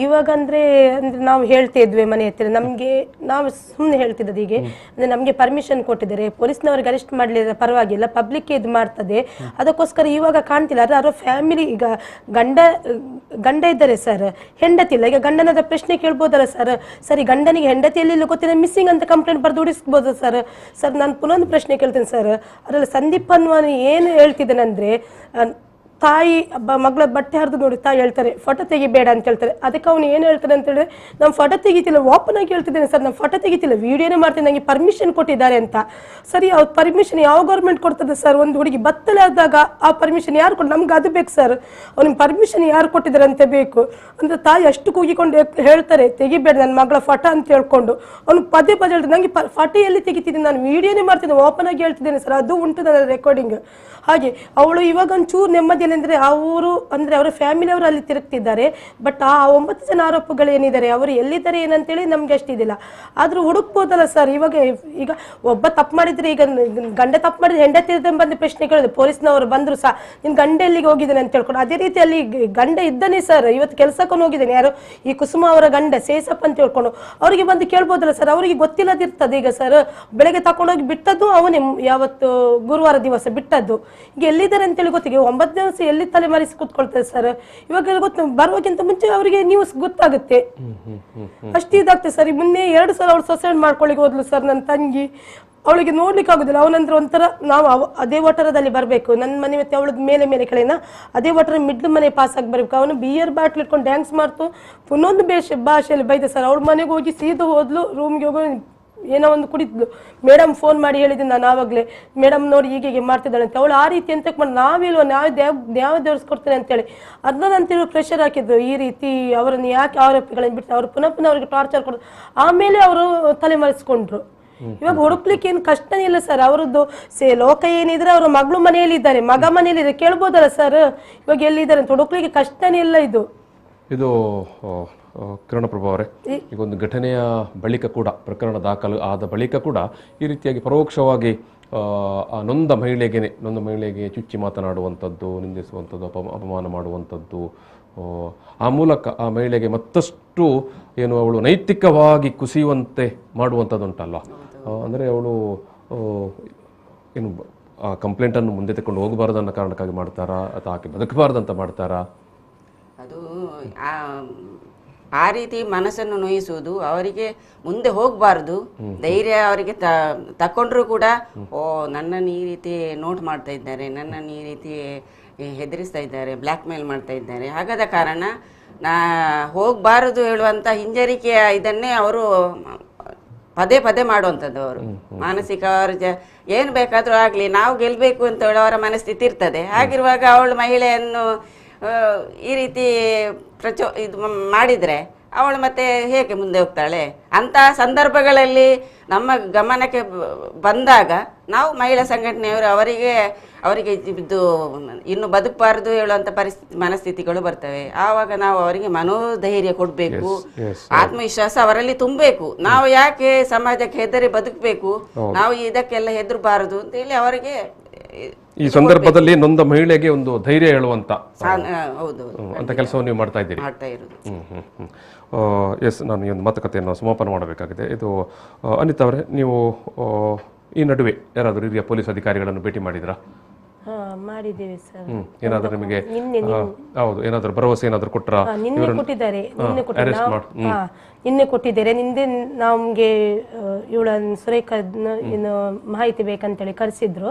ಇವಾಗಂದ್ರೆ ಅಂದ್ರೆ ನಾವು ಹೇಳ್ತಾ ಇದ್ವಿ ಮನೆ ಹತ್ತಿರ, ನಮ್ಗೆ ನಾವು ಸುಮ್ಮನೆ ಹೇಳ್ತಿದ್ದದ್ದು ಹೀಗೆ ಅಂದ್ರೆ ನಮ್ಗೆ ಪರ್ಮಿಷನ್ ಕೊಟ್ಟಿದ್ದಾರೆ, ಪೊಲೀಸ್ನವ್ರಿಗೆ ಅರೆಸ್ಟ್ ಮಾಡ್ಲಿಲ್ಲ ಪರವಾಗಿಲ್ಲ, ಪಬ್ಲಿಕ್ ಇದು ಮಾಡ್ತದೆ, ಅದಕ್ಕೋಸ್ಕರ ಇವಾಗ ಕಾಣ್ತಿಲ್ಲ. ಅವ್ರ ಫ್ಯಾಮಿಲಿ ಈಗ ಗಂಡ ಇದ್ದಾರೆ ಸರ್, ಹೆಂಡತಿ ಇಲ್ಲ. ಈಗ ಗಂಡನದ ಪ್ರಶ್ನೆ ಕೇಳ್ಬೋದಲ್ಲ ಸರ್? ಸರಿ, ಗಂಡನಿಗೆ ಹೆಂಡತಿಯಲ್ಲಿ ಗೊತ್ತಿಲ್ಲ, ಮಿಸ್ಸಿಂಗ್ ಅಂತ ಕಂಪ್ಲೇಂಟ್ ಬರೆದು ಹುಡಿಸ್ಬೋದು ಸರ್. ನಾನು ಪುನೊಂದು ಪ್ರಶ್ನೆ ಕೇಳ್ತೇನೆ ಸರ್. ಅದರಲ್ಲಿ ಸಂದೀಪ್ ಅನ್ನುವನು ಏನು ಹೇಳ್ತಿದ್ದೇನೆಂದ್ರೆ, ತಾಯಿ ಮಗಳ ಬಟ್ಟೆ ಹರಿದು ನೋಡಿ ತಾಯಿ ಹೇಳ್ತಾರೆ ಫೋಟೋ ತೆಗಿಬೇಡ ಅಂತ ಹೇಳ್ತಾರೆ. ಅದಕ್ಕೆ ಅವನು ಏನು ಹೇಳ್ತಾನೆ ಅಂತ ಹೇಳಿದ್ರೆ, ನಾನು ಫೋಟೋ ತೆಗಿತಿಲ್ಲ, ಓಪನ್ ಆಗಿ ಹೇಳ್ತಿದ್ದೇನೆ ಸರ್, ನಾನು ಫೋಟೋ ತೆಗಿತಿಲ್ಲ, ವಿಡಿಯೋನೇ ಮಾಡ್ತೀನಿ, ನನಗೆ ಪರ್ಮಿಷನ್ ಕೊಟ್ಟಿದ್ದಾರೆ ಅಂತ. ಸರಿ, ಅವ್ರ ಪರ್ಮಿಷನ್ ಯಾವ ಗೌರ್ಮೆಂಟ್ ಕೊಡ್ತದೆ ಸರ್? ಒಂದು ಹುಡುಗಿ ಬತ್ತಲಾದಾಗ ಆ ಪರ್ಮಿಷನ್ ಯಾರು ಕೊಟ್ಟು? ನಮ್ಗೆ ಅದು ಬೇಕು ಸರ್, ಅವ್ನಿಗೆ ಪರ್ಮಿಷನ್ ಯಾರು ಕೊಟ್ಟಿದ್ದಾರೆ ಅಂತ ಬೇಕು. ಅಂದ್ರೆ ತಾಯಿ ಅಷ್ಟು ಕೂಗಿಕೊಂಡು ಹೇಳ್ತಾರೆ ತೆಗಿಬೇಡ ನನ್ನ ಮಗಳ ಫೋಟೋ ಅಂತ ಹೇಳ್ಕೊಂಡು. ಅವ್ನು ಪದೇ ಹೇಳ್ತಾರೆ ನನಗೆ ಫೋಟೋ ಎಲ್ಲಿ ತೆಗಿತಿದ್ದೀನಿ, ನಾನು ವಿಡಿಯೋನೇ ಮಾಡ್ತೀನಿ, ಓಪನ್ ಆಗಿ ಹೇಳ್ತಿದ್ದೇನೆ ಸರ್, ಅದು ಉಂಟು ನನ್ನ ರೆಕಾರ್ಡಿಂಗ್. ಹಾಗೆ ಅವಳು ಇವಾಗ ಒಂಚೂರು ನೆಮ್ಮದಿ ಏನಂದ್ರೆ ಅವರು ಅಂದ್ರೆ ಅವರ ಫ್ಯಾಮಿಲಿ ಅವರು ಅಲ್ಲಿ ತಿರುಗ್ತಿದ್ದಾರೆ. ಬಟ್ ಆ 9 ಜನ ಆರೋಪಿಗಳು ಏನಿದ್ದಾರೆ ಅವರು ಎಲ್ಲಿದ್ದಾರೆ ಏನಂತೇಳಿ ನಮ್ಗೆ ಅಷ್ಟಿದಿಲ್ಲ. ಆದ್ರೂ ಹುಡುಕ್ಬೋದಲ್ಲ ಸರ್. ಈಗ ಒಬ್ಬ ತಪ್ಪು ಮಾಡಿದ್ರೆ, ಈಗ ಗಂಡ ತಪ್ಪು ಮಾಡಿದ್ರೆ ಹೆಂಡತಿ ಬಂದು ಪ್ರಶ್ನೆ ಕೇಳಿದ್ರು, ಪೊಲೀಸ್ನವರು ಬಂದ್ರು ಸಹ ನಿನ್ ಗಂಡ ಎಲ್ಲಿಗೆ ಹೋಗಿದ್ದಾನೆ ಅಂತ ಹೇಳ್ಕೊಂಡು. ಅದೇ ರೀತಿ ಅಲ್ಲಿ ಗಂಡ ಇದ್ದಾನೆ ಸರ್, ಇವತ್ತು ಕೆಲಸಕ್ಕೆ ಹೋಗಿದ್ದಾನೆ. ಯಾರು ಈ ಕುಸುಮ ಅವರ ಗಂಡ ಸೇಸಪ್ಪ ಅಂತ ಹೇಳ್ಕೊಂಡು ಅವರಿಗೆ ಬಂದು ಕೇಳ್ಬೋದಲ್ಲ ಸರ್. ಅವರಿಗೆ ಗೊತ್ತಿಲ್ಲದಿರ್ತದೆ. ಈಗ ಸರ್ ಬೆಳಗ್ಗೆ ತಕೊಂಡೋಗಿ ಬಿಟ್ಟದ್ದು ಅವನೇ, ಯಾವತ್ತು ಗುರುವಾರ ದಿವಸ ಬಿಟ್ಟದ್ದು. ಈಗ ಎಲ್ಲಿದ್ದಾರೆ ಅಂತೇಳಿ ಗೊತ್ತಿಗೆ 9 ದಿವಸ ಎಲ್ಲಿ ತಲೆ ಮರೆಸಿ ಕೂತ್ಕೊಳ್ತಾರೆ ಸರ್. ಇವಾಗ ಗೊತ್ತು, ಬರುವಕ್ಕಿಂತ ಮುಂಚೆ ಅವರಿಗೆ ನ್ಯೂಸ್ ಗೊತ್ತಾಗುತ್ತೆ, ಅಷ್ಟು ಇದಾಗ್ತದೆ ಸರ್. ಮೊನ್ನೆ 2 ಸಲ ಅವಳು ಸೊಸೈಡ್ ಮಾಡ್ಕೊಳ್ಳಿಕ್ಕೆ ಹೋದ್ಲು ಸರ್, ನನ್ನ ತಂಗಿ. ಅವಳಿಗೆ ನೋಡ್ಲಿಕ್ಕೆ ಆಗುದಿಲ್ಲ. ಅವನಂದ್ರೆ ಒಂಥರ ನಾವು ಅದೇ ಒಟರದಲ್ಲಿ ಬರಬೇಕು. ನನ್ನ ಮನೆ ಮತ್ತೆ ಅವಳದ್ ಮೇಲೆ ಕೆಳನ ಅದೇ ಒಟರ ಮಿಡ್ಲ್ ಮನೆ ಪಾಸ್ ಆಗಿ ಬರ್ಬೇಕು. ಅವನು ಬಿಯರ್ ಬಾಟ್ಲ್ ಇಟ್ಕೊಂಡು ಡ್ಯಾನ್ಸ್ ಮಾಡ್ತು, ಇನ್ನೊಂದು ಭಾಷೆಯಲ್ಲಿ ಬೈದೆ ಸರ್. ಅವಳ ಮನೆಗೆ ಹೋಗಿ ಸೀದಾ ಹೋದ್ಲು, ರೂಮ್ಗೆ ಹೋಗಿ ಏನೋ ಒಂದು ಕುಡಿದ್ಲು. ಮೇಡಮ್ ಫೋನ್ ಮಾಡಿ ಹೇಳಿದ್ದೀನಿ ನಾನು ಆವಾಗಲೇ, ಮೇಡಮ್ ನೋಡಿ ಹೀಗೆ ಮಾಡ್ತಿದ್ದಾಳೆ ಅಂತ. ಅವಳು ಆ ರೀತಿ ಅಂತ ಮಾಡಿ ನಾವಿಲ್ವ, ಯಾವ ದೇವರಿಸ್ಕೊಡ್ತೇನೆ ಅಂತೇಳಿ ಅದನ್ನಂತೇಳಿ ಪ್ರೆಷರ್ ಹಾಕಿದ್ರು. ಈ ರೀತಿ ಅವರನ್ನು ಯಾಕೆ ಆರೋಪಿಗಳನ್ನು ಬಿಟ್ಟು ಅವರು ಪುನಃ ಅವ್ರಿಗೆ ಟಾರ್ಚರ್ ಕೊಡೋದು. ಆಮೇಲೆ ಅವರು ತಲೆಮರೆಸ್ಕೊಂಡ್ರು. ಇವಾಗ ಹುಡುಕ್ಲಿಕ್ಕೆ ಏನು ಕಷ್ಟನೇ ಇಲ್ಲ ಸರ್. ಅವರದ್ದು ಲೋಕ ಏನಿದ್ರೆ ಅವ್ರ ಮಗಳು ಮನೆಯಲ್ಲಿ ಇದ್ದಾರೆ, ಮಗ ಮನೆಯಲ್ಲಿ ಇದೆ, ಕೇಳ್ಬೋದಲ್ಲ ಸರ್ ಇವಾಗ ಎಲ್ಲಿದ್ದಾರೆ ಅಂತ. ಹುಡುಕ್ಲಿಕ್ಕೆ ಕಷ್ಟನೇ ಇಲ್ಲ. ಇದು ಕಿರಣಪ್ರಭಾ ಅವರೇ, ಈಗ ಒಂದು ಘಟನೆಯ ಬಳಿಕ ಕೂಡ, ಪ್ರಕರಣ ದಾಖಲು ಆದ ಬಳಿಕ ಕೂಡ ಈ ರೀತಿಯಾಗಿ ಪರೋಕ್ಷವಾಗಿ ಆ ನೊಂದ ಮಹಿಳೆಗೆ ಚುಚ್ಚಿ ಮಾತನಾಡುವಂಥದ್ದು, ನಿಂದಿಸುವಂಥದ್ದು, ಅಪಮಾನ ಮಾಡುವಂಥದ್ದು, ಆ ಮೂಲಕ ಆ ಮಹಿಳೆಗೆ ಮತ್ತಷ್ಟು ಏನು ಅವಳು ನೈತಿಕವಾಗಿ ಕುಸಿಯುವಂತೆ ಮಾಡುವಂಥದ್ದುಂಟಲ್ವ. ಅಂದರೆ ಅವಳು ಏನು ಆ ಕಂಪ್ಲೇಂಟನ್ನು ಮುಂದೆ ತಗೊಂಡು ಹೋಗಬಾರ್ದು ಅನ್ನೋ ಕಾರಣಕ್ಕಾಗಿ ಮಾಡ್ತಾರಾ, ಅಥವಾ ಆಕೆ ಬದುಕಬಾರ್ದಂತ ಮಾಡ್ತಾರಾ? ಅದು ಆ ರೀತಿ ಮನಸ್ಸನ್ನು ನೋಯಿಸುವುದು, ಅವರಿಗೆ ಮುಂದೆ ಹೋಗಬಾರ್ದು ಧೈರ್ಯ ಅವರಿಗೆ ತಕೊಂಡ್ರು ಕೂಡ, ಓ ನನ್ನನ್ನು ಈ ರೀತಿ ನೋಟ್ ಮಾಡ್ತಾ ಇದ್ದಾರೆ, ನನ್ನನ್ನು ಈ ರೀತಿ ಹೆದರಿಸ್ತಾ ಇದ್ದಾರೆ, ಬ್ಲ್ಯಾಕ್ ಮೇಲ್ ಮಾಡ್ತಾ ಇದ್ದಾರೆ, ಹಾಗಾದ ಕಾರಣ ಹೋಗಬಾರದು ಹೇಳುವಂಥ ಹಿಂಜರಿಕೆಯ ಇದನ್ನೇ ಅವರು ಪದೇ ಮಾಡುವಂಥದ್ದು. ಅವರು ಮಾನಸಿಕ ಏನು ಬೇಕಾದರೂ ಆಗಲಿ ನಾವು ಗೆಲ್ಲಬೇಕು ಅಂತ ಹೇಳಿ ಅವರ ಮನಸ್ಥಿತಿ ಇರ್ತದೆ. ಹಾಗಿರುವಾಗ ಅವಳು ಮಹಿಳೆಯನ್ನು ಈ ರೀತಿ ಇದು ಮಾಡಿದರೆ ಅವಳು ಮತ್ತೆ ಹೇಗೆ ಮುಂದೆ ಹೋಗ್ತಾಳೆ? ಅಂತಹ ಸಂದರ್ಭಗಳಲ್ಲಿ ನಮ್ಮ ಗಮನಕ್ಕೆ ಬಂದಾಗ ನಾವು ಮಹಿಳಾ ಸಂಘಟನೆಯವರು ಅವರಿಗೆ ಇದು ಇನ್ನು ಬದುಕಬಾರದು ಹೇಳುವಂಥ ಮನಸ್ಥಿತಿಗಳು ಬರ್ತವೆ. ಆವಾಗ ನಾವು ಅವರಿಗೆ ಮನೋಧೈರ್ಯ ಕೊಡಬೇಕು, ಆತ್ಮವಿಶ್ವಾಸ ಅವರಲ್ಲಿ ತುಂಬಬೇಕು. ನಾವು ಯಾಕೆ ಸಮಾಜಕ್ಕೆ ಹೆದರಿ ಬದುಕಬೇಕು, ನಾವು ಇದಕ್ಕೆಲ್ಲ ಹೆದರಬಾರದು ಅಂತ ಹೇಳಿ ಅವರಿಗೆ ಈ ಸಂದರ್ಭದಲ್ಲಿ ನೊಂದ ಮಹಿಳೆಗೆ ಒಂದು ಧೈರ್ಯ ಹೇಳುವಂತ ಅಂತ ಕೆಲಸವನ್ನು ನೀವು ಮಾಡ್ತಾ ಇದ್ದೀರಿ. ಎಸ್, ನಾನು ಈ ಒಂದು ಮಾತುಕತೆಯನ್ನು ಸಮಾಪನ ಮಾಡಬೇಕಾಗಿದೆ. ಇದು ಅನಿತಾ ಅವರೇ, ನೀವು ಈ ನಡುವೆ ಯಾರಾದರೂ ಹಿರಿಯ ಪೊಲೀಸ್ ಅಧಿಕಾರಿಗಳನ್ನು ಭೇಟಿ ಮಾಡಿದ್ರಾ? ಮಾಡಿದ್ದೇವೆ ಸರ್. ಏನಾದರೂ ನಿಮಗೆ ಹೌದು ಏನಾದರೂ ಭರವಸೆ ಏನಾದರೂ ಕೊಟ್ಟರಾ? ನಿನ್ನೆ ಕೊಟ್ಟಿದ್ದಾರೆ. ನಿಂದೆ ನಮ್ಗೆ ಇವಳ ಸುರೇಖ ಏನು ಮಾಹಿತಿ ಬೇಕಂತೇಳಿ ಕರೆಸಿದ್ರು.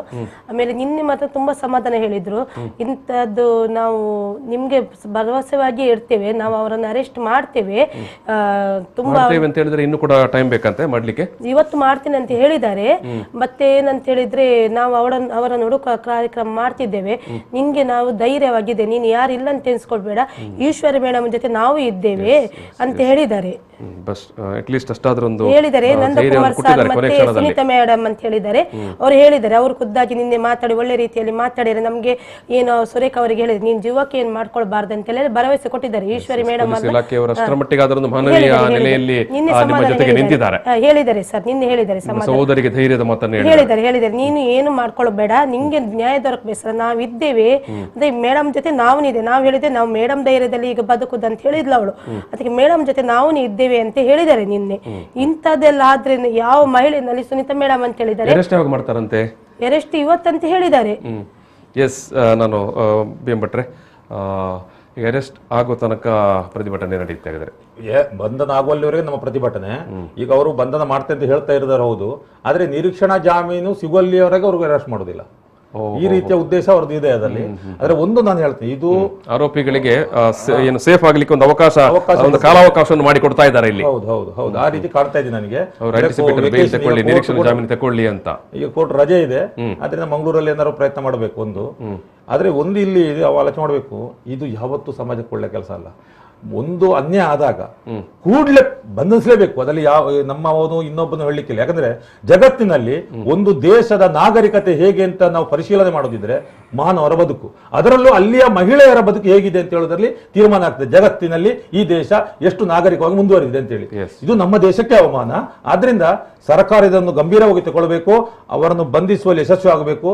ಆಮೇಲೆ ನಿನ್ನೆ ಮಾತ್ರ ತುಂಬಾ ಸಮಾಧಾನ ಹೇಳಿದ್ರು. ಇಂಥದ್ದು ನಾವು ನಿಮ್ಗೆ ಭರವಸೆವಾಗಿ ಇರ್ತೇವೆ, ನಾವು ಅವರನ್ನು ಅರೆಸ್ಟ್ ಮಾಡ್ತೇವೆ. ತುಂಬಾ ಅಂತ ಹೇಳಿದ್ರೆ ಇನ್ನು ಕೂಡ ಟೈಮ್ ಬೇಕಂತೆ ಮಾಡ್ಲಿಕ್ಕೆ. ಇವತ್ತು ಮಾಡ್ತೀನಿ ಅಂತ ಹೇಳಿದ್ದಾರೆ. ಮತ್ತೆ ಏನಂತ ಹೇಳಿದ್ರೆ ನಾವು ಅವರನ್ನು ಹುಡುಕುವ ಕಾರ್ಯಕ್ರಮ ಮಾಡ್ತಿದ್ದೇವೆ. ನಿನ್ಗೆ ನಾವು ಧೈರ್ಯವಾಗಿದೆ, ನೀನು ಯಾರು ಇಲ್ಲ ಅಂತ ಎನ್ಸ್ಕೊಳ್ಬೇಡ, ಈಶ್ವರಿ ಮೇಡಮ್ ಜೊತೆ ನಾವು ಇದ್ದೇವೆ ಅಂತ ಹೇಳಿದ್ದಾರೆ. ಹೇಳಿದ್ದಾರೆ ನಂದಕುಮಾರ್ ಸರ್ ಮತ್ತೆ ಸುನೀತಾ ಮೇಡಮ್ ಅಂತ ಹೇಳಿದ್ದಾರೆ. ಅವ್ರು ಹೇಳಿದ್ದಾರೆ, ಅವ್ರು ಖುದ್ದಾಗಿ ನಿನ್ನೆ ಮಾತಾಡಿ ಒಳ್ಳೆ ರೀತಿಯಲ್ಲಿ ಮಾತಾಡಿದ್ರೆ ನಮ್ಗೆ ಏನು ಸುರೇಖ ಅವರಿಗೆ ಹೇಳಿದ್ರೆ ನೀನ್ ಜೀವಕ್ಕೆ ಏನ್ ಮಾಡ್ಕೊಳ್ಬಾರ್ದು ಅಂತ ಹೇಳಿ ಭರವಸೆ ಕೊಟ್ಟಿದ್ದಾರೆ. ಈಶ್ವರಿ ಮೇಡಮ್ ಹೇಳಿದ್ದಾರೆ ಸರ್, ನಿನ್ನೆ ಹೇಳಿದ್ದಾರೆ ಹೇಳಿದ್ದಾರೆ ನೀನು ಏನು ಮಾಡ್ಕೊಳ್ಬೇಡ, ನಿಂಗೆ ನ್ಯಾಯ ದೊರಕಬೇಕು ಸರ್, ನಾವಿದ್ದೇವೆ ಅದೇ ಮೇಡಮ್ ಜೊತೆ ನಾವುನಿದೆ. ನಾವು ಹೇಳಿದೆ ನಾವು ಮೇಡಮ್ ಧೈರ್ಯದಲ್ಲಿ ಈಗ ಬದುಕುದು ಅಂತ ಹೇಳಿದ್ಲು ಅವಳು. ಅದಕ್ಕೆ ಮೇಡಮ್ ಜೊತೆ ನಾವು ಇದ್ದೇವೆ ಅಂತ ಹೇಳಿದ್ದಾರೆ ನಿನ್ನೆ. ಇಂಥದ್ದೆಲ್ಲ ಆದ್ರೆ ಯಾವ ಮಹಿಳೆನಲ್ಲಿ ಸುನೀತಾ ಮೇಡಮ್ ಅಂತ ಹೇಳಿದ್ದಾರೆ. ಅರೆಸ್ಟ್ ಇವತ್ತಂತ ಹೇಳಿದ್ದಾರೆ. ಎಸ್, ನಾನು ಬಿ ಎಂ ಭಟ್ರೆ, ಅರೆಸ್ಟ್ ಆಗೋ ತನಕ ಪ್ರತಿಭಟನೆ ನಡೀತಾ ಇದ್ದಾರೆ. ಬಂಧನ ಆಗುವಲ್ಲಿವರೆಗೆ ನಮ್ಮ ಪ್ರತಿಭಟನೆ. ಈಗ ಅವರು ಬಂಧನ ಮಾಡ್ತಾರೆ ಅಂತ ಹೇಳ್ತಾ ಇರೋದಾರ ಹೌದು, ಆದ್ರೆ ನಿರೀಕ್ಷಣಾ ಜಾಮೀನು ಸಿಗುವಲ್ಲಿವರೆಗೆ ಅವ್ರಿಗೆ ಅರೆಸ್ಟ್ ಮಾಡೋದಿಲ್ಲ. ಈ ರೀತಿಯ ಉದ್ದೇಶ ಅವ್ರದ್ದು ಇದೆ ಅದರಲ್ಲಿ. ಆದ್ರೆ ಒಂದು ನಾನು ಹೇಳ್ತೀನಿ, ಇದು ಆರೋಪಿಗಳಿಗೆ ಏನು ಸೇಫ್ ಆಗ್ಲಿಕ್ಕೆ ಒಂದು ಅವಕಾಶ, ಒಂದು ಕಾಲಾವಕಾಶವನ್ನು ಮಾಡಿ ಕೊಡ್ತಾ ಇದ್ದಾರೆ ಇಲ್ಲಿ. ಹೌದು ಹೌದು ಹೌದು, ಆ ರೀತಿ ಕಾಡ್ತಾ ಇದೆ ನನಗೆ. ನಿರೀಕ್ಷಣಾ ಜಾಮೀನು ತಗೊಳ್ಳಿ ಅಂತ ಈಗ ಕೋರ್ಟ್ ರಜೆ ಇದೆ, ಅದರಿಂದ ಮಂಗಳೂರಲ್ಲಿ ಏನಾದ್ರು ಪ್ರಯತ್ನ ಮಾಡಬೇಕು ಒಂದು. ಆದ್ರೆ ಒಂದು ಇಲ್ಲಿ ಆಲೋಚನೆ ಮಾಡಬೇಕು, ಇದು ಯಾವತ್ತೂ ಸಮಾಜಕ್ಕೆ ಒಳ್ಳೆ ಕೆಲಸ ಅಲ್ಲ. ಒಂದು ಅನ್ಯಾಯ ಆದಾಗ ಕೂಡಲೇ ಬಂಧಿಸಲೇಬೇಕು. ಅದರಲ್ಲಿ ಯಾವ ನಮ್ಮವನು ಇನ್ನೊಬ್ಬನು ಹೇಳಲಿಕ್ಕಿಲ್ಲ. ಯಾಕಂದ್ರೆ ಜಗತ್ತಿನಲ್ಲಿ ಒಂದು ದೇಶದ ನಾಗರಿಕತೆ ಹೇಗೆ ಅಂತ ನಾವು ಪರಿಶೀಲನೆ ಮಾಡೋದಿದ್ರೆ ಮಾನವರ ಬದುಕು, ಅದರಲ್ಲೂ ಅಲ್ಲಿಯ ಮಹಿಳೆಯರ ಬದುಕು ಹೇಗಿದೆ ಅಂತ ಹೇಳೋದ್ರಲ್ಲಿ ತೀರ್ಮಾನ ಆಗ್ತದೆ ಜಗತ್ತಿನಲ್ಲಿ ಈ ದೇಶ ಎಷ್ಟು ನಾಗರಿಕವಾಗಿ ಮುಂದುವರಿದಿದೆ ಅಂತ ಹೇಳಿ. ಇದು ನಮ್ಮ ದೇಶಕ್ಕೆ ಅವಮಾನ. ಆದ್ರಿಂದ ಸರ್ಕಾರ ಇದನ್ನು ಗಂಭೀರವಾಗಿ ತಗೊಳ್ಬೇಕು, ಅವರನ್ನು ಬಂಧಿಸುವಲ್ಲಿ ಯಶಸ್ವಿ ಆಗಬೇಕು.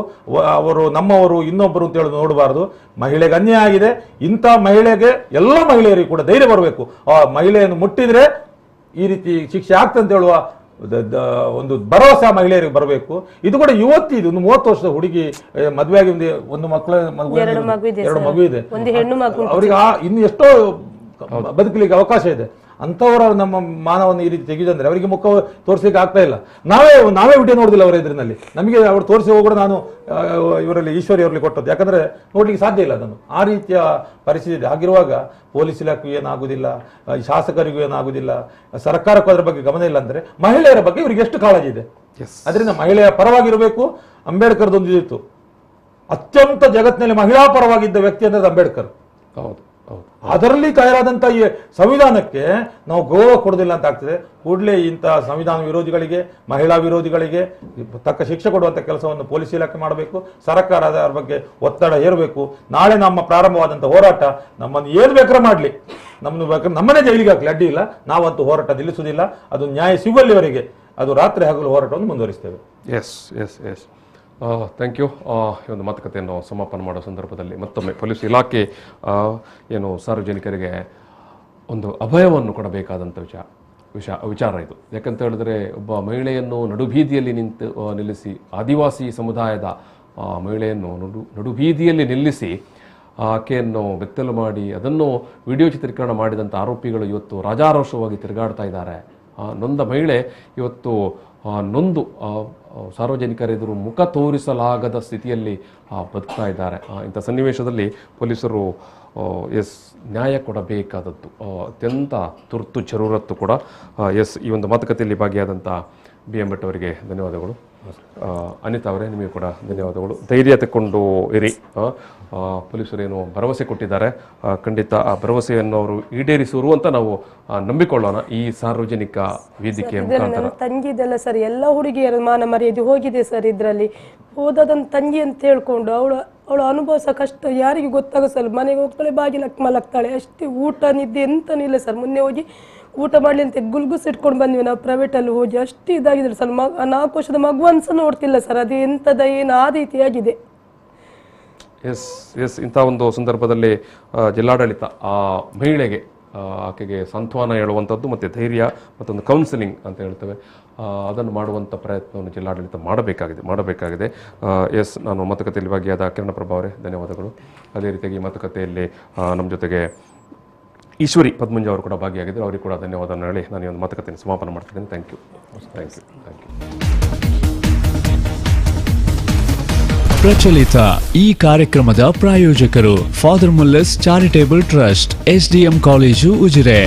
ಅವರು ನಮ್ಮವರು ಇನ್ನೊಬ್ಬರು ಅಂತ ಹೇಳೋದು ನೋಡಬಾರದು. ಮಹಿಳೆಗೆ ಅನ್ಯಾಯ ಆಗಿದೆ, ಇಂಥ ಮಹಿಳೆಗೆ ಎಲ್ಲ ಮಹಿಳೆಯರಿಗೂ ಕೂಡ ಧೈರ್ಯ ಬರಬೇಕು. ಆ ಮಹಿಳೆಯನ್ನು ಮುಟ್ಟಿದ್ರೆ ಈ ರೀತಿ ಶಿಕ್ಷೆ ಆಗ್ತಂತ ಹೇಳುವ ಒಂದು ಭರವಸೆ ಮಹಿಳೆಯರಿಗೆ ಬರಬೇಕು. ಇದು ಕೂಡ ಯುವತಿ, ಇದು 30 ವರ್ಷದ ಹುಡುಗಿ ಮದುವೆಯಾಗಿ ಒಂದು ಎರಡು ಮಗು ಇದೆ, ಅವರಿಗೆ ಇನ್ನು ಎಷ್ಟೋ ಬದುಕಲಿಕ್ಕೆ ಅವಕಾಶ ಇದೆ. ಅಂಥವರ ನಮ್ಮ ಮಾನವನ್ನು ಈ ರೀತಿ ತೆಗೆದಂದ್ರೆ ಅವರಿಗೆ ಮುಖ ತೋರಿಸಲಿಕ್ಕೆ ಆಗ್ತಾ ಇಲ್ಲ. ನಾವೇ ವಿಡಿಯೋ ನೋಡುದಿಲ್ಲ ಅವರ ಎದುರಿನಲ್ಲಿ. ನಮಗೆ ಅವರು ತೋರಿಸಿ ಕೂಡ ನಾನು ಇವರಲ್ಲಿ ಈಶ್ವರಿ ಅವರಲ್ಲಿ ಕೊಟ್ಟದ್ದು, ಯಾಕಂದ್ರೆ ನೋಡ್ಲಿಕ್ಕೆ ಸಾಧ್ಯ ಇಲ್ಲ ಅದನ್ನು. ಆ ರೀತಿಯ ಪರಿಸ್ಥಿತಿ ಇದೆ. ಹಾಗಿರುವಾಗ ಪೊಲೀಸ್ ಇಲಾಖೆಗೂ ಏನಾಗುದಿಲ್ಲ, ಶಾಸಕರಿಗೂ ಏನಾಗುದಿಲ್ಲ, ಸರ್ಕಾರಕ್ಕೂ ಅದರ ಬಗ್ಗೆ ಗಮನ ಇಲ್ಲ ಅಂದ್ರೆ ಮಹಿಳೆಯರ ಬಗ್ಗೆ ಇವರಿಗೆ ಎಷ್ಟು ಕಾಳಜಿ ಇದೆ. ಅದರಿಂದ ಮಹಿಳೆಯ ಪರವಾಗಿರಬೇಕು. ಅಂಬೇಡ್ಕರ್ದೊಂದು ಇದಿತ್ತು, ಅತ್ಯಂತ ಜಗತ್ತಿನಲ್ಲಿ ಮಹಿಳಾ ಪರವಾಗಿದ್ದ ವ್ಯಕ್ತಿ ಅಂದ್ರೆ ಅಂಬೇಡ್ಕರ್. ಅದರಲ್ಲಿ ತಯಾರಾದಂತಹ ಈ ಸಂವಿಧಾನಕ್ಕೆ ನಾವು ಗೌರವ ಕೊಡೋದಿಲ್ಲ ಅಂತ ಆಗ್ತದೆ. ಕೂಡಲೇ ಇಂತಹ ಸಂವಿಧಾನ ವಿರೋಧಿಗಳಿಗೆ, ಮಹಿಳಾ ವಿರೋಧಿಗಳಿಗೆ ತಕ್ಕ ಶಿಕ್ಷೆ ಕೊಡುವಂತ ಕೆಲಸವನ್ನು ಪೊಲೀಸ್ ಇಲಾಖೆ ಮಾಡಬೇಕು. ಸರ್ಕಾರ ಅದರ ಬಗ್ಗೆ ಒತ್ತಡ ಹೇರಬೇಕು. ನಾಳೆ ನಮ್ಮ ಪ್ರಾರಂಭವಾದಂತಹ ಹೋರಾಟ ನಮ್ಮನ್ನು ಏನು ಬೇಕಾದ್ರೆ ಮಾಡಲಿ, ನಮ್ಮನ್ನೇ ಜೈಲಿಗೆ ಹಾಕಲಿ, ಅಡ್ಡಿ ಇಲ್ಲ. ನಾವಂತೂ ಹೋರಾಟ ನಿಲ್ಲಿಸುವುದಿಲ್ಲ. ಅದು ನ್ಯಾಯ ಸಿಗುವಲ್ಲಿವರೆಗೆ ಅದು ರಾತ್ರಿ ಹಗಲು ಹೋರಾಟವನ್ನು ಮುಂದುವರಿಸ್ತೇವೆ. Yes thank you. ಈ ಒಂದು ಮಾತುಕತೆಯನ್ನು ಸಮಾಪನ ಮಾಡೋ ಸಂದರ್ಭದಲ್ಲಿ ಮತ್ತೊಮ್ಮೆ ಪೊಲೀಸ್ ಇಲಾಖೆ ಏನು ಸಾರ್ವಜನಿಕರಿಗೆ ಒಂದು ಅಭಯವನ್ನು ಕೊಡಬೇಕಾದಂಥ ವಿಚಾರ ಇದು. ಯಾಕಂತ ಹೇಳಿದ್ರೆ ಒಬ್ಬ ಮಹಿಳೆಯನ್ನು ನಡುಬೀದಿಯಲ್ಲಿ ನಿಲ್ಲಿಸಿ, ಆದಿವಾಸಿ ಸಮುದಾಯದ ಮಹಿಳೆಯನ್ನು ನಡುಬೀದಿಯಲ್ಲಿ ನಿಲ್ಲಿಸಿ ಆಕೆಯನ್ನು ಬೆತ್ತಲು ಮಾಡಿ ಅದನ್ನು ವಿಡಿಯೋ ಚಿತ್ರೀಕರಣ ಮಾಡಿದಂಥ ಆರೋಪಿಗಳು ಇವತ್ತು ರಾಜಾರೋಷವಾಗಿ ತಿರುಗಾಡ್ತಾ ಇದ್ದಾರೆ. ನೊಂದ ಮಹಿಳೆ ಇವತ್ತು ನೊಂದು ಸಾರ್ವಜನಿಕರೆದುರು ಮುಖ ತೋರಿಸಲಾಗದ ಸ್ಥಿತಿಯಲ್ಲಿ ಬದುಕ್ತಾ ಇದ್ದಾರೆ. ಇಂಥ ಸನ್ನಿವೇಶದಲ್ಲಿ ಪೊಲೀಸರು ನ್ಯಾಯ ಕೊಡಬೇಕಾದದ್ದು ಅತ್ಯಂತ ತುರ್ತು ಜರೂರತ್ತು ಕೂಡ. ಈ ಒಂದು ಮಾತುಕತೆಯಲ್ಲಿ ಭಾಗಿಯಾದಂಥ BM ಭಟ್ ಅವರಿಗೆ ಧನ್ಯವಾದಗಳು. ಅನಿತಾ ಅವರೇ, ನಿಮಗೆ ಕೂಡ ಧನ್ಯವಾದಗಳು. ಧೈರ್ಯ ತಗೊಂಡು ಇರಿ. ಪೊಲೀಸರೇನು ಭರವಸೆ ಕೊಟ್ಟಿದ್ದಾರೆ, ಖಂಡಿತ ಆ ಭರವಸೆಯನ್ನು ಅವರು ಈಡೇರಿಸುವರು ಅಂತ ನಾವು ನಂಬಿಕೊಳ್ಳೋಣ ಈ ಸಾರ್ವಜನಿಕ ವೇದಿಕೆಯ ಮುಖಾಂತರ. ತಂಗಿದೆಲ್ಲ ಸರ್, ಎಲ್ಲ ಹುಡುಗಿಯರ ಮಾನ ಮರ್ಯಾದೆ ಹೋಗಿದೆ ಸರ್. ಇದರಲ್ಲಿ ಹೋದದನ್ನು ತಂಗಿ ಅಂತ ಹೇಳ್ಕೊಂಡು ಅವಳ ಅನುಭವ ಸಹ ಕಷ್ಟ ಯಾರಿಗೆ ಗೊತ್ತಾಗ ಸರ್. ಮನೆಗೆ ಹೋಗ್ತಾಳೆ, ಬಾಗಿಲಕ್ಕೆ ಮಲಗ್ತಾಳೆ ಅಷ್ಟೇ. ಊಟ ನಿದ್ದೆ ಎಂತನೂ ಇಲ್ಲ ಸರ್. ಮೊನ್ನೆ ಹೋಗಿ ಊಟ ಮಾಡಲಿ ಅಂತ ಗುಲ್ಗುಸ್ ಇಟ್ಕೊಂಡು ಬಂದ್ವಿ ನಾವು ಪ್ರೈವೇಟಲ್ಲಿ ಹೋಗಿ. ಅಷ್ಟು ಇದಾಗಿದ್ರು ಸರ್. 4 ವರ್ಷದ ಮಗುವನ್ನು ಸಹ ನೋಡ್ತಿಲ್ಲ ಸರ್. ಅದು ಎಂಥದ ಏನು ಆ ರೀತಿಯಾಗಿದೆ. ಎಸ್ ಇಂಥ ಒಂದು ಸಂದರ್ಭದಲ್ಲಿ ಜಿಲ್ಲಾಡಳಿತ ಆ ಮಹಿಳೆಗೆ, ಆಕೆಗೆ ಸಾಂತ್ವನ ಹೇಳುವಂಥದ್ದು ಮತ್ತು ಧೈರ್ಯ ಮತ್ತೊಂದು ಕೌನ್ಸಿಲಿಂಗ್ ಅಂತ ಹೇಳ್ತೇವೆ, ಅದನ್ನು ಮಾಡುವಂಥ ಪ್ರಯತ್ನವನ್ನು ಜಿಲ್ಲಾಡಳಿತ ಮಾಡಬೇಕಾಗಿದೆ. ನಾನು ಮಾತುಕತೆಯಲ್ಲಿ ಭಾಗಿಯಾದ ಕಿರಣಪ್ರಭಾ ಅವರೇ ಧನ್ಯವಾದಗಳು. ಅದೇ ರೀತಿಯಾಗಿ ಮಾತುಕತೆಯಲ್ಲಿ ನಮ್ಮ ಜೊತೆಗೆ ಈಶ್ವರಿ ಪದ್ಮಂಜ ಅವರು ಕೂಡ ಭಾಗಿಯಾಗಿದ್ದರು. ಅವರಿಗೆ ಕೂಡ ಧನ್ಯವಾದವನ್ನು ಹೇಳಿ ನಾನು ಈ ಒಂದು ಮಾತುಕತೆಯನ್ನು ಸಮಾಪನ ಮಾಡ್ತಿದ್ದೇನೆ. Thank you. ಪ್ರಚಲಿತ ಈ ಕಾರ್ಯಕ್ರಮದ ಪ್ರಾಯೋಜಕರು Father Muller's Charitable Trust, SDM college Ujire.